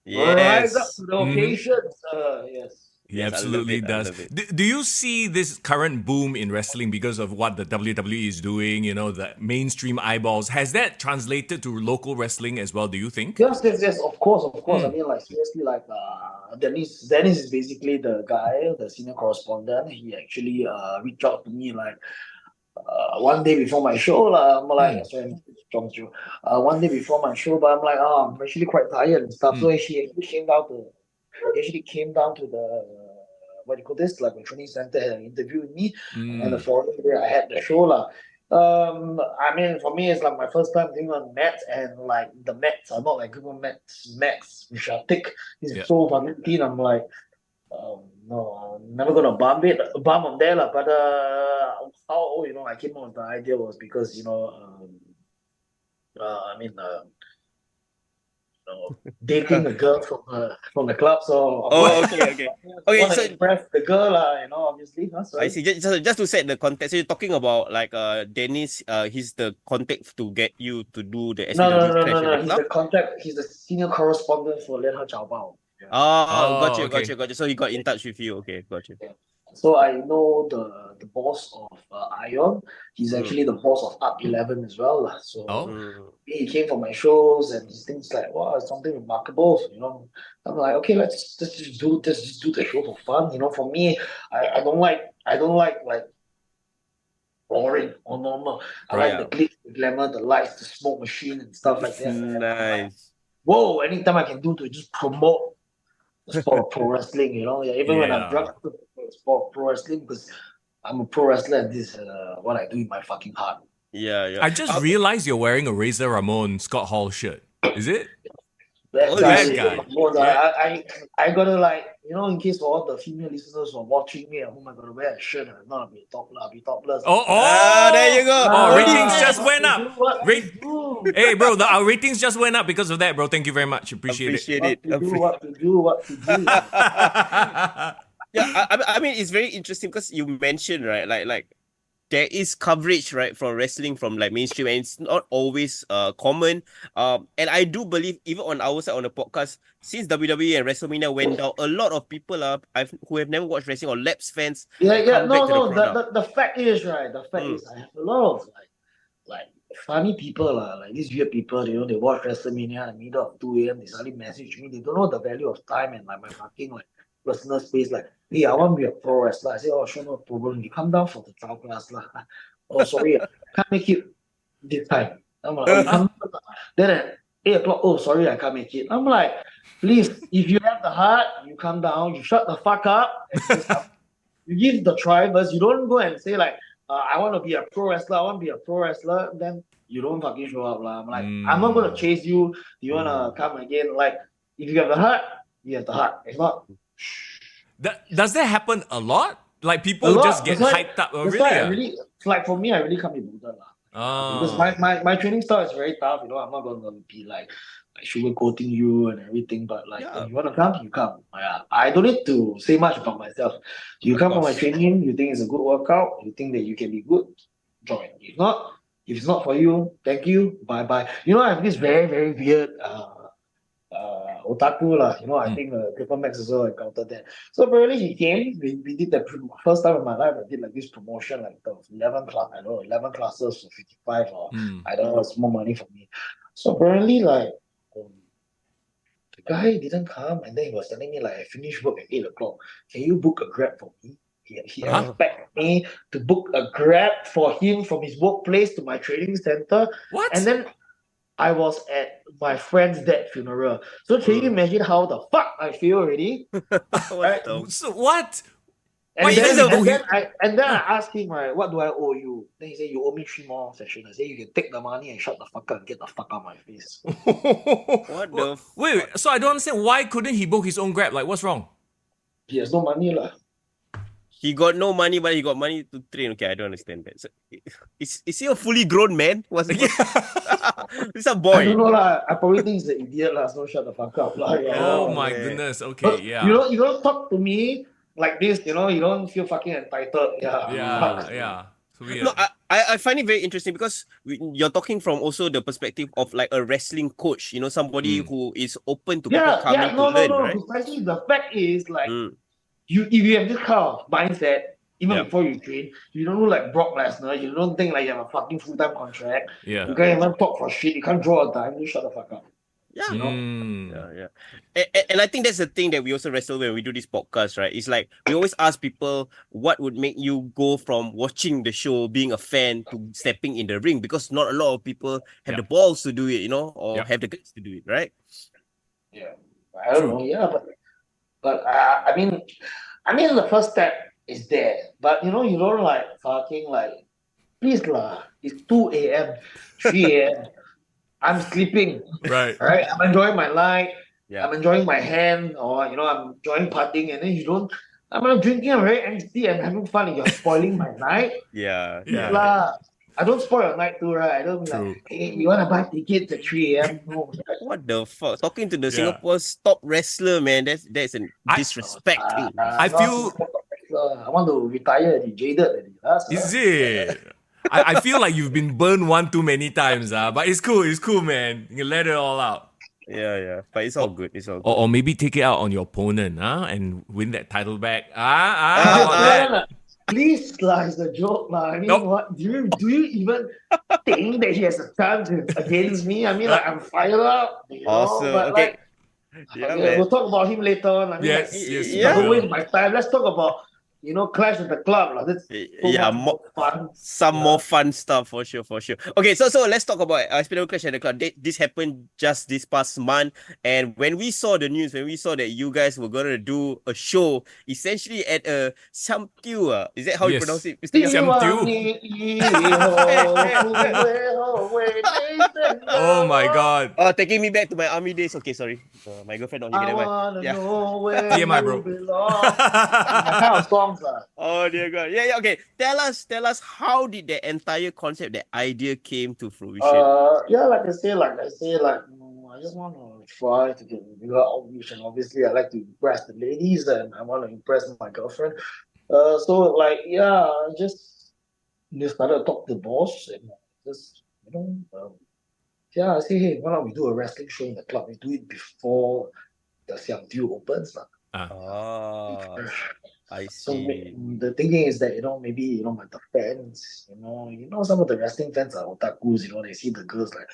Rise up to the occasion. Yes. He absolutely does. Do you see this current boom in wrestling because of what the WWE is doing, the mainstream eyeballs? Has that translated to local wrestling as well, do you think? Yes, of course. I mean, like, seriously, like, Dennis is basically the guy, the senior correspondent. He actually reached out to me, like, one day before my show. I'm like, one day before my show, but I'm like, I'm actually quite tired and stuff. So he actually came down to the what do you call this? Like the training center, had an interview with me, and the following day I had the show. I mean, for me, it's like my first time doing on mats, and like the mats are not like Google mats, which are thick. It's so fucking thin. I'm like, no, I'm never gonna bump on there, but how I came up with the idea was because dating a girl from the club, so okay. So impress the girl, obviously. I see. Just to set the context, so you're talking about like Dennis. He's the contact to get you to do the SPW No. He's the senior correspondent for Lianhe Jiabao. Gotcha. So he got in touch with you. Okay, gotcha. So I know the boss of Ion. He's actually the boss of Up 11 as well. So he came for my shows and he thinks like, wow, it's something remarkable. I'm like, okay, let's just do the show for fun. For me, I don't like boring or normal. I like the glitz, the glamour, the lights, the smoke machine and stuff like that. Nice. Whoa, anytime I can do to just promote the sport of pro wrestling, even when I'm drunk, the sport of pro wrestling, because I'm a pro wrestler and this is what I do in my fucking heart. Yeah. I just realized you're wearing a Razor Ramon Scott Hall shirt. Is it? That guy. I gotta like, in case for all the female listeners who are watching me at home, I gotta wear a shirt. I'm not be topless. There you go. Ratings just went up. Hey, bro, our ratings just went up because of that, bro. Thank you very much. Appreciate it. What to do. Yeah, I mean, it's very interesting because you mentioned, right, like there is coverage, right, from wrestling from like mainstream, and it's not always common. And I do believe even on our side on the podcast, since WWE and WrestleMania went down, a lot of people who have never watched wrestling or lapsed fans. The fact is, right? The fact is, I have a lot of like funny people, like these weird people. They watch WrestleMania in the middle of 2 a.m. They suddenly message me. They don't know the value of time and like my fucking like personal space, like, hey, I want to be a pro wrestler. I say, oh, sure, no problem. You come down for the trial class. Lah. Oh, sorry, can't make it this time. I'm like, oh, you come down. Then at 8 o'clock, oh, sorry, I can't make it. I'm like, please, if you have the heart, you come down, you shut the fuck up, and just come. You give the try first. You don't go and say, like, I want to be a pro wrestler, I want to be a pro wrestler, then you don't fucking show up. I'm like, I'm not going to chase you. You want to come again? Like, if you have the heart, you have the heart. If not, does that happen a lot? Like people just get hyped up? Really? Like for me, I really can't be bothered. Because my training style is very tough. You know, I'm not going to be like sugarcoating you and everything. But like, if you want to come, you come. I don't need to say much about myself. You come for my training, you think it's a good workout, you think that you can be good, join. If it's not for you, thank you, bye bye. You know, I have this very, very weird otaku lah. You know, I think Triple Max also encountered that. So apparently he came. We did the first time in my life. I did like this promotion, like the 11 classes for 55 or I don't know, it's more money for me. So apparently, like the guy didn't come, and then he was telling me like, I finished work at 8 o'clock. Can you book a Grab for me? He expected me to book a Grab for him from his workplace to my training center. What? And then I was at my friend's dad's funeral. So can you imagine how the fuck I feel already? Right? So what? And then I asked him, right, what do I owe you? Then he said, you owe me 3 more sessions. I said, you can take the money and shut the fuck up and get the fuck out of my face. What the Wait, so I don't understand. Why couldn't he book his own Grab? Like, what's wrong? He has no money lah. He got no money, but he got money to train. Okay, I don't understand that. So, is he a fully grown man? He's a boy. I don't know lah. I probably think he's an idiot lah. So shut the fuck up lah. Oh my goodness. Okay, but, yeah. You don't talk to me like this. You know, you don't feel fucking entitled. Yeah. So weird. No, I find it very interesting because you're talking from also the perspective of like a wrestling coach. You know, somebody who is open to people coming to learn, right? Precisely. The fact is like. If you have this kind of mindset, even before you train, you don't look like Brock Lesnar, you don't think like you have a fucking full-time contract, you can't even talk for shit, you can't draw a dime, you shut the fuck up. Yeah. You know? And I think that's the thing that we also wrestle when we do this podcast, right? It's like we always ask people what would make you go from watching the show, being a fan, to stepping in the ring, because not a lot of people have the balls to do it, you know, or have the guts to do it, right? Yeah. I don't know, but I mean, the first step is there. But you know, you don't like fucking like, please lah. It's 2 a.m., 3 a.m. I'm sleeping. Right. I'm enjoying my night. I'm enjoying my hand, or you know, I'm enjoying partying, and then you don't. I'm not drinking. I'm very angsty and having fun, and you're spoiling my night. Yeah. I don't spoil your night too, right? I don't be like, hey, you want to buy tickets at 3 a.m.? No. What the fuck? Talking to the Singapore's top wrestler, man. That's a disrespect. I feel... I want to retire. Jaded. Is it? I feel like you've been burned one too many times, but it's cool, man. You can let it all out. Yeah. But it's all good. Or maybe take it out on your opponent, and win that title back. Please, it's a joke, I mean, what do you even think that he has a chance against me? I mean, like, I'm fired up. Awesome. But, okay. We'll talk about him later on. I mean, don't waste my time. Let's talk about Clash at the Club. More fun stuff for sure. Okay, so let's talk about SPW Clash at the Club. This happened just this past month, and when we saw the news, when we saw that you guys were gonna do a show, essentially at a Samtiu, is that how you pronounce it, Mr. Young? Oh my god. Taking me back to my army days. Okay, sorry. My girlfriend not here. TMI, bro. Kind of songs. Oh dear God. Yeah, okay. Tell us how did the entire concept, the idea came to fruition? Like I say, I just want to try to get bigger outreach, and obviously I like to impress the ladies, and I want to impress my girlfriend. I just started to talk to the boss, and just I say, hey, why don't we do a wrestling show in the club? We do it before the Siam Dew opens. I So see. the thinking is that maybe but the fans, some of the wrestling fans are otakus. They see the girls like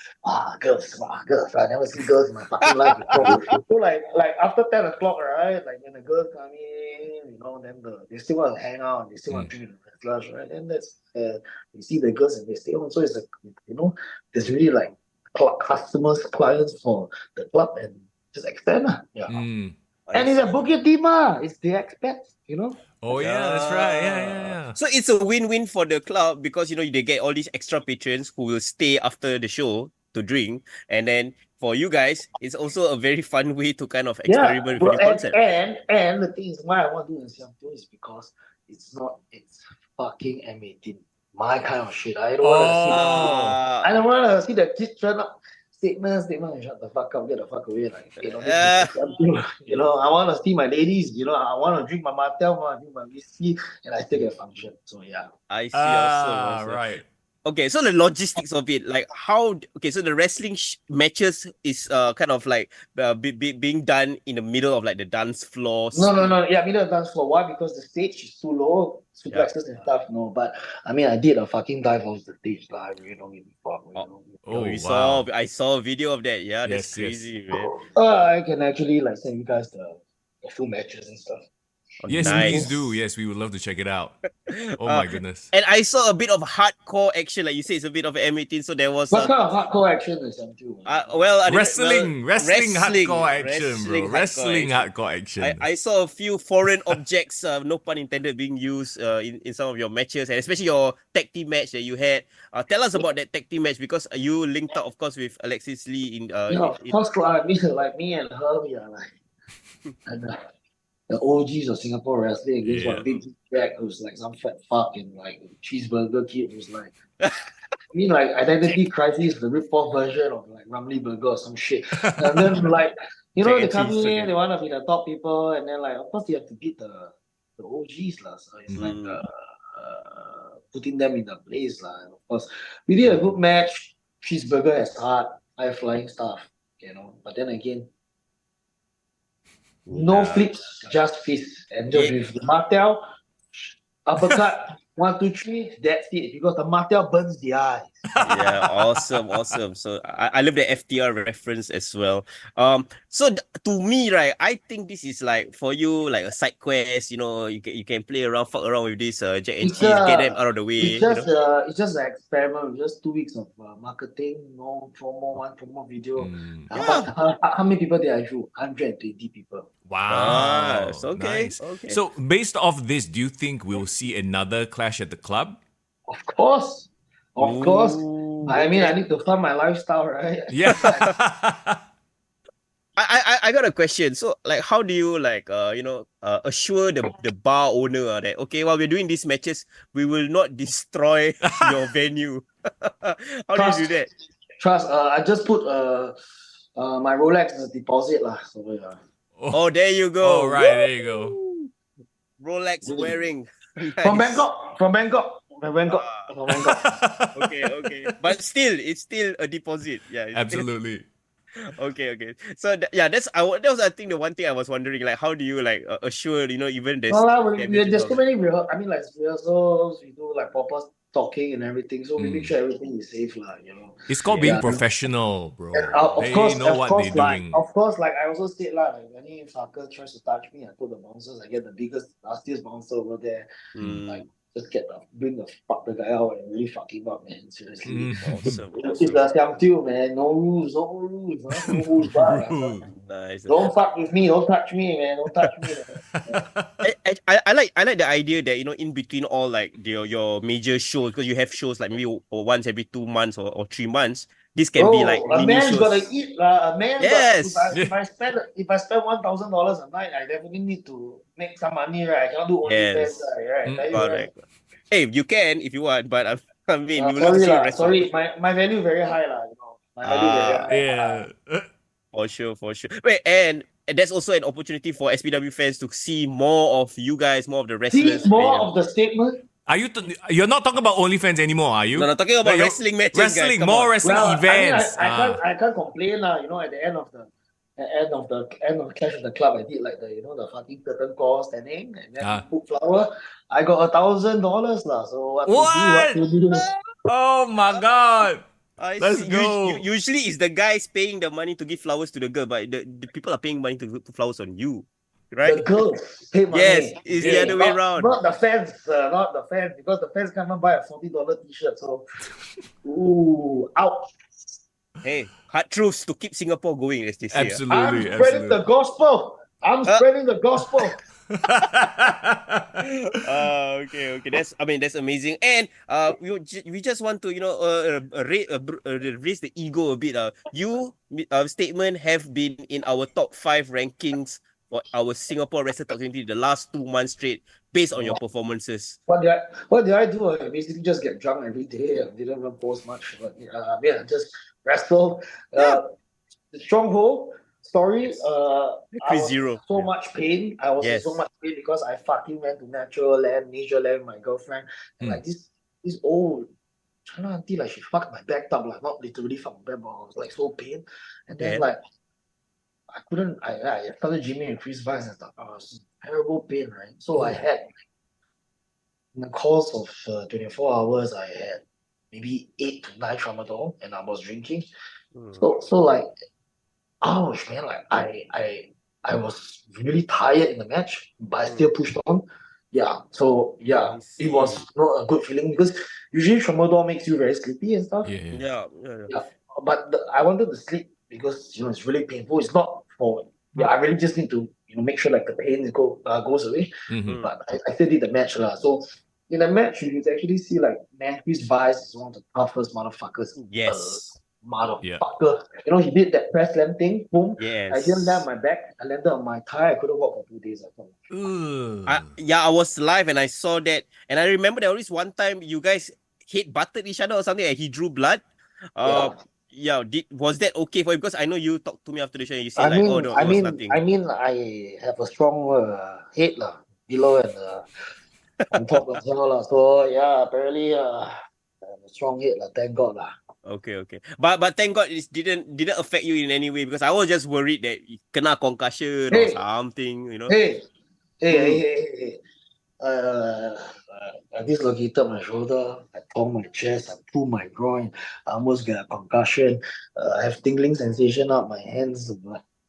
girls. I never seen girls in my fucking life before. So like after 10 o'clock, right? Like when the girls come in, then they still want to hang out, they still want to drink the wrestlers, right? And that's you see the girls and they stay on. So it's like there's really like customers, clients for the club and just extend. Yeah. And it's a Bukit Timah. It's the expats. Oh yeah, that's right. Yeah. So it's a win-win for the club because they get all these extra patrons who will stay after the show to drink, and then for you guys, it's also a very fun way to kind of experiment with a new concept. And the thing is, why I want to do in Siam is because it's fucking M18. My kind of shit. I don't want to see the kids turn up. Statement, shut the fuck up, get the fuck away. Like, I want to see my ladies, I want to drink my Martel, I want to drink my whiskey, and I still get function. So, yeah. I see. Awesome. Right. Okay, so the logistics of it, like so the wrestling matches is kind of like being done in the middle of like the dance floor. No. Yeah, middle of the dance floor. Why? Because the stage is too low, suplexes and stuff. No, but I mean, I did a fucking dive off the stage. I really don't give a fuck. Wow. I saw a video of that. Yeah, that's crazy, man. I can actually send you guys the full matches and stuff. Yes, please do. Yes, we would love to check it out. Oh my goodness. And I saw a bit of hardcore action, like you say, it's a bit of M18. So there was what kind of hardcore action is that too? Wrestling hardcore action, bro. Wrestling hardcore action. I saw a few foreign objects, no pun intended, being used in some of your matches, and especially your tag team match that you had. Tell us about that tag team match because you linked up, of course, with Alexis Lee in. Of course, like me and her, we are like. The OGs of Singapore wrestling against one big Jack who's like some fat fuck and like a cheeseburger kid who's like like Identity Crisis, the rip-off version of like Ramly Burger or some shit. And then like they come in, they want to be the top people, and then like of course you have to beat the OGs lah. So it's like putting them in the place lah. And of course we did a good match. Cheeseburger has hard, high flying stuff, But then again. No flips, just fists. And just with the Martel, uppercut, 1, 2, 3, that's it. Because the Martel burns the eyes. Yeah, awesome. So I love the FTR reference as well. So to me, right, I think this is like for you like a side quest. You can play around, fuck around with this Jack and Cheese, get them out of the way. It's just an experiment. Just 2 weeks of marketing, no promo, one promo video. How many people did I drew? 120 people. Wow, okay. Nice. Okay. So based off this, do you think we'll see another clash at the club? Of course. I mean, I need to fund my lifestyle, right? Yeah. I got a question. So, like, how do you assure the bar owner that while we're doing these matches, we will not destroy your venue? How do you do that? Trust. I just put my Rolex as a deposit lah. So yeah. Oh, there you go. Oh, right, there you go. Rolex wearing. Nice. From Bangkok. Okay. But still, it's still a deposit. Yeah. Absolutely. Okay. So that was I think the one thing I was wondering, like how do you assure even there's there's so many rehearsals, we do like proper talking and everything, so we make sure everything is safe lah. It's called being professional, bro. Of course, they're doing. Of course, like I also said lah, like any fucker tries to touch me, I told the bouncers I get the biggest, nastiest bouncer over there. Like just bring the guy out and really fuck him up, man. Seriously. Awesome. It's a Siam Teo, man. No rules. No rules, Nice. Don't fuck with me. Don't touch me, man. Don't touch me. I like the idea that in between all like your major shows, because you have shows like maybe once every 2 months or 3 months. This can be like a man's shows. Gotta eat, a man. Yes. If I spend $1,000 a night, I definitely need to make some money, right? I cannot do only this, right? Correct. Hey, you can if you want, but I mean, sorry, my value very high, lah. My value very high. Yeah. For sure. Wait, and that's also an opportunity for SPW fans to see more of you guys, more of the wrestlers. See more of the statement. Are you? You're not talking about OnlyFans anymore, are you? No, talking about wrestling matches. Wrestling, more wrestling events. I can't complain lah. At the end of end of Clash of the Club, I did like the fucking curtain call standing and then put flower. I got $1,000 lah. So what to do? Oh my god. I Let's see. go. Usually it's the guys paying the money to give flowers to the girl, but the people are paying money to put flowers on you, right? The girls pay money. Yes, it's the other way around. Not the fans, because the fans can't even buy a $40 t-shirt. So, ooh, ouch. Hey, hard truths to keep Singapore going, as they say. Absolutely. I'm spreading the gospel. Spreading the gospel. Okay. That's amazing. And we just want to raise the ego a bit. Statement have been in our top 5 rankings for our Singapore Wrestler Top 20 the last 2 months straight, based on your performances. What did I do? I basically just get drunk every day. I didn't even post much, but I just wrestle. The Stronghold story. I was Zero. so much pain. I was in so much pain because I fucking went to natural land, Nature land with my girlfriend, and like this old China auntie, like she fucked my back up, like not literally fucked my back, but I was like so pain, and then like I couldn't. I started gymming and Chris Vines and stuff. I was terrible pain, right? So I had in the course of 24 hours, I had maybe 8 to 9 tramadol, and I was drinking. So like, ouch, man! Like I was really tired in the match, but I still pushed on. Yeah. So yeah, it was not a good feeling because usually tramadol makes you very sleepy and stuff. Yeah. But I wanted to sleep because it's really painful. It's not for I really just need to make sure like the pain goes away. But I still did the match lah. So in the match you can actually see like Chris Vice is one of the toughest motherfuckers. Yes. Motherfucker. He did that press slam thing. Boom. Yes. I didn't land on my back. I landed on my thigh. I couldn't walk for 2 days. I was live and I saw that, and I remember there was one time you guys hit butted each other or something, and he drew blood. Was that okay for you? Because I know you talked to me after the show and you said it was nothing. I have a strong head below and on top as well lah. So yeah, apparently I have a strong head thank God lah. Okay. But thank God it didn't affect you in any way, because I was just worried that you kena concussion or something, Hey. I dislocated my shoulder, I tore my chest, I pulled my groin, I almost get a concussion. I have tingling sensation up my hands.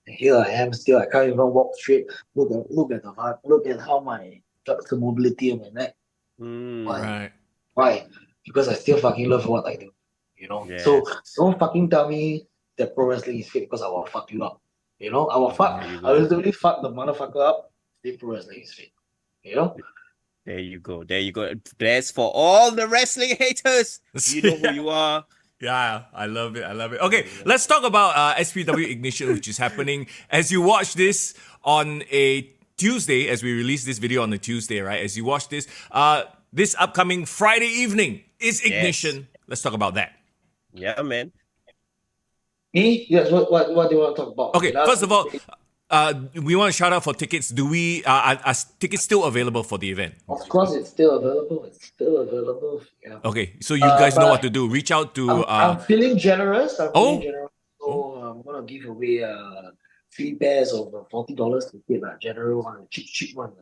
Here I am still. I can't even walk straight. Look at how my flexible mobility of my neck. Why? Because I still fucking love what I do. Yes. So don't fucking tell me that pro wrestling is fake, because I will fuck you up. I will literally fuck the motherfucker up if pro wrestling is fake. There you go. That's for all the wrestling haters. You know who you are. Yeah, I love it. Okay, let's talk about SPW Ignition, which is happening as you watch this on a Tuesday, as we release this video on a Tuesday, right? As you watch this, this upcoming Friday evening is Ignition. Yes. Let's talk about that. Yeah, man. Me? Yes, what do you want to talk about? Okay, first of all, we want to shout out for tickets. Are tickets still available for the event? Of course, it's still available. Yeah. Okay, so you guys know what to do. Reach out to. I'm feeling generous. So I'm gonna give away 3 pairs of $40 ticket, general one, cheap one.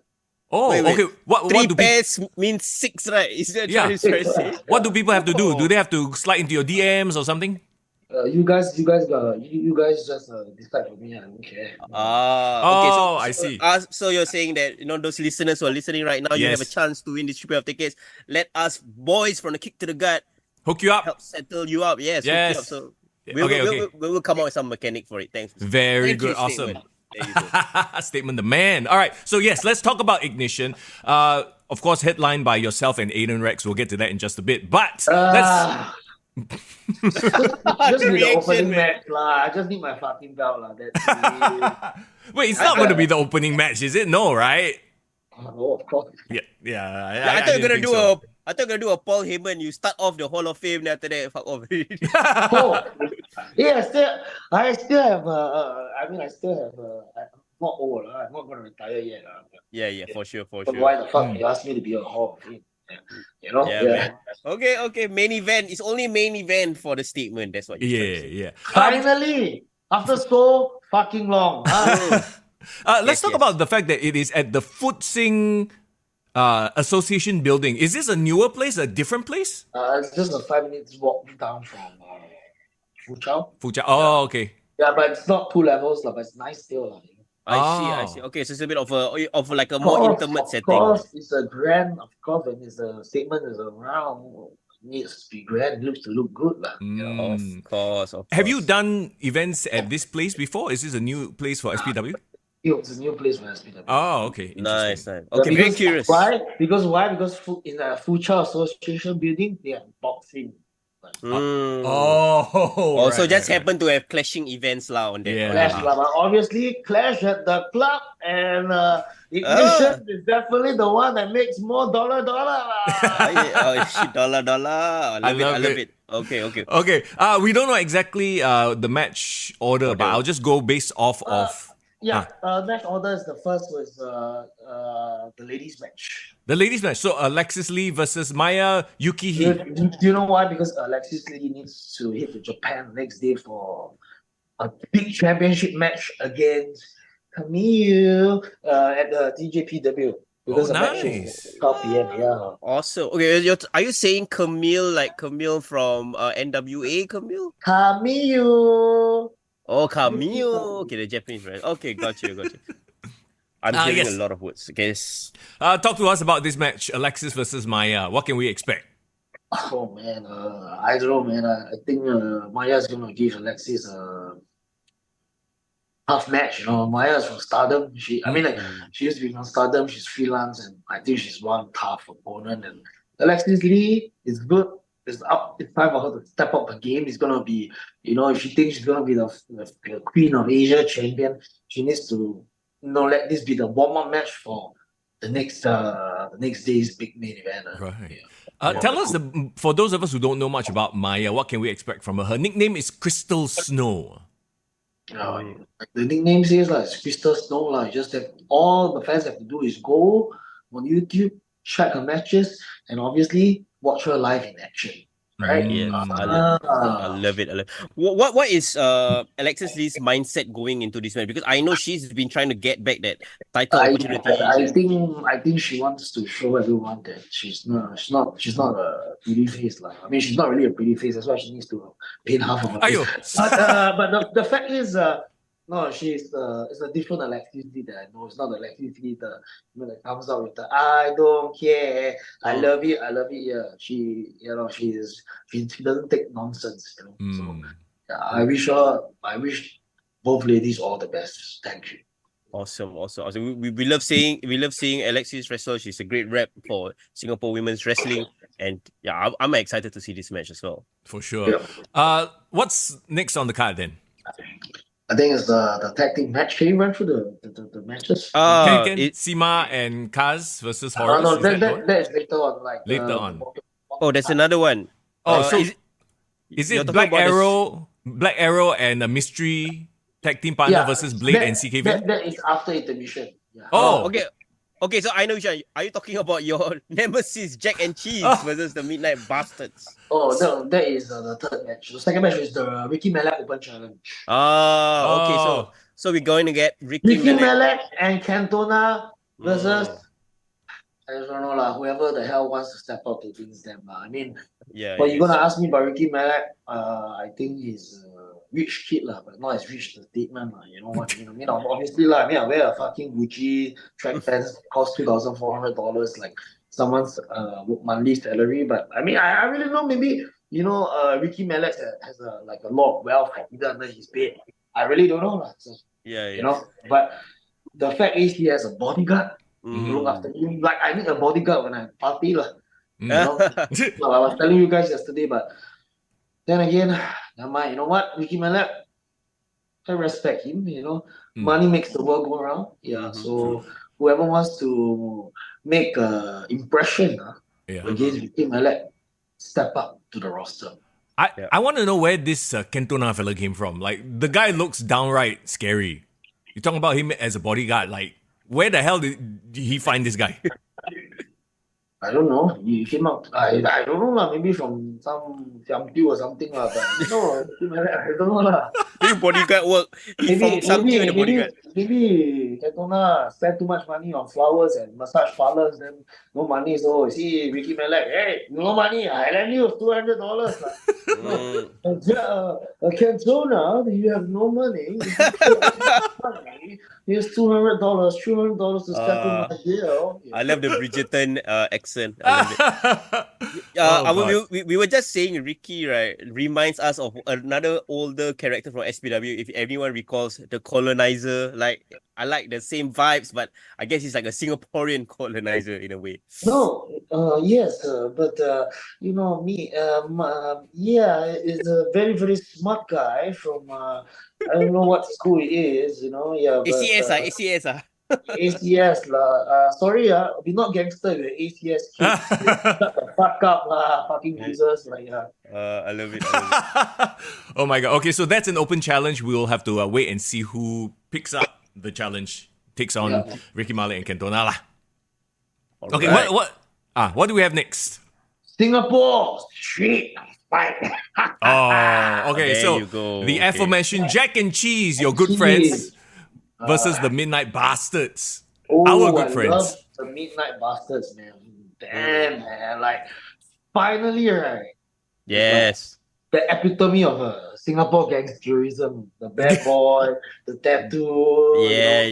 Oh, wait. Okay. What 3 do pairs means 6, right? Is that what you're saying? What do people have to do? Do they have to slide into your DMs or something? You guys just decide for me. I don't care. Okay. I see. So you're saying that those listeners who are listening right now, you have a chance to win this 3 pair of tickets. Let us boys from the Kick to the Gut hook you up, help settle you up. Yes. Hook you up. So we will come up with some mechanic for it. Thanks. Very good. Awesome. Statement the man. All right. So yes, let's talk about Ignition. Of course, headlined by yourself and Aiden Rex. We'll get to that in just a bit. But let's. Just need the opening match lah. I just need my fucking belt lah. Wait, it's not going to be the opening match, is it? No, right? No, of course. Yeah. I thought you were gonna do a Paul Heyman. You start off the Hall of Fame, then after that, fuck off. I still have. I'm not old. I'm not gonna retire yet. Yeah, for sure. Why the fuck you asked me to be a Hall of Fame? Man. Okay. Main event. It's only main event for the statement. That's what you Yeah. Finally, after so fucking long. Huh? Let's talk about the fact that it is at the Foot Sing Association building. Is this a newer place, a different place? It's just a 5 minutes walk down from Fuchao. Fuchao. Oh, okay. Yeah, but it's not 2 levels, but it's nice still. I see. Okay, so it's a bit of like a more intimate setting. Of course, it's a grand. Of course, when it's a statement is around, it needs to be grand. It looks to look good, lah. Of course. Have you done events at this place before? Is this a new place for SPW? It's a new place for SPW. Oh, okay. Nice. Okay, very curious. Why? Because in the Fuchao Association building, they are boxing. Oh, so just happen to have clashing events on there. Yeah. Clash, but obviously Clash at the club and Ignition is definitely the one that makes more dollar. Dollar. I love it. Okay. We don't know exactly the match order, but I'll just go based off of. Match order is the first was the ladies match. The ladies match. So Alexis Lee versus Maya Yukihi. Do you know why? Because Alexis Lee needs to hit to Japan next day for a big championship match against Camille at the TJPW. Because the match is 12 p.m. Yeah. Awesome. Okay, are you saying Camille like Camille from NWA Camille? Camille. Oh, Camille. Okay, the Japanese, right? Okay, got you. I'm hearing a lot of words. Okay. Talk to us about this match, Alexis versus Maya. What can we expect? Oh man, I don't know, man. I think Maya's gonna give Alexis a tough match. You know, Maya's from Stardom. She used to be from Stardom. She's freelance, and I think she's one tough opponent. And Alexis Lee is good. It's time for her to step up her game. It's gonna be, if she thinks she's gonna be the Queen of Asia champion, she needs to, let this be the warm-up match for the next day's big main event. Right. Tell us, for those of us who don't know much about Maya, what can we expect from her? Her nickname is Crystal Snow. The nickname says it's Crystal Snow. Just that all the fans have to do is go on YouTube, check her matches, and obviously watch her live in action. Right? Yes, I love it. What is Alexis Lee's mindset going into this match? Because I know she's been trying to get back that title opportunity. I think she wants to show everyone that she's not a pretty face. She's not really a pretty face. That's why she needs to paint half of her face. But the fact is, no, it's a different Alexis Lee that I know. It's not the Alexis Lee that comes out with the I don't care, I love it. Yeah, she doesn't take nonsense. So I wish both ladies all the best. Thank you. Awesome. We love seeing Alexis wrestle. She's a great rep for Singapore women's wrestling, and I'm excited to see this match as well. For sure. Yeah. What's next on the card then? I think it's the tag team match. Can you run through the matches? Sima and Kaz versus Horace. No, that is later on. Later on. There's another one. Is it Black Arrow and a mystery tag team partner versus Blade and CKV? That is after intermission. Yeah. Okay. Okay, so I know which one. Are you talking about your nemesis Jack and Cheese versus the Midnight Bastards? Oh, no, that is the third match. The second match is the Ricky Malek Open Challenge. Okay. So we're going to get Ricky Malek and Cantona versus I don't know whoever the hell wants to step up against them. But you're gonna ask me about Ricky Malek. I think he's rich kid but not as rich the statement You know what I mean? Obviously I wear a fucking Gucci track pants cost $2,400 like someone's monthly salary. But I really know maybe Ricky Malek has a lot of wealth either under his bed. I really don't know But the fact is he has a bodyguard to look after him. Like I need a bodyguard when I party I was telling you guys yesterday, but then again, never mind. You know what, Ricky Malek, I respect him. Money makes the world go around. So whoever wants to make an impression against Ricky Malek, step up to the roster. I want to know where this Cantona fella came from. Like, the guy looks downright scary. You're talking about him as a bodyguard. Like, where the hell did he find this guy? I don't know. He came out. I don't know lah. Maybe from some Siamtiu or something lah. But no, I don't know lah. Doing bodyguard work. He from something in the bodyguard. Maybe Cantona spend too much money on flowers and massage parlors. Then no money. So see Ricky Malek. Hey, no money. I lend you $200 lah. Cantona, you have no money. Here's $200, $300 to settle my deal. I love the Bridgerton accent. I love it. We were just saying Ricky, right, reminds us of another older character from SPW. If anyone recalls, the colonizer. Like, I like the same vibes, but I guess he's like a Singaporean colonizer in a way. No, yes, but you know me. Yeah, is a very very smart guy from I don't know what school it is. You know, yeah. But, ACS. ACS lah. Sorry, we're not gangster. We're ACS kids. Shut the fuck up lah, fucking losers. Like, I love it. Oh my god. Okay, so that's an open challenge. We'll have to wait and see who picks up the challenge. Takes on Ricky Malek and Cantona lah. Okay, right. What do we have next? Singapore Street Fight. Oh, okay. There So you go. the aforementioned Jack and Cheese, your good friends, versus the Midnight Bastards, our good friends. Love the Midnight Bastards, man. Damn, man. Like, finally, right? Yes. The epitome of Singapore gangsterism. The bad boy, the tattoo,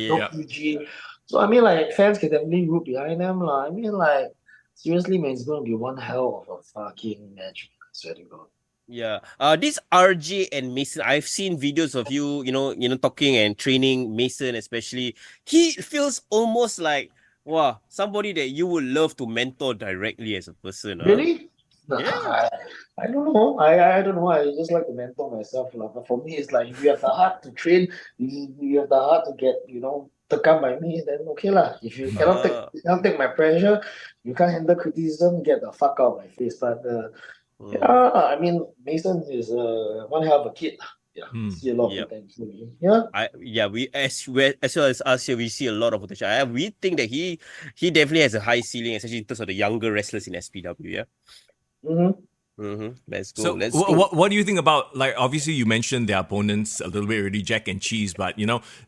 no PG. So, I mean, like, fans can definitely root behind them. I mean, like, seriously, man, it's going to be one hell of a fucking match. I swear to God. Yeah. This RJ and Mason, I've seen videos of you know, talking and training Mason especially. He feels almost like, wow, somebody that you would love to mentor directly as a person. Really? Yeah. I don't know. I don't know. I just like to mentor myself. But for me, it's like, if you have the heart to train, you have the heart to get, to come by me, then okay lah. If you cannot take my pressure, you can't handle criticism, get the fuck out of my face. But I mean, Mason is one hell of a kid. Yeah, see a lot of potential. We as well as us here, we see a lot of potential. We think that he definitely has a high ceiling, especially in terms of the younger wrestlers in SPW. Yeah. Let's go. So what do you think about, like, obviously you mentioned their opponents a little bit already, Jack and Cheese, but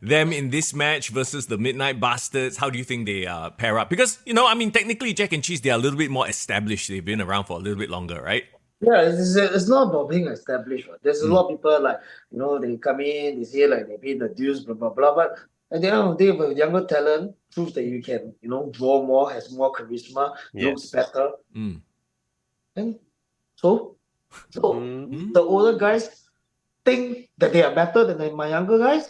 them in this match versus the Midnight Bastards, how do you think they pair up? Because I mean, technically Jack and Cheese, they are a little bit more established. They've been around for a little bit longer, right? Yeah, it's not about being established. Right? There's a lot of people like, they come in, they say like they pay the dues, blah blah blah. But at the end of the day, with younger talent, proves that you can, draw more, has more charisma, looks better. And so the older guys think that they are better than my younger guys.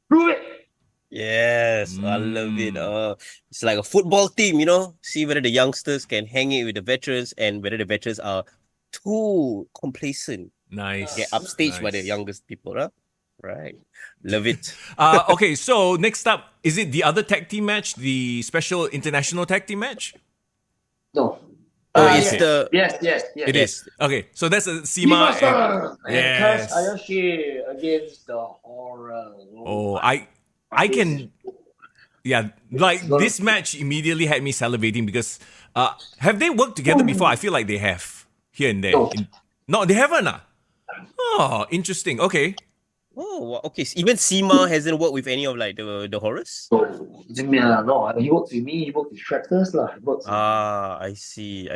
Prove it. Yes, I love it. It's like a football team, see whether the youngsters can hang it with the veterans and whether the veterans are too complacent. Nice. Get upstaged by the youngest people, huh? Right. Love it. Okay, so next up, is it the other tag team match, the special international tag team match? No. Yes. It is. Okay, so that's a Sima and Kaz Hayashi against the Horror. I can. Yeah, like this match immediately had me salivating because have they worked together before? I feel like they have here and there. No, they haven't. Oh, interesting. Okay. Oh, okay. Even Sima hasn't worked with any of like the horrors. No, he works with me. He works with Tractors lah. I see.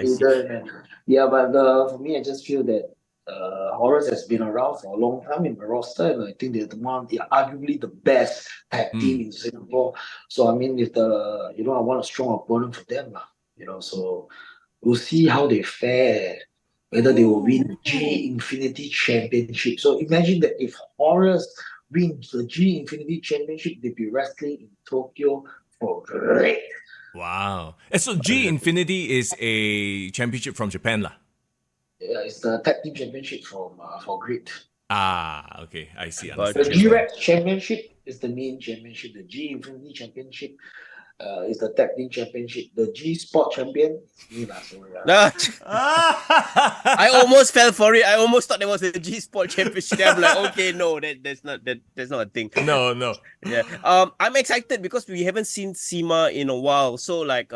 Yeah, but for me, I just feel that Horrors has been around for a long time in the roster, and I think they're arguably the best tag team in Singapore. So I mean, if I want a strong opponent for them lah. So we'll see how they fare. Whether they will win the G Infinity Championship. So imagine that if Horrors win the G Infinity Championship, they'll be wrestling in Tokyo for great. Wow. And so G Infinity is a championship from Japan lah. Yeah, it's the tag team championship for Grid. Okay, I see. The G-Rex Championship is the main championship. The G Infinity Championship is the tag team championship. The G Sport champion is me lah. So I almost fell for it. I almost thought there was a G Sport championship. I'm like, okay, no, that's not a thing. No. Yeah. I'm excited because we haven't seen Sima in a while. So like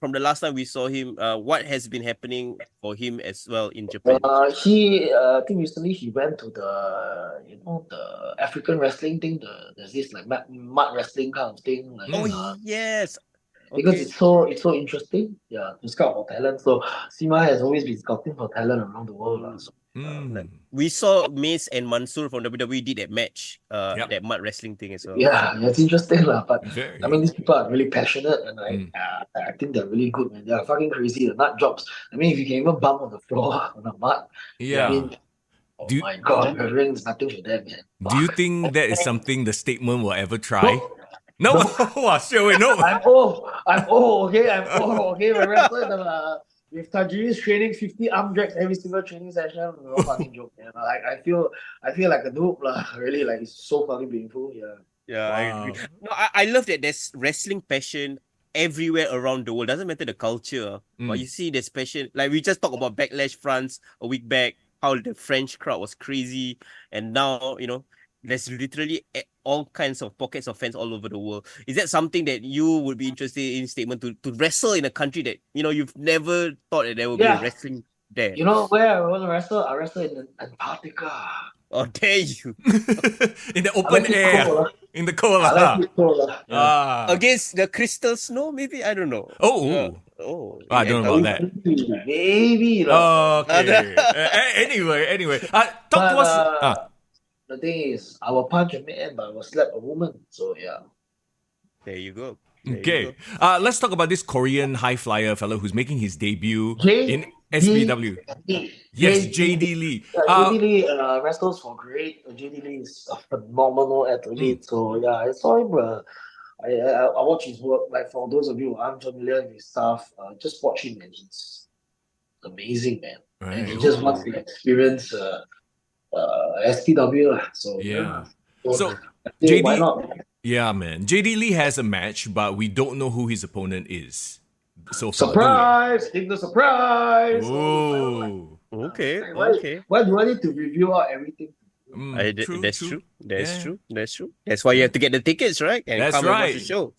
from the last time we saw him, what has been happening for him as well in Japan? I think recently he went to the African wrestling thing. There's this like mud wrestling kind of thing. Like, Yes. Because it's so interesting, to scout for talent. So Sima has always been scouting for talent around the world. So. We saw Mace and Mansoor from WWE did that match, that mud wrestling thing as well. Yeah, it's interesting but I mean, these people are really passionate, and I think they're really good, man. They are fucking crazy. The nut jobs. I mean, if you can even bump on the floor on the mud, I mean, my God, the ring is nothing for them, man. Do you think that is something the Statement will ever try? No. Straight away, no. I'm old, okay? My wrestler with Tajiri's training 50 arm drags every single training session. No fucking joke, man. I feel like a noob, really. Like, it's so fucking painful. Yeah, I agree. No, I love that there's wrestling passion everywhere around the world. Doesn't matter the culture, but you see there's passion. Like, we just talked about Backlash France a week back, how the French crowd was crazy, and now there's literally all kinds of pockets of fans all over the world. Is that something that you would be interested in, Statement, to wrestle in a country that you've never thought that there would be a wrestling there? You know where I want to wrestle? I wrestle in Antarctica. Oh, dare you! In the open air, in the cold. I like it cold. Against the crystal snow, maybe? I don't know. I don't know about that. Maybe. Okay. Anyway, talk to us. The thing is, I will punch a man, but I will slap a woman. So there you go. Okay. Let's talk about this Korean high flyer fellow who's making his debut in SPW. Yes, JD Lee. JD Lee wrestles for great. JD Lee is a phenomenal athlete. So I saw him. I watch his work. Like, for those of you who aren't familiar with his stuff, just watch him, and he's amazing, man. Right. And he just wants to experience SPW. So So JD, why not? Yeah, man. JD Lee has a match, but we don't know who his opponent is. So far, surprise! Take the surprise! Oh. Okay. Why do I need to review out everything? That's true. That's true. That's why you have to get the tickets, right? And that's come right. and watch the show.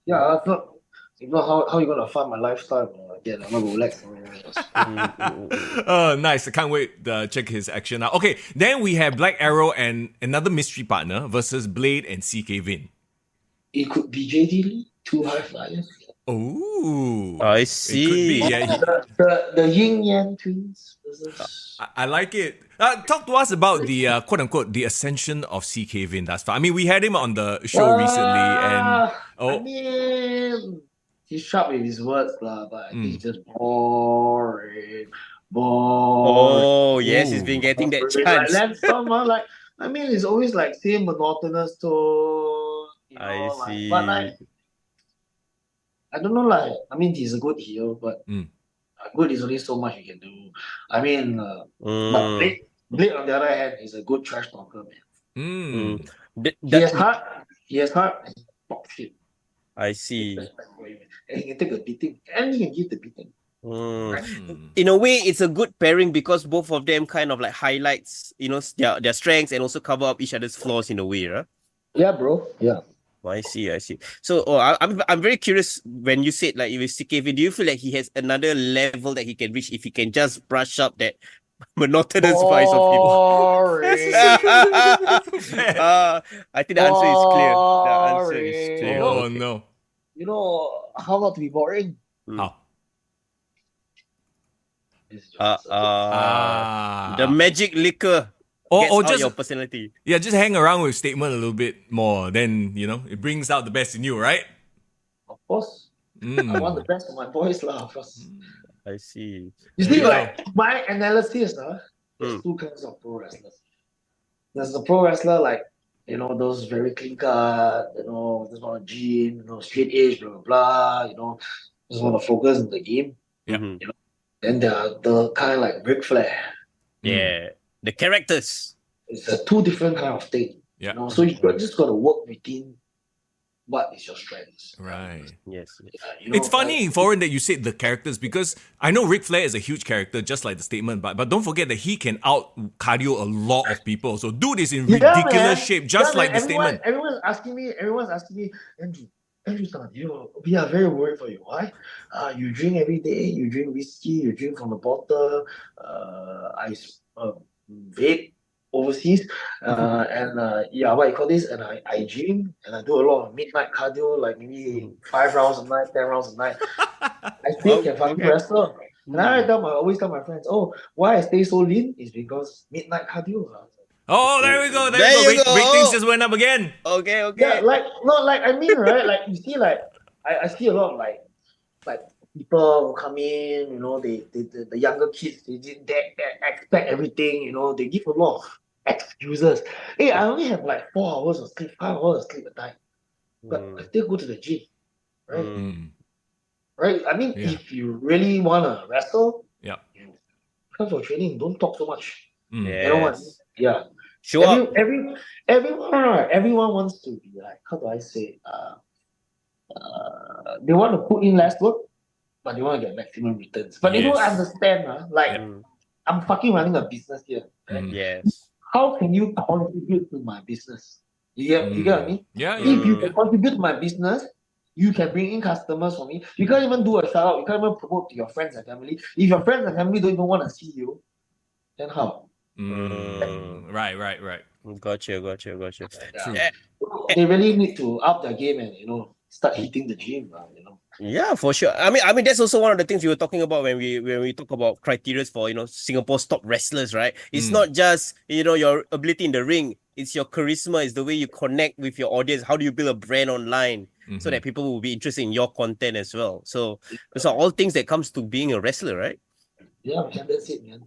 Yeah, how you gonna fund my lifestyle? Again, I'm gonna relax. Nice. I can't wait to check his action out. Okay, then we have Black Arrow and another mystery partner versus Blade and CK Vin. It could be JD Lee, two high flyers. Oh, I see. It could be, yeah. The Yin Yang twins. I like it. Talk to us about the quote unquote the ascension of CK Vin thus far. I mean, we had him on the show recently, and I mean, he's sharp with his words, but I think he's just boring. Oh yes, he's been getting that chance. I mean, it's always like same monotonous tone. I see. But I don't know, I mean, he's a good heel, but good is only so much you can do. I mean, but Blade, on the other hand, is a good trash talker, man. He has heart, and talk shit. I see. And he can take a beating, and he can give the beating. In a way, it's a good pairing because both of them kind of like highlights, their strengths and also cover up each other's flaws in a way, right? Yeah, bro. Yeah. I see. So, I'm very curious when you said like with CKV, do you feel like he has another level that he can reach if he can just brush up that monotonous voice of him? I think the answer is clear. The answer is clear. Oh no. You know how not to be boring? How? The magic liquor. Or just your personality. Yeah, just hang around with Statement a little bit more. Then, it brings out the best in you, right? Of course. I want the best for my boys, of course. I see. You see, my analysis, there's two kinds of pro wrestlers. There's the pro wrestler, those very clean cut, just want to gym, straight edge, blah, blah, blah, just want to focus on the game. Yeah. Then the kind like Ric Flair. Yeah. The characters. It's a two different kind of thing. Yeah. So you just got to work within what is your strengths. Right. Yes. It's funny, Foreign, that you said the characters because I know Ric Flair is a huge character, just like the Statement, but don't forget that he can out cardio a lot of people. So dude is in ridiculous shape, just like the Statement. Everyone's asking me, Andrew, Andrew, we are very worried for you. Why? You drink every day. You drink whiskey. You drink from the bottle. Vape overseas. Yeah, what you call this? And I gym and I do a lot of midnight cardio, like maybe 5 rounds a night, 10 rounds a night. I still can fucking Okay. wrestle. And I always tell my friends, oh, why I stay so lean is because midnight cardio. Oh, there we go. There you go. Ratings just went up again. Okay. Yeah, I mean, right? Like you see, like I see a lot of like people who come in, the younger kids, they expect everything, they give a lot of excuses. Hey, I only have like 4 hours of sleep, 5 hours of sleep a night, but I still go to the gym, right? Right? I mean, if you really wanna wrestle, come for training. Don't talk so much. Yes. You know what? Yeah. Show up. Everyone wants to be like, how do I say? They want to put in less work, but they want to get maximum returns. But they don't understand, I'm fucking running a business here. Right? Yes. How can you contribute to my business? You get what I mean? Yeah. If you can contribute to my business, you can bring in customers for me. You can't even do a shout out. You can't even promote to your friends and family. If your friends and family don't even want to see you, then how? Right. Gotcha. Yeah. They really need to up their game and start hitting the gym. Yeah, for sure. I mean that's also one of the things we were talking about when we talk about criteria for Singapore's top wrestlers, right? It's not just your ability in the ring. It's your charisma. It's the way you connect with your audience. How do you build a brand online so that people will be interested in your content as well? So those are all things that comes to being a wrestler, right? Yeah, man, that's it, man.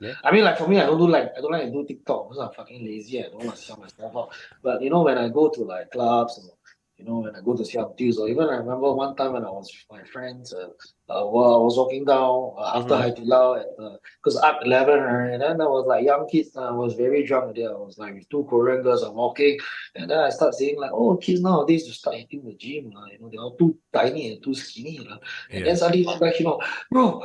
Yeah. I mean, like for me, I don't like to do TikTok because I'm fucking lazy. I don't want to sell myself out. But when I go to like clubs or when I go to CLTs, or even I remember one time when I was with my friends, while I was walking down after Hai Di Lao at because Arc 11, right? And then I was like young kids. I was very drunk there. I was like with 2 Korean girls. I'm walking, and then I start saying like, oh, kids nowadays to start hitting the gym. They're all too tiny and too skinny. And then suddenly come back, bro,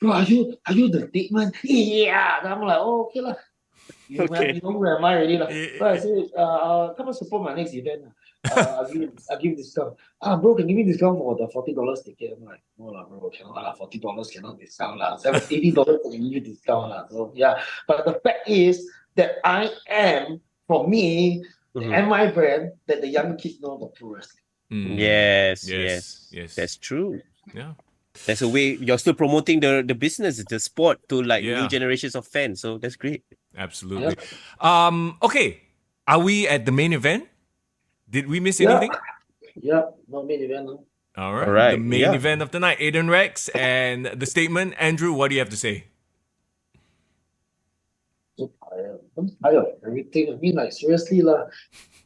are you the Statement? Yeah. And I'm like, oh, okay lah. You know who am I already lah. So I say, come and support my next event. I'll give discount. Bro, can you give me discount for the $40 ticket? I'm like, no lah, bro, cannot lah. $40 cannot discount lah. $80 can give you discount lah. So yeah, but the fact is that I am, for me, and my brand, that the young kids know about pro wrestling. Yes. That's true. Yeah. That's a way you're still promoting the business, the sport to like new generations of fans. So that's great. Absolutely. Okay. Are we at the main event? Did we miss anything? Yeah, not main event. No. All right. The main event of the night, Aiden Rex and the Statement. Andrew, what do you have to say? So tired. I'm tired of everything. I mean, like seriously lah.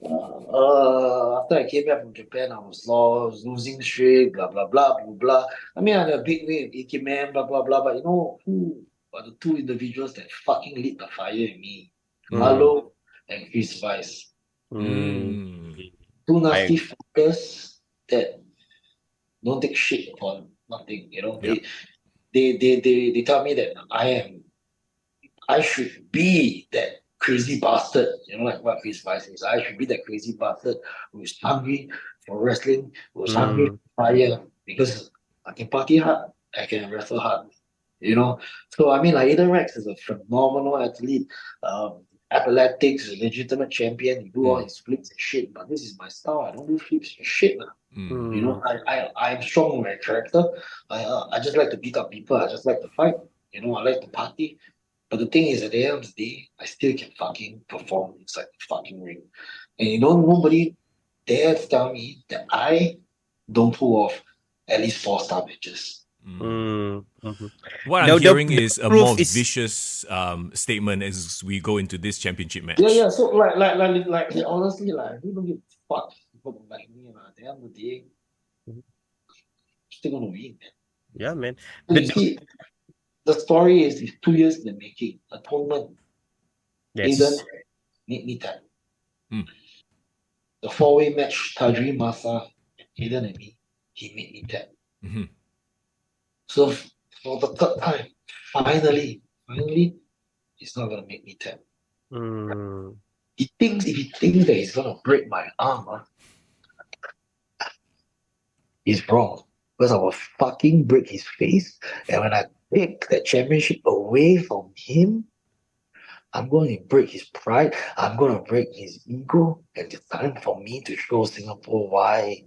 After I came back from Japan, I was lost, losing streak, blah blah blah blah blah. I mean, I had a big win with Ikemen, blah blah blah. But who are the 2 individuals that fucking lit the fire in me? Marlo and Chris Weiss. 2 nasty fuckers that don't take shit for nothing. They tell me that I should be that crazy bastard, like what Chris Weiss is. I should be that crazy bastard who is hungry for wrestling, who is hungry for fire, because I can party hard, I can wrestle hard, So I mean, like Aiden Rex is a phenomenal athlete, athletics, a legitimate champion. He do all his flips and shit, but this is my style. I don't do flips and shit. I'm strong in my character. I just like to beat up people. I just like to fight. I like to party. But the thing is, at the end of the day, I still can fucking perform inside the fucking ring. And nobody dare to tell me that I don't pull off at least 4-star matches. What I'm hearing is a more vicious statement as we go into this championship match. Yeah. So like honestly, like we don't give a fuck people don't like me. At the end of the day, still gonna win. Yeah, man. You see, the story is 2 years in the making. Atonement. Yes. Aiden made me tap. The 4-way match, Tajri, Masa, Aiden and me, he made me tap. So for the 3rd time, finally, he's not gonna make me tap. If he thinks that he's gonna break my arm, is wrong. Because I will fucking break his face. And when I take the championship away from him, I'm going to break his pride. I'm going to break his ego. And it's time for me to show Singapore why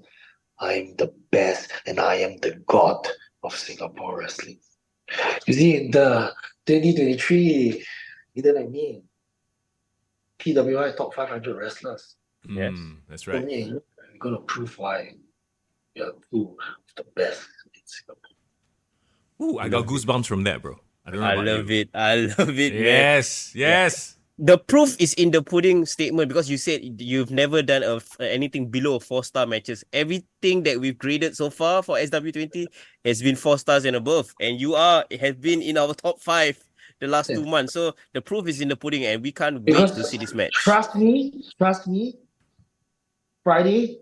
I'm the best and I am the god of Singapore wrestling. You see, in the 2023, either like me, PWI top 500 wrestlers. Yes. That's right. For me, I'm going to prove why we are two of the best in Singapore. Ooh, I got goosebumps from that, bro. I don't know about love you. it. I love it, man. Yes. The proof is in the pudding statement because you said you've never done anything below 4-star matches. Everything that we've graded so far for SW20 has been 4 stars and above, and you have been in our top 5 the last 2 months. So the proof is in the pudding, and we can't wait to see this match. Trust me. Friday,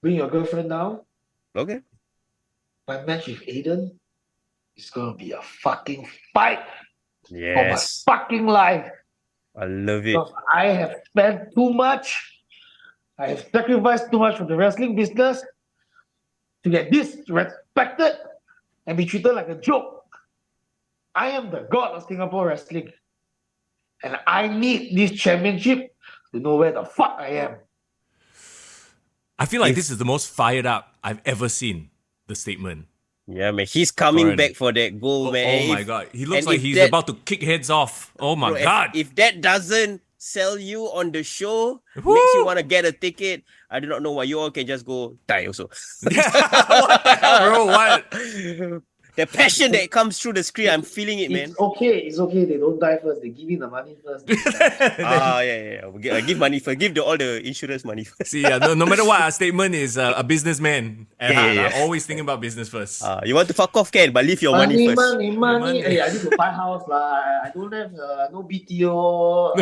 bring your girlfriend down. Okay. My match with Aiden is gonna be a fucking fight for my fucking life. I love it. Because I have spent too much. I have sacrificed too much for the wrestling business to get disrespected and be treated like a joke. I am the god of Singapore wrestling. And I need this championship to know where the fuck I am. I feel like this is the most fired up I've ever seen the statement. Yeah, man. He's coming back for that goal, man. Oh my God. He looks like he's about to kick heads off. Oh my God. If that doesn't sell you on the show, makes you want to get a ticket, I do not know why. You all can just go die also. What the hell, bro? What? The passion that comes through the screen, I'm feeling it, man. It's okay. They don't die first. They give you the money first. Yeah. Give money first. Give all the insurance money first. See, no matter what, our statement is a businessman. I'm always thinking about business first. You want to fuck off, can, but leave your money first. Money. Hey, I need to buy house. I don't have no BTO.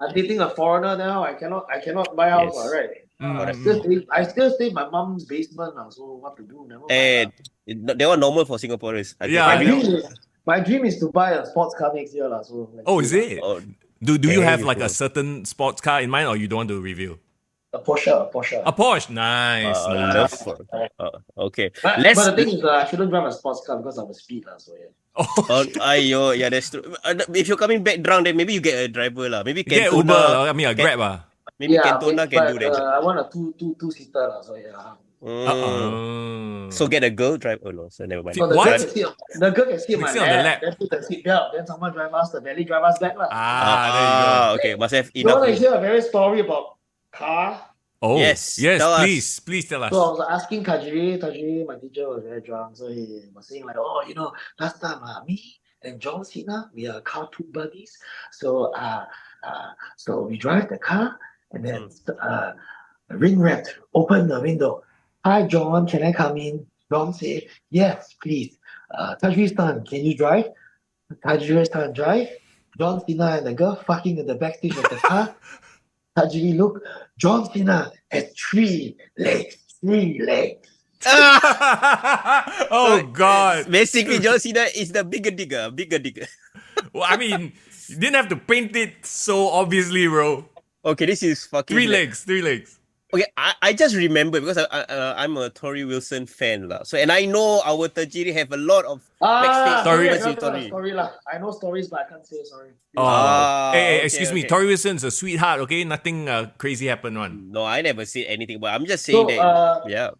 I'm dating a foreigner now. I cannot buy house, right? I still stay in my mom's basement now, so what to do? They are normal for Singaporeans. My dream is to buy a sports car next year. So is it? Do you have like a certain sports car in mind, or you don't want to reveal? A Porsche. A Porsche, nice. Okay. But the thing is, I shouldn't drive a sports car because I'm a speed. So yeah. Yeah, that's true. If you're coming back drunk, then maybe you get a driver lah. Maybe get Uber. I mean, a Grab. Maybe Cantona can do that. I want a two-seater. So yeah. So get a girl drive. Oh no, so never mind. So the girl can sit on my lap. Then put the seat belt. Then someone drive us the belly drive us back lah. There you go. Okay, must have enough. You want to hear a very story about car? Oh yes. Please tell us. So I was asking Tajiri, my teacher was very drunk, so he was saying like, last time me and John Cena, we are car two buddies. So we drive the car and then ring rat open the window. Hi John, can I come in? John said, yes, please. Tajiri's son, can you drive? Tajiri's son drive. John Cena and the girl fucking in the backstage of the car. Tajiri look, John Cena has 3 legs. Oh God. Basically, John Cena is the bigger digger. Well, I mean, you didn't have to paint it so obviously, bro. Okay, this is fucking 3 legs. Okay, I just remember because I'm a Tori Wilson fan lah. So and I know our Tajiri have a lot of backstage stories. I know stories, but I can't say sorry. Excuse me. Tori Wilson's a sweetheart. Okay, nothing crazy happened. No, I never said anything, but I'm just saying that.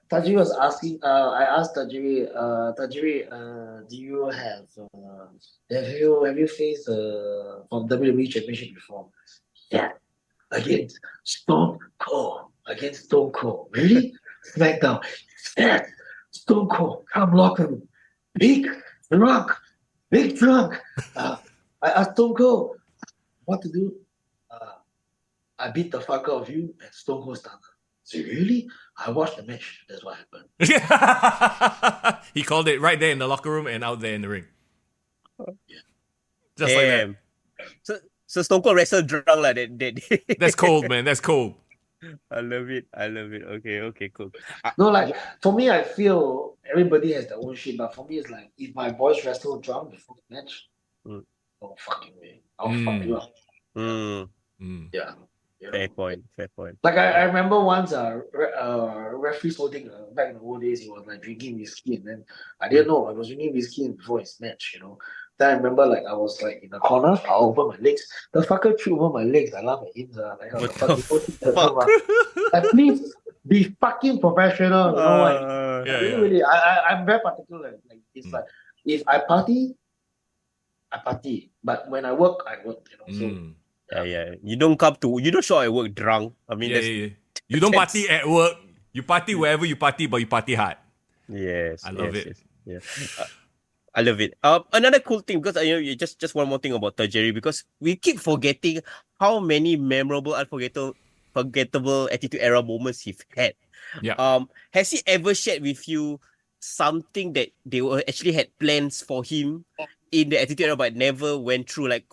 Tajiri was asking. I asked Tajiri. Do you have you faced from WWE Championship before? Yeah. Against Stone Cold. Really? SmackDown. Yes. Stone Cold. Come locker room. Big drunk. I asked Stone Cold what to do. I beat the fuck out of you and Stone Cold started. So really? I watched the match. That's what happened. He called it right there in the locker room and out there in the ring. Yeah. Just like that. So Stone Cold wrestled drunk like that. That's cold, man. That's cold. I love it. Okay, cool. No, like for me, I feel everybody has their own shit, but for me, it's like if my boys wrestle drunk before the match, no fucking way. I'll fuck you up. Yeah. You know? Fair point. Fair point. Like I remember once referees holding back in the old days, he was like drinking whiskey, and then I didn't know I was drinking whiskey before his match, you know. Then I remember like I was like in the corner, I open my legs. The fucker threw over my legs. I laugh at him, like how the What fuck the you go to the fuck? top, like please be fucking professional, you know what? Really, I'm very particular. Like it's like if I party, I party. But when I work, you know. So Yeah. You don't show up at work drunk. I mean, You don't party at work. You party wherever you party, but you party hard. Yes. I love it. Yes. Yeah. I love it. Another cool thing, because you just one more thing about Tajiri, because we keep forgetting how many memorable, forgettable Attitude Era moments he's had. Yeah. Has he ever shared with you something that they were actually had plans for him in the Attitude Era but never went through? Like,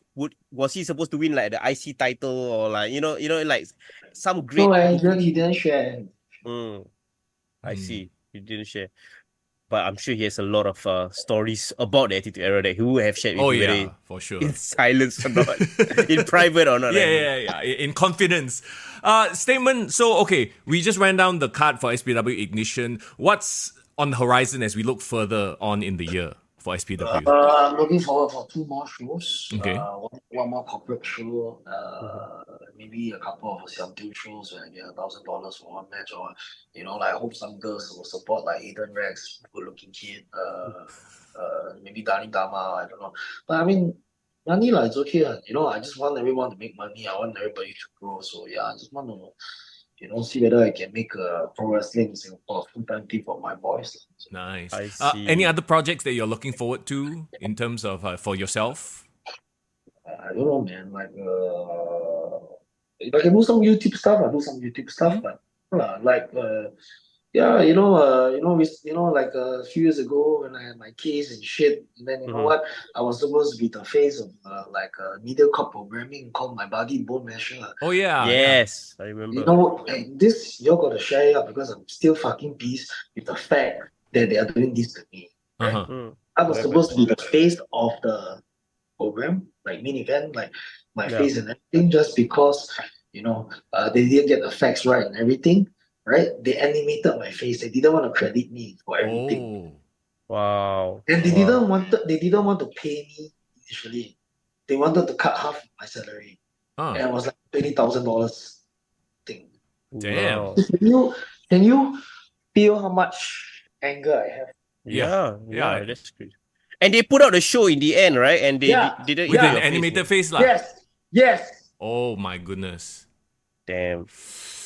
was he supposed to win like the IC title, or like like some great? No, he didn't share. I see. He didn't share. But I'm sure he has a lot of stories about the Attitude Era that he would have shared with you, whether for sure. in silence or not, in private or not. Yeah. In confidence. Statement. So, okay, we just ran down the card for SPW Ignition. What's on the horizon as we look further on in the year for SPW? I'm looking forward for 2 more shows. Okay. One more corporate show. Maybe a couple of Siamtu shows where I get $1,000 for one match, or like I hope some girls will support like Aiden Rex, good looking kid. Maybe Dani Dama, I don't know. But I mean, money it's okay. I just want everyone to make money. I want everybody to grow. So yeah, I just want to see whether I can make a pro wrestling in Singapore a full-time thing for my boys. Nice. I see. Any other projects that you're looking forward to in terms of for yourself? I don't know, man. Like, if I can do some YouTube stuff, I'll do some YouTube stuff. But like a few years ago when I had my case and shit, and then you know what? I was supposed to be the face of MediaCorp programming called My Body Bone Masher. Oh yeah. Yes, I remember. You know, this you're gonna share it up because I'm still fucking pissed with the fact that they are doing this to me. Right? I was supposed to be the face of the program, like main event, like my face and everything, just because they didn't get the facts right and everything. Right? They animated my face. They didn't want to credit me for everything. Wow. And they didn't want to pay me initially. They wanted to cut half of my salary. And it was like $20,000 thing. Damn. Wow. Can you feel how much anger I have? Yeah, that's great. And they put out the show in the end, right? And they didn't with an animated face, Yes. Oh my goodness. Damn.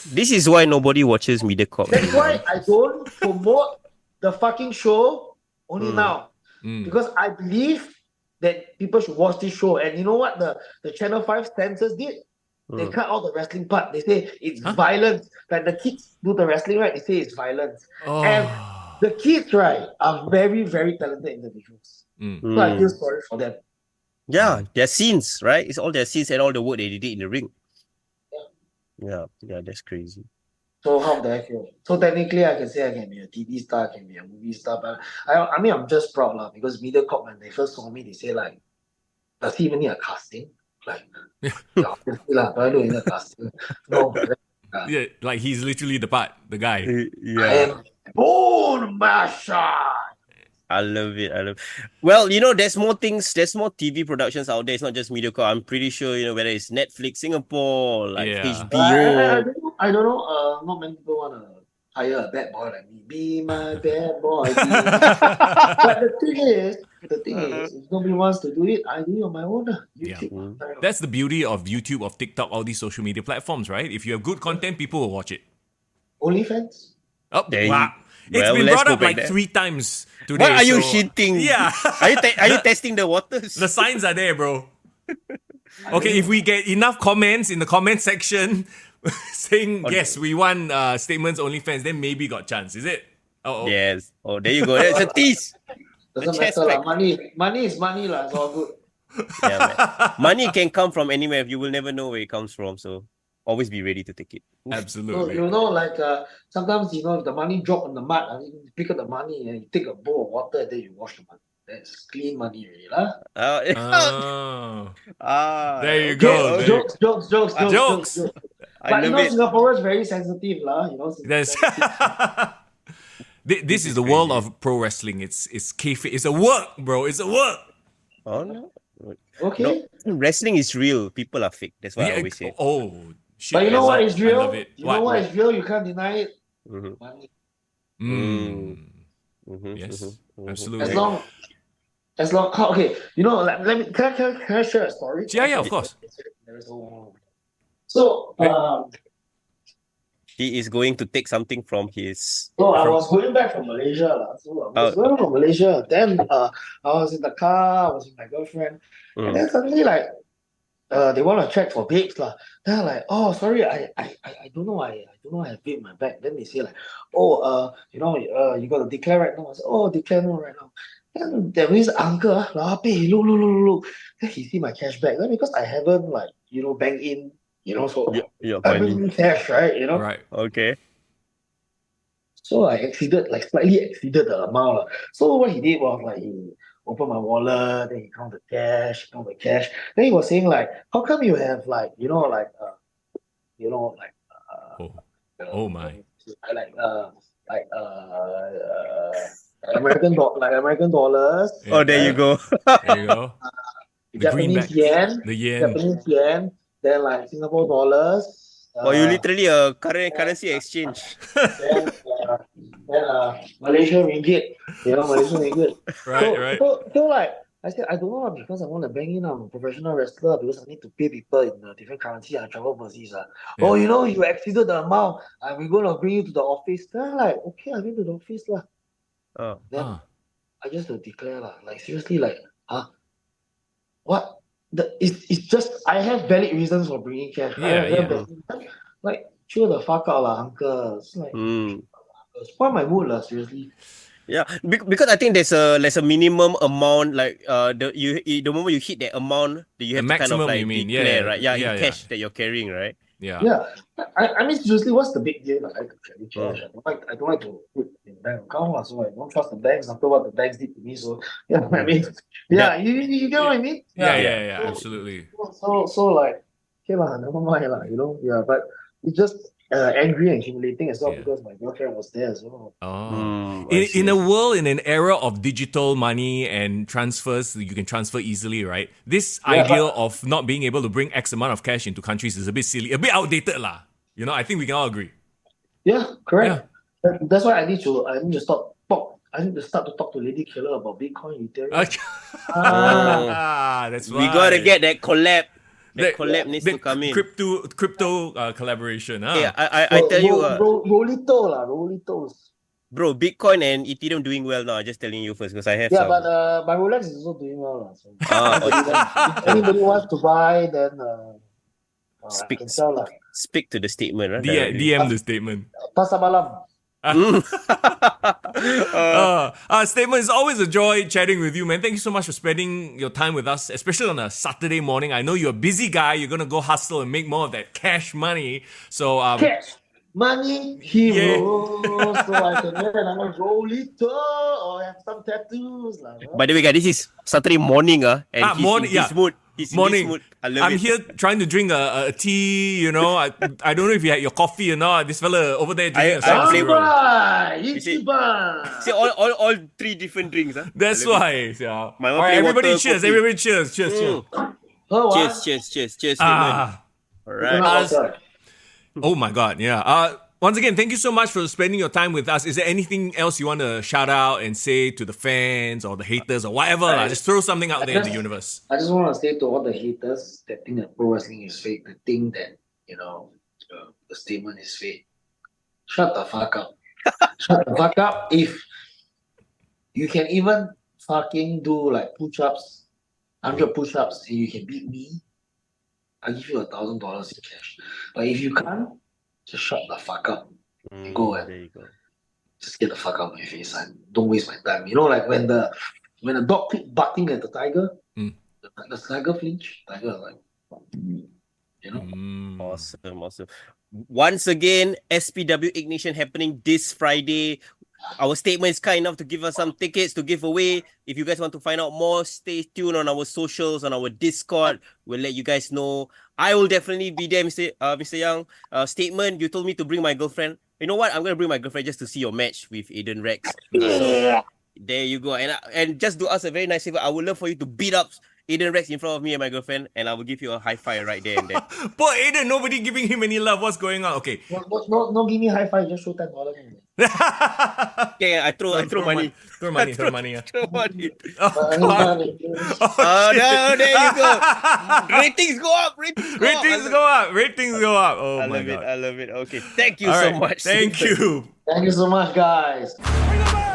This is why nobody watches MediaCorp. That's why I don't promote the fucking show only now. Because I believe that people should watch this show. And you know what the Channel 5 censors did? They cut out the wrestling part. They say it's violence. Like the kids do the wrestling, right? They say it's violence. And the kids, right, are very, very talented individuals. So I feel sorry for them. Yeah, their scenes, right? It's all their scenes and all the work they did in the ring. Yeah, that's crazy. So how do I feel? So technically, I can say I can be a TV star, I can be a movie star, but I mean, I'm just proud because MediaCorp, when they first saw me, they say like, does he even need a casting? Like, obviously, do I do any casting? No. Yeah, like he's literally the part, the guy. I am Bone Masher. I love it. Well, there's more things, there's more TV productions out there. It's not just MediaCorp. I'm pretty sure, whether it's Netflix Singapore, like HBO. I don't know. Not many people want to hire a bad boy like me. Be my bad boy. But the thing is, if nobody wants to do it, I do it on my own. YouTube. That's the beauty of YouTube, of TikTok, all these social media platforms, right? If you have good content, people will watch it. OnlyFans? Oh, wow. It's been brought up like 3 times today. What are you shitting? Yeah. Are you testing the waters? The signs are there, bro. Okay, if we get enough comments in the comment section saying, yes, we want Statements OnlyFans, then maybe got chance, is it? Yes. Oh, there you go. It's a tease. Doesn't matter. Money is money. It's all good. Yeah, man. Money can come from anywhere. You will never know where it comes from. So always be ready to take it. Absolutely. So, sometimes, if the money drop on the mud, you pick up the money and you take a bowl of water and then you wash the money. That's clean money already, There you go. Jokes. But you love know, it. Singaporeans very sensitive, lah. You know, That's sensitive. this is the world of pro wrestling. It's kayfabe. It's a work, bro. It's a work. Oh no. Okay. No, wrestling is real. People are fake. That's what I always say. Oh, shit. But you know what is I real? love it. You know what is real? You can't deny it. Mm-hmm. Money. Yes, Mm-hmm. absolutely. As long, okay. You know, let me. Can I share a story? Yeah, of course. So, He is going to take something from his. I was going back from Malaysia, lah. So I was going from Malaysia. Then I was in the car. I was with my girlfriend, and then suddenly they want to check for vapes, lah. Then I'm like, oh, sorry, I don't know, I don't know, I have vape in my bag. Then they say like, oh, you got to declare right now. I said, oh, declare no right now. Then there is uncle, hey, look. Then he see my cash bag. Then because I haven't bank in, so I haven't cash, right, Right. Okay. So I slightly exceeded the amount, lah. So what he did was he opened my wallet, then he counted cash. Then he was saying how come you have Oh my. American dollars. Yeah. Oh, there you go. There you go. Japanese yen. The yen. Japanese yen. Then Singapore dollars. You literally a currency exchange. Then Malaysian ringgit. Malaysian ringgit. Right. So I said, I don't know because I want to bank in. I'm a professional wrestler because I need to pay people in a different currency. I travel overseas. Yeah. Oh, you exceeded the amount. We're going to bring you to the office. Then I'm like, okay, I went to the office. Then I just declare. Seriously, what? It's just, I have valid reasons for bringing cash. Yeah. Chill the fuck out, uncle. It's spoil my mood, seriously. Yeah, because I think there's a minimum amount, the moment you hit that amount, you have to maximum, kind of declare, right? Yeah, cash that you're carrying, right? Yeah. I mean, seriously, what's the big deal? I could carry cash. I don't like to put in bank account, so I don't trust the banks after what the banks did to me. So I mean, you get what I mean? Yeah, absolutely. So okay never mind but it's just angry and humiliating as well because my girlfriend was there as well. In a world, in an era of digital money and transfers, you can transfer easily, right? This idea of not being able to bring X amount of cash into countries is a bit silly, a bit outdated, lah. I think we can all agree. Yeah, correct. Yeah. That's why I need to stop talk. I need to start to talk to Lady Killer about Bitcoin, Ethereum. That's why we gotta get that collab. That collab needs to come in. Crypto collaboration. Yeah, I tell you, Rolitos. Bro, Bitcoin and Ethereum doing well now. I'm just telling you first because I have but my Rolex is also doing well. So if anybody wants to buy, then speak to the statement, right? DM the statement. Pasar malam. Statement, it's always a joy chatting with you, man. Thank you so much for spending your time with us, especially on a Saturday morning. I know you're a busy guy. You're gonna go hustle and make more of that cash money. So cash money hero, so I can wear another Rolito or have some tattoos. By the way, guys, this is Saturday morning, and he's in his mood. Morning. I'm it. here trying to drink a tea, I don't know if you had your coffee or not. This fella over there drinking Ichiban. See, all three different drinks. That's why. Yeah. All right, everybody cheers. Coffee. Everybody cheers. Cheers. Cheers. All right. Oh my God. Yeah. Once again, thank you so much for spending your time with us. Is there anything else you want to shout out and say to the fans or the haters or whatever? Just throw something out there in the universe. I just want to say to all the haters that think that pro wrestling is fake, that think that, the statement is fake. Shut the fuck up. Shut the fuck up. If you can even fucking do push-ups, 100 push-ups, and you can beat me, I'll give you $1,000 in cash. But if you can't, just shut the fuck up. There you go. Just get the fuck out of my face. Don't waste my time. When the dog keep barking at the tiger, the tiger flinch. Tiger Awesome. Once again, SPW Ignition happening this Friday. our Statement is kind enough to give us some tickets to give away. If you guys want to find out more, stay tuned on our socials, on our Discord. We'll let you guys know. I will definitely be there, Mr. Young. Statement, you told me to bring my girlfriend. You know what? I'm gonna bring my girlfriend just to see your match with Aiden Rex. So there you go. And just do us a very nice favor. I would love for you to beat up Aiden Rex in front of me and my girlfriend, and I will give you a high five right there and then. Poor Aiden, nobody giving him any love. What's going on? Okay. No, give me high five. Just show $10. I throw money. Throw money. Throw money. Oh, God. Oh, no, there you go. Ratings go up. Ratings go up. Oh, my God. I love it. Okay. Thank you All so right. much. Thank you. Thank you so much, guys. Bring them back.